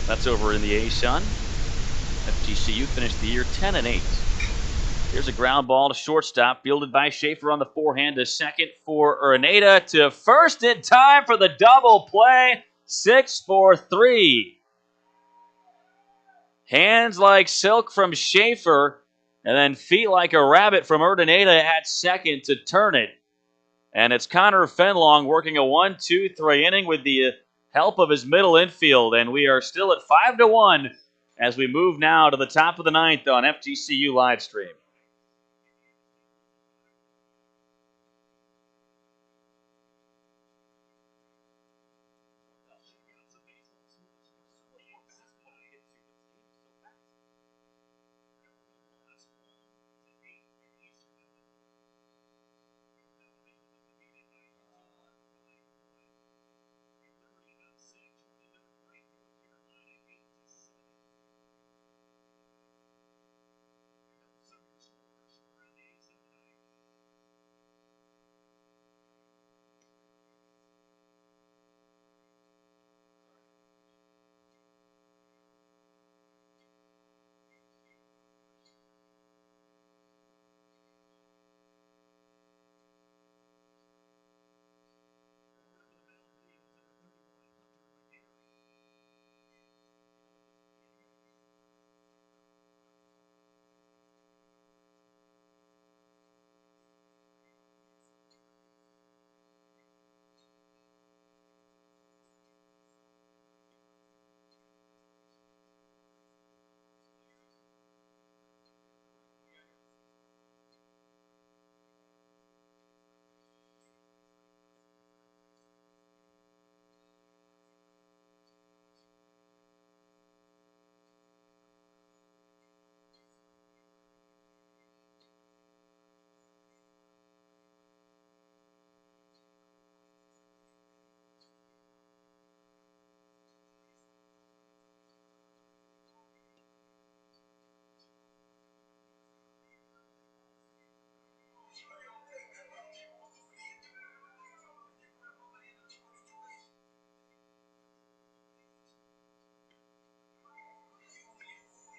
That's over in the ASUN. FGCU finished the year 10-8. Here's a ground ball to shortstop, fielded by Schaefer on the forehand to second for Urneda to first in time for the double play. 6-4-3. Hands like silk from Schaefer, and then feet like a rabbit from Urneda at second to turn it. And it's Connor Fenlong working a 1-2-3 inning with the help of his middle infield. And we are still at 5-1 as we move now to the top of the 9th on FGCU live stream.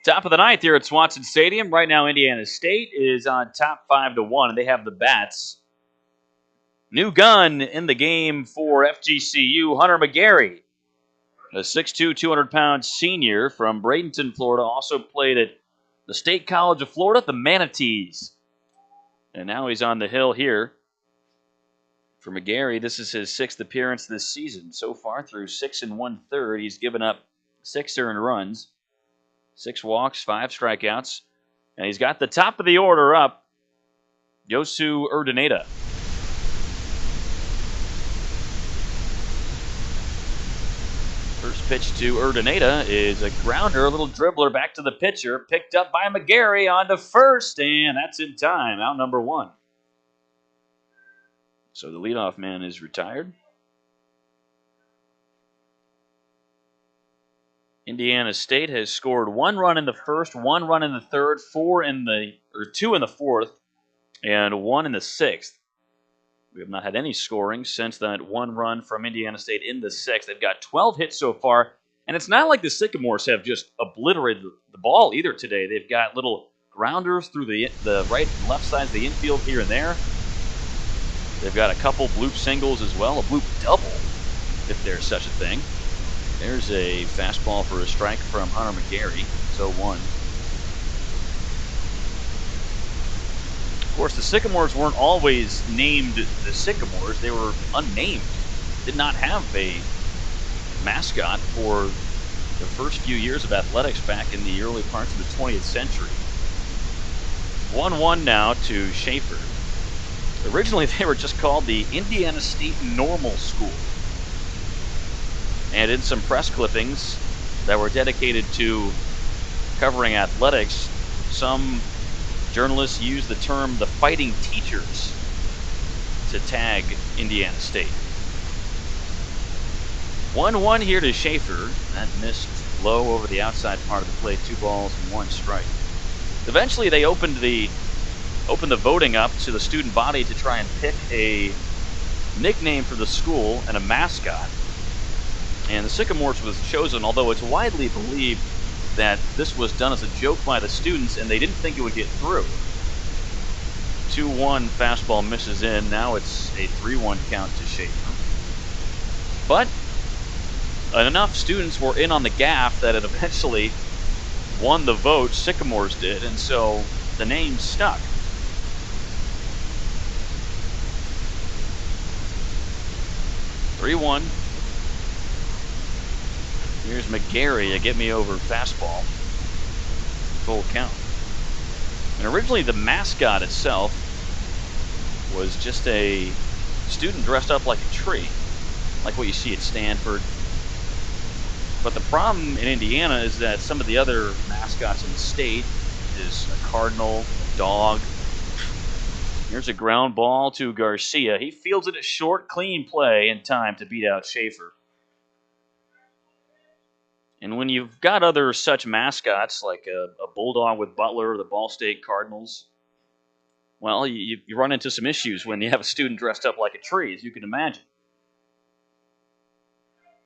Top of the ninth here at Swanson Stadium. Right now, Indiana State is on top 5-1, and they have the bats. New gun in the game for FGCU, Hunter McGarry, a 6'2", 200-pound senior from Bradenton, Florida, also played at the State College of Florida, the Manatees. And now he's on the hill here. For McGarry, this is his 6th appearance this season. So far, through 6 1/3, he's given up 6 earned runs, 6 walks, 5 strikeouts, and he's got the top of the order up, Yosu Urdaneta. First pitch to Urdaneta is a grounder, a little dribbler back to the pitcher, picked up by McGarry onto first, and that's in time, out number 1. So the leadoff man is retired. Indiana State has scored 1 run in the first, 1 run in the third, 2 in the fourth, and 1 in the 6th. We have not had any scoring since that 1 run from Indiana State in the 6th. They've got 12 hits so far, and it's not like the Sycamores have just obliterated the ball either today. They've got little grounders through the right and left sides of the infield here and there. They've got a couple bloop singles as well, a bloop double, if there's such a thing. There's a fastball for a strike from Hunter McGarry. So 1. Of course, the Sycamores weren't always named the Sycamores. They were unnamed. Did not have a mascot for the first few years of athletics back in the early parts of the 20th century. 1-1 now to Schaefer. Originally, they were just called the Indiana State Normal School. And in some press clippings that were dedicated to covering athletics, some journalists used the term the Fighting Teachers to tag Indiana State. 1-1 here to Schaefer. That missed low over the outside part of the plate. 2 balls and 1 strike. Eventually, they opened the voting up to the student body to try and pick a nickname for the school and a mascot. And the Sycamores was chosen, although it's widely believed that this was done as a joke by the students and they didn't think it would get through. 2-1 fastball misses in. Now it's a 3-1 count to Schaefer. But enough students were in on the gaff that it eventually won the vote. Sycamores did, and so the name stuck. Three-one. Here's McGarry, a get-me-over fastball. Full count. And originally the mascot itself was just a student dressed up like a tree, like what you see at Stanford. But the problem in Indiana is that some of the other mascots in the state is a cardinal, a dog. Here's a ground ball to Garcia. He fields it a short, clean play in time to beat out Schaefer. And when you've got other such mascots, like a bulldog with Butler or the Ball State Cardinals, well, you run into some issues when you have a student dressed up like a tree, as you can imagine.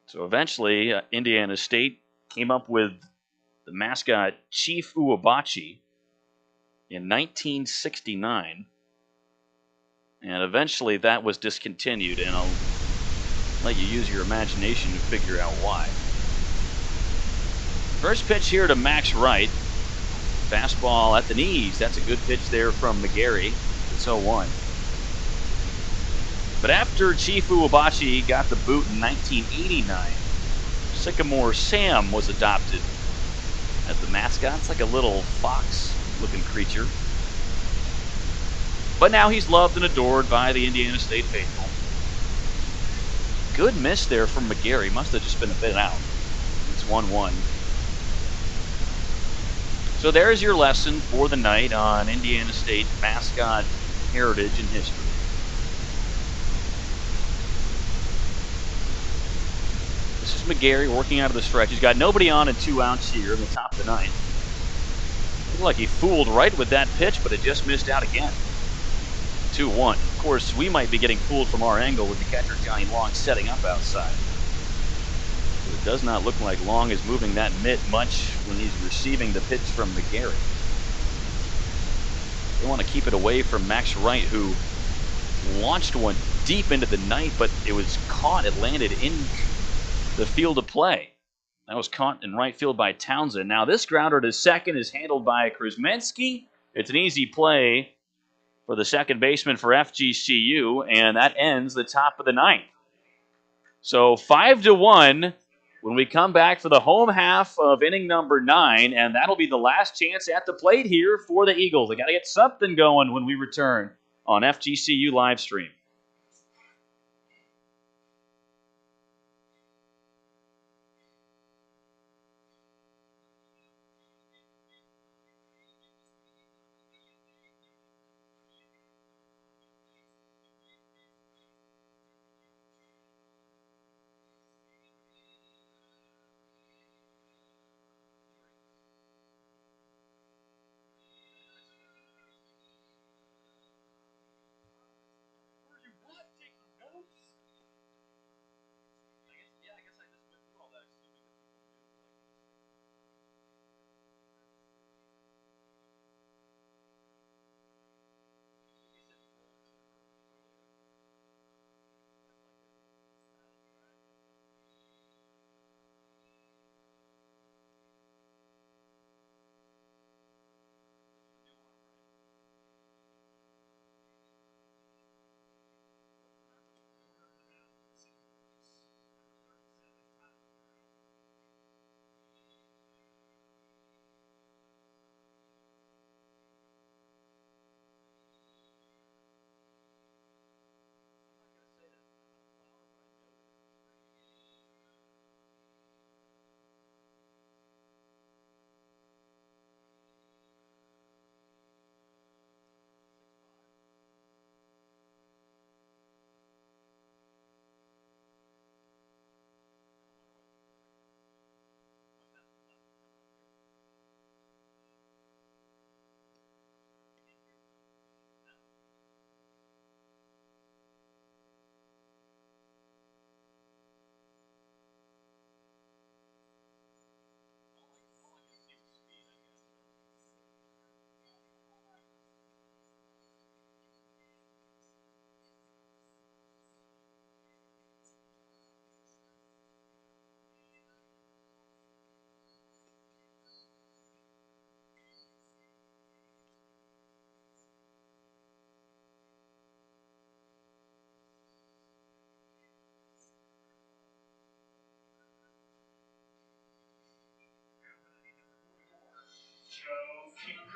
So eventually, Indiana State came up with the mascot Chief Uwabachi in 1969. And eventually that was discontinued, and I'll let you use your imagination to figure out why. First pitch here to Max Wright. Fastball at the knees. That's a good pitch there from McGarry. It's 0-1. But after Chief Uwabachi got the boot in 1989, Sycamore Sam was adopted as the mascot. It's like a little fox-looking creature. But now he's loved and adored by the Indiana State faithful. Good miss there from McGarry. Must have just been a bit out. It's 1-1. So there's your lesson for the night on Indiana State mascot heritage and history. This is McGarry working out of the stretch. He's got nobody on and 2 outs here in the top of the ninth. Looked like he fooled right with that pitch, but it just missed out again. 2-1. Of course, we might be getting fooled from our angle with the catcher Johnny Long setting up outside. The Does not look like Long is moving that mitt much when he's receiving the pitch from McGarrett. They want to keep it away from Max Wright, who launched one deep into the night, but it was caught. It landed in the field of play. That was caught in right field by Townsend. Now this grounder to second is handled by Krusmensky. It's an easy play for the second baseman for FGCU, and that ends the top of the ninth. So 5-1 when we come back for the home half of inning number 9, and that'll be the last chance at the plate here for the Eagles. They got to get something going when we return on FGCU live stream.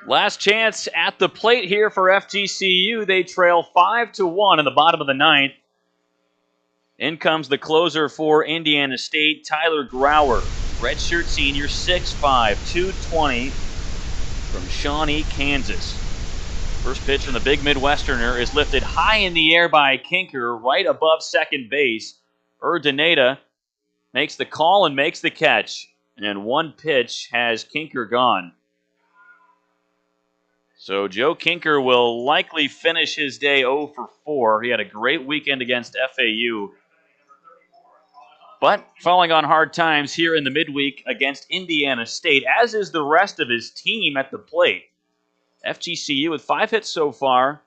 Last chance at the plate here for FGCU. They trail 5-1 in the bottom of the ninth. In comes the closer for Indiana State, Tyler Grauer. Redshirt senior, 6'5", 220 from Shawnee, Kansas. First pitch from the big Midwesterner is lifted high in the air by Kinker, right above second base. Urdaneta makes the call and makes the catch. And one pitch has Kinker gone. So Joe Kinker will likely finish his day 0 for 4. He had a great weekend against FAU, but falling on hard times here in the midweek against Indiana State, as is the rest of his team at the plate. FGCU with 5 hits so far.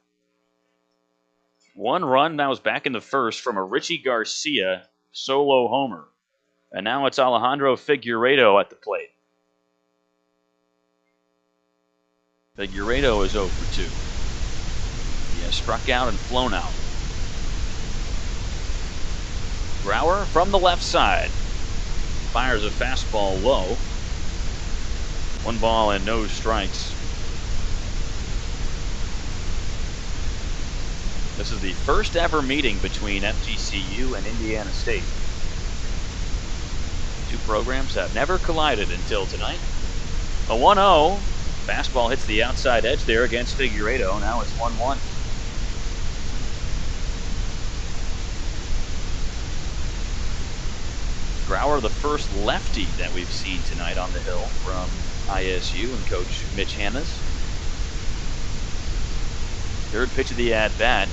1 run, that was back in the first from a Richie Garcia solo homer. And now it's Alejandro Figueiredo at the plate. Figueiredo is 0 for 2. He has struck out and flown out. Grauer from the left side. Fires a fastball low. 1 ball and no strikes. This is the first ever meeting between FGCU and Indiana State. Two programs have never collided until tonight. A 1-0. Fastball hits the outside edge there against Figueiredo. Now it's 1-1. Grauer, the first lefty that we've seen tonight on the hill from ISU and Coach Mitch Hannes. Third pitch of the at-bat.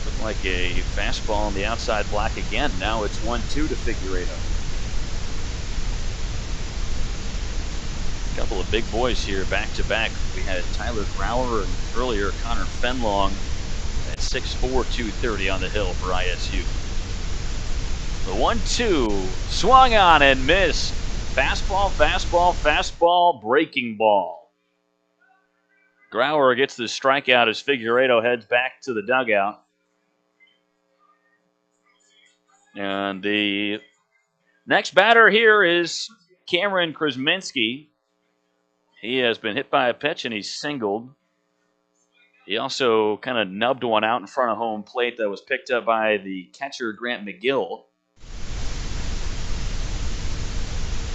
Looked like a fastball on the outside black again. Now it's 1-2 to Figueiredo. couple of big boys here back to back. We had Tyler Grauer and earlier Connor Fenlong at 6'4", 230 on the hill for ISU. The 1-2 swung on and missed. Fastball, fastball, fastball, breaking ball. Grauer gets the strikeout as Figueiredo heads back to the dugout. And the next batter here is Cameron Krasminski. He has been hit by a pitch and he's singled. He also kind of nubbed one out in front of home plate that was picked up by the catcher Grant McGill.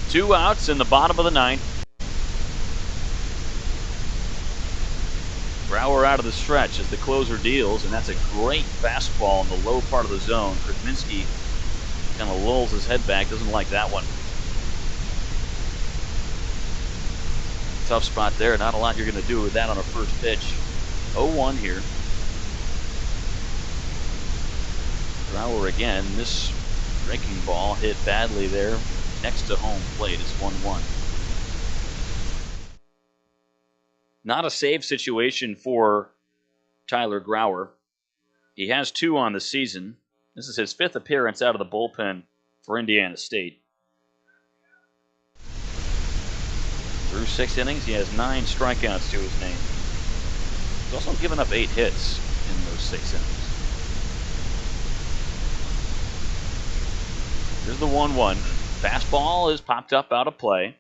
2 outs in the bottom of the 9th. Grauer out of the stretch as the closer deals, and that's a great fastball in the low part of the zone. Krasminski kind of lulls his head back, doesn't like that one. Tough spot there, not a lot you're going to do with that on a first pitch. 0-1 here. Grauer again, this breaking ball hit badly there next to home plate. It's 1-1. Not a save situation for Tyler Grauer. He has 2 on the season. This is his 5th appearance out of the bullpen for Indiana State. Through 6 innings, he has 9 strikeouts to his name. He's also given up 8 hits in those 6 innings. Here's the 1-1. Fastball is popped up out of play.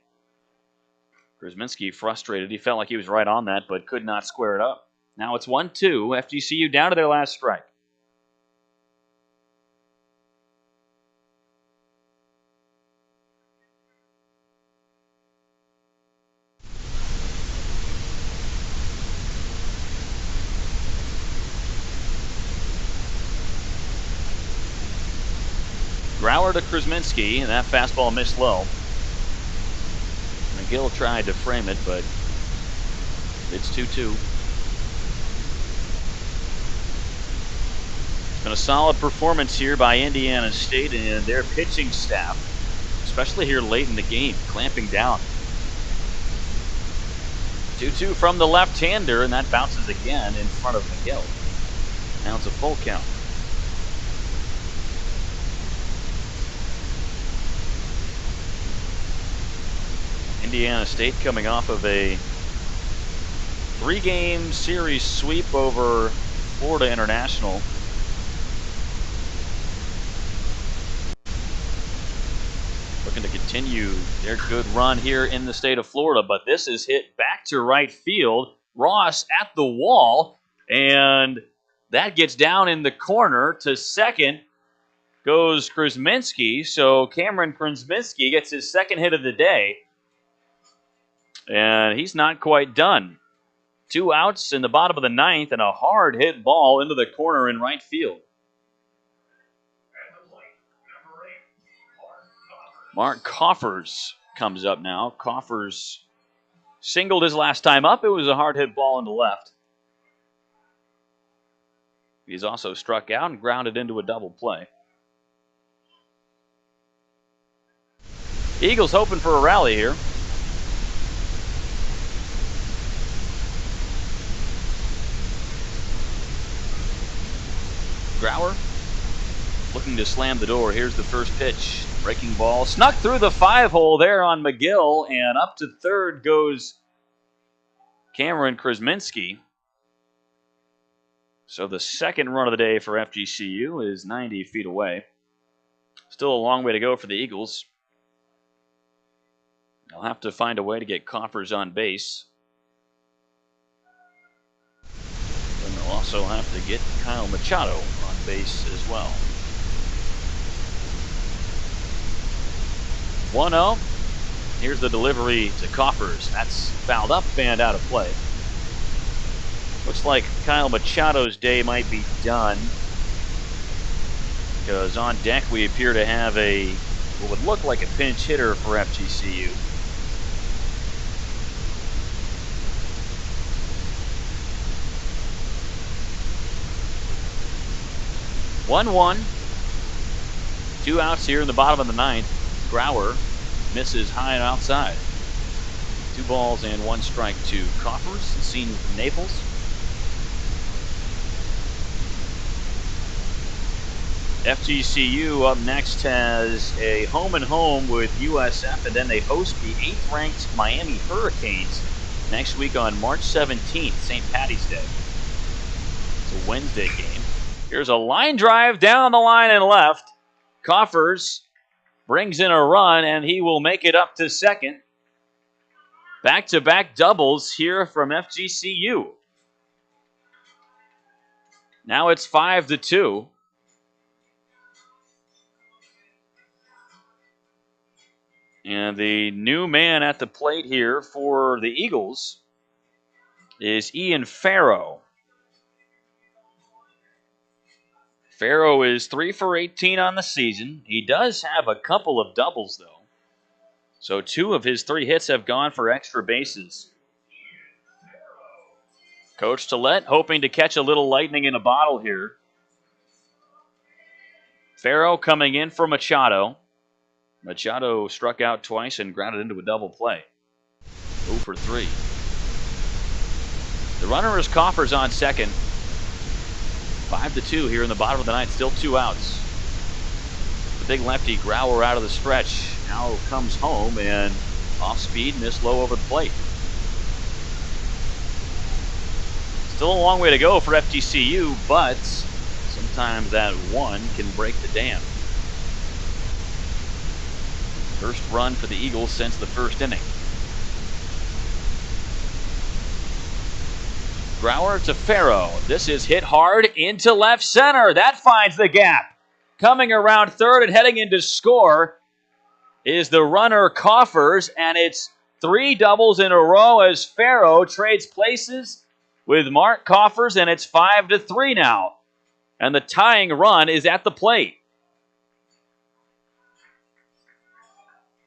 Krasminski frustrated. He felt like he was right on that, but could not square it up. Now it's 1-2. FGCU down to their last strike. Grauer to Krasminski, and that fastball missed low. McGill tried to frame it, but it's 2-2. It's been a solid performance here by Indiana State and their pitching staff, especially here late in the game, clamping down. 2-2 from the left-hander, and that bounces again in front of McGill. Now it's a full count. Indiana State coming off of a 3-game series sweep over Florida International. Looking to continue their good run here in the state of Florida, but this is hit back to right field. Ross at the wall, and that gets down in the corner to second. Goes Krasminski, so Cameron Krasminski gets his 2nd hit of the day. And he's not quite done. 2 outs in the bottom of the 9th and a hard hit ball into the corner in right field. Mark Coffers comes up now. Coffers singled his last time up. It was a hard hit ball into left. He's also struck out and grounded into a double play. Eagles hoping for a rally here. Grauer looking to slam the door. Here's the first pitch. Breaking ball. Snuck through the 5-hole there on McGill, and up to third goes Cameron Krasminski. So the 2nd run of the day for FGCU is 90 feet away. Still a long way to go for the Eagles. They'll have to find a way to get Coffers on base. And they'll also have to get Kyle Machado on base as well. 1-0. Here's the delivery to Coffers. That's fouled up and out of play. Looks like Kyle Machado's day might be done, because on deck we appear to have what would look like a pinch hitter for FGCU. One. 2 outs here in the bottom of the 9th. Grauer misses high and outside. 2 balls and 1 strike to Coffers, senior from Naples. FGCU up next has a home and home with USF, and then they host the 8th-ranked Miami Hurricanes next week on March 17th, St. Patty's Day. It's a Wednesday game. Here's a line drive down the line and left. Coffers brings in a run, and he will make it up to second. Back-to-back doubles here from FGCU. Now it's 5-2. And the new man at the plate here for the Eagles is Ian Farrow. Farrow is 3 for 18 on the season. He does have a couple of doubles, though. So 2 of his 3 hits have gone for extra bases. Coach Tillett hoping to catch a little lightning in a bottle here. Farrow coming in for Machado. Machado struck out twice and grounded into a double play. 0 for 3. The runner is Coffers on second. 5-2 here in the bottom of the ninth. Still 2 outs. The big lefty Grauer out of the stretch. Now comes home and off speed, missed low over the plate. Still a long way to go for FGCU, but sometimes that one can break the dam. First run for the Eagles since the first inning. Grauer to Farrow. This is hit hard into left center. That finds the gap. Coming around third and heading into score is the runner Coffers, and it's 3 doubles in a row as Farrow trades places with Mark Coffers, and it's 5-3 now. And the tying run is at the plate.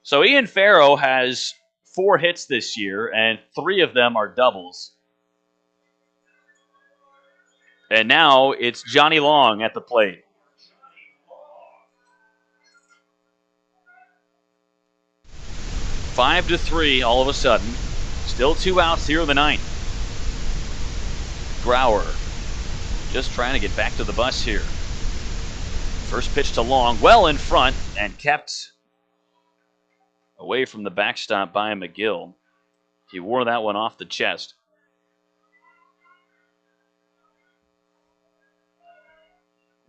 So Ian Farrow has 4 hits this year, and 3 of them are doubles. And now it's Johnny Long at the plate. Five to 3 all of a sudden. Still 2 outs here in the ninth. Grauer just trying to get back to the bus here. First pitch to Long, well in front and kept away from the backstop by McGill. He wore that one off the chest.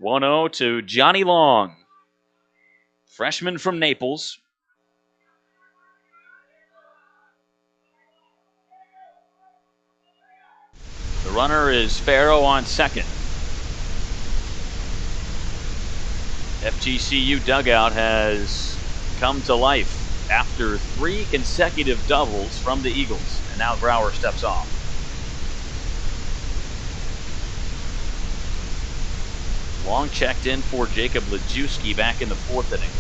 1-0 to Johnny Long, freshman from Naples. The runner is Farrow on second. FGCU dugout has come to life after 3 consecutive doubles from the Eagles, and now Grauer steps off. Long checked in for Jacob Lejewski back in the 4th inning.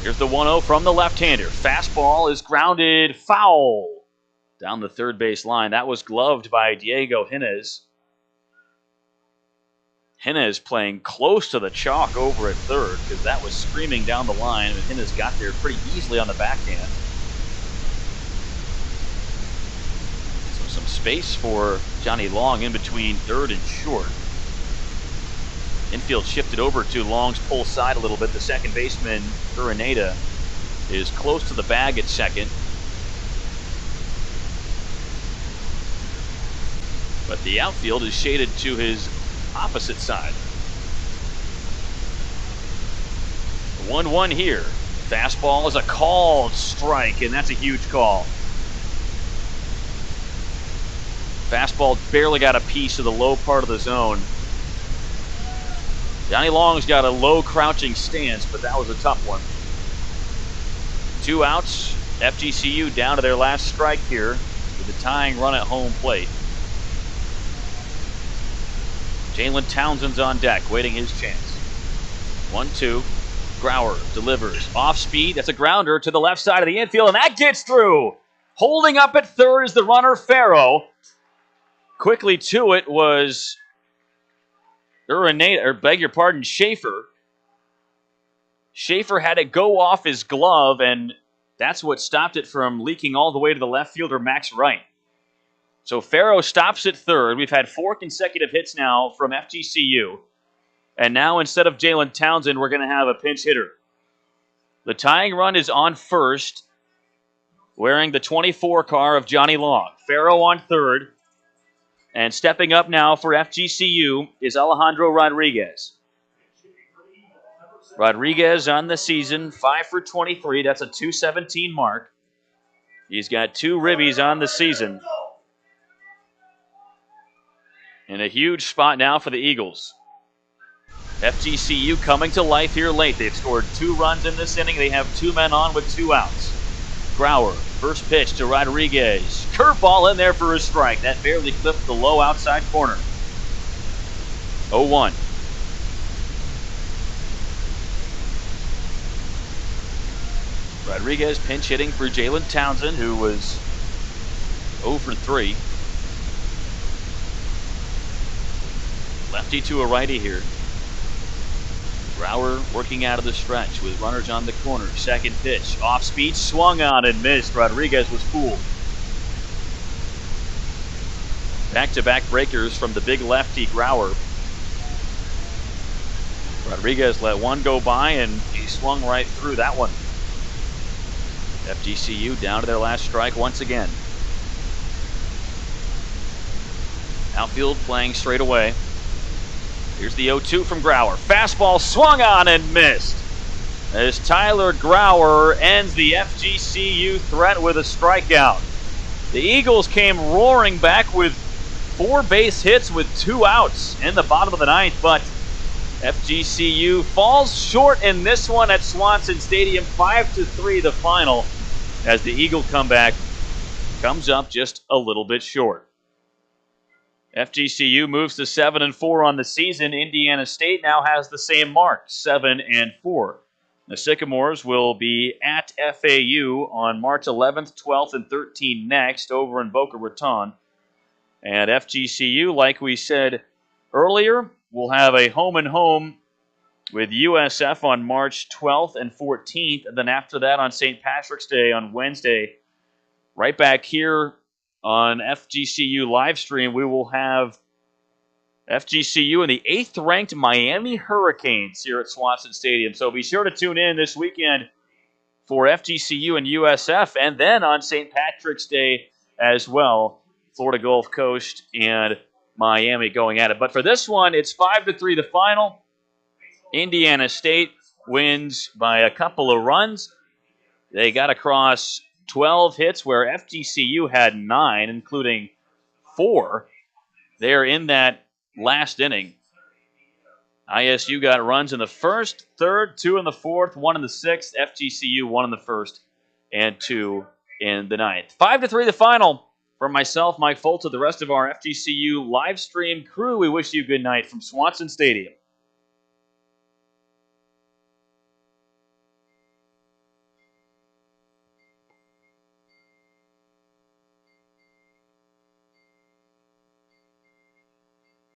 Here's the 1-0 from the left-hander. Fastball is grounded foul down the third base line. That was gloved by Diego Hinez. Hinez playing close to the chalk over at third because that was screaming down the line, and Hinez got there pretty easily on the backhand. Some space for Johnny Long in between third and short. Infield shifted over to Long's pull side a little bit. The second baseman, Urineta, is close to the bag at second. But the outfield is shaded to his opposite side. 1-1 here. Fastball is a called strike, and that's a huge call. Fastball barely got a piece of the low part of the zone. Johnny Long's got a low crouching stance, but that was a tough one. 2 outs. FGCU down to their last strike here with a tying run at home plate. Jalen Townsend's on deck, waiting his chance. 1-2. Grauer delivers. Off speed. That's a grounder to the left side of the infield, and that gets through. Holding up at third is the runner, Farrow. Quickly to it was Schaefer. Schaefer had it go off his glove, and That's what stopped it from leaking all the way to the left fielder, Max Wright. So Farrow stops at third. We've had 4 consecutive hits now from FGCU. And now instead of Jalen Townsend, we're going to have a pinch hitter. The tying run is on first, wearing the 24 car of Johnny Long. Farrow on third. And stepping up now for FGCU is Alejandro Rodriguez. Rodriguez on the season, 5 for 23. That's a .217 mark. He's got 2 ribbies on the season. And a huge spot now for the Eagles. FGCU coming to life here late. They've scored 2 runs in this inning. They have 2 men on with 2 outs. Grauer, first pitch to Rodriguez. Curveball in there for a strike. That barely clipped the low outside corner. 0-1. Rodriguez pinch hitting for Jalen Townsend, who was 0 for 3. Lefty to a righty here. Grauer working out of the stretch with runners on the corner. Second pitch, off speed, swung on and missed. Rodriguez was fooled. Back-to-back breakers from the big lefty Grauer. Rodriguez let one go by and he swung right through that one. FGCU down to their last strike once again. Outfield playing straight away. Here's the 0-2 from Grauer. Fastball swung on and missed. As Tyler Grauer ends the FGCU threat with a strikeout. The Eagles came roaring back with 4 base hits with 2 outs in the bottom of the 9th, but FGCU falls short in this one at Swanson Stadium. 5-3 the final, as the Eagle comeback comes up just a little bit short. FGCU moves to 7-4 on the season. Indiana State now has the same mark, 7-4. The Sycamores will be at FAU on March 11th, 12th, and 13th next over in Boca Raton. And FGCU, like we said earlier, will have a home-and-home with USF on March 12th and 14th. And then after that on St. Patrick's Day on Wednesday, right back here on FGCU livestream, we will have FGCU and the 8th-ranked Miami Hurricanes here at Swanson Stadium. So be sure to tune in this weekend for FGCU and USF, and then on St. Patrick's Day as well, Florida Gulf Coast and Miami going at it. But for this one, it's 5-3 the final. Indiana State wins by a couple of runs. They got across 12 hits where FGCU had 9, including 4 there in that last inning. ISU got runs in the first, third, 2 in the fourth, 1 in the sixth. FGCU 1 in the first and 2 in the ninth. 5-3 the final. From myself, Mike Folta, the rest of our FGCU live stream crew, we wish you good night from Swanson Stadium.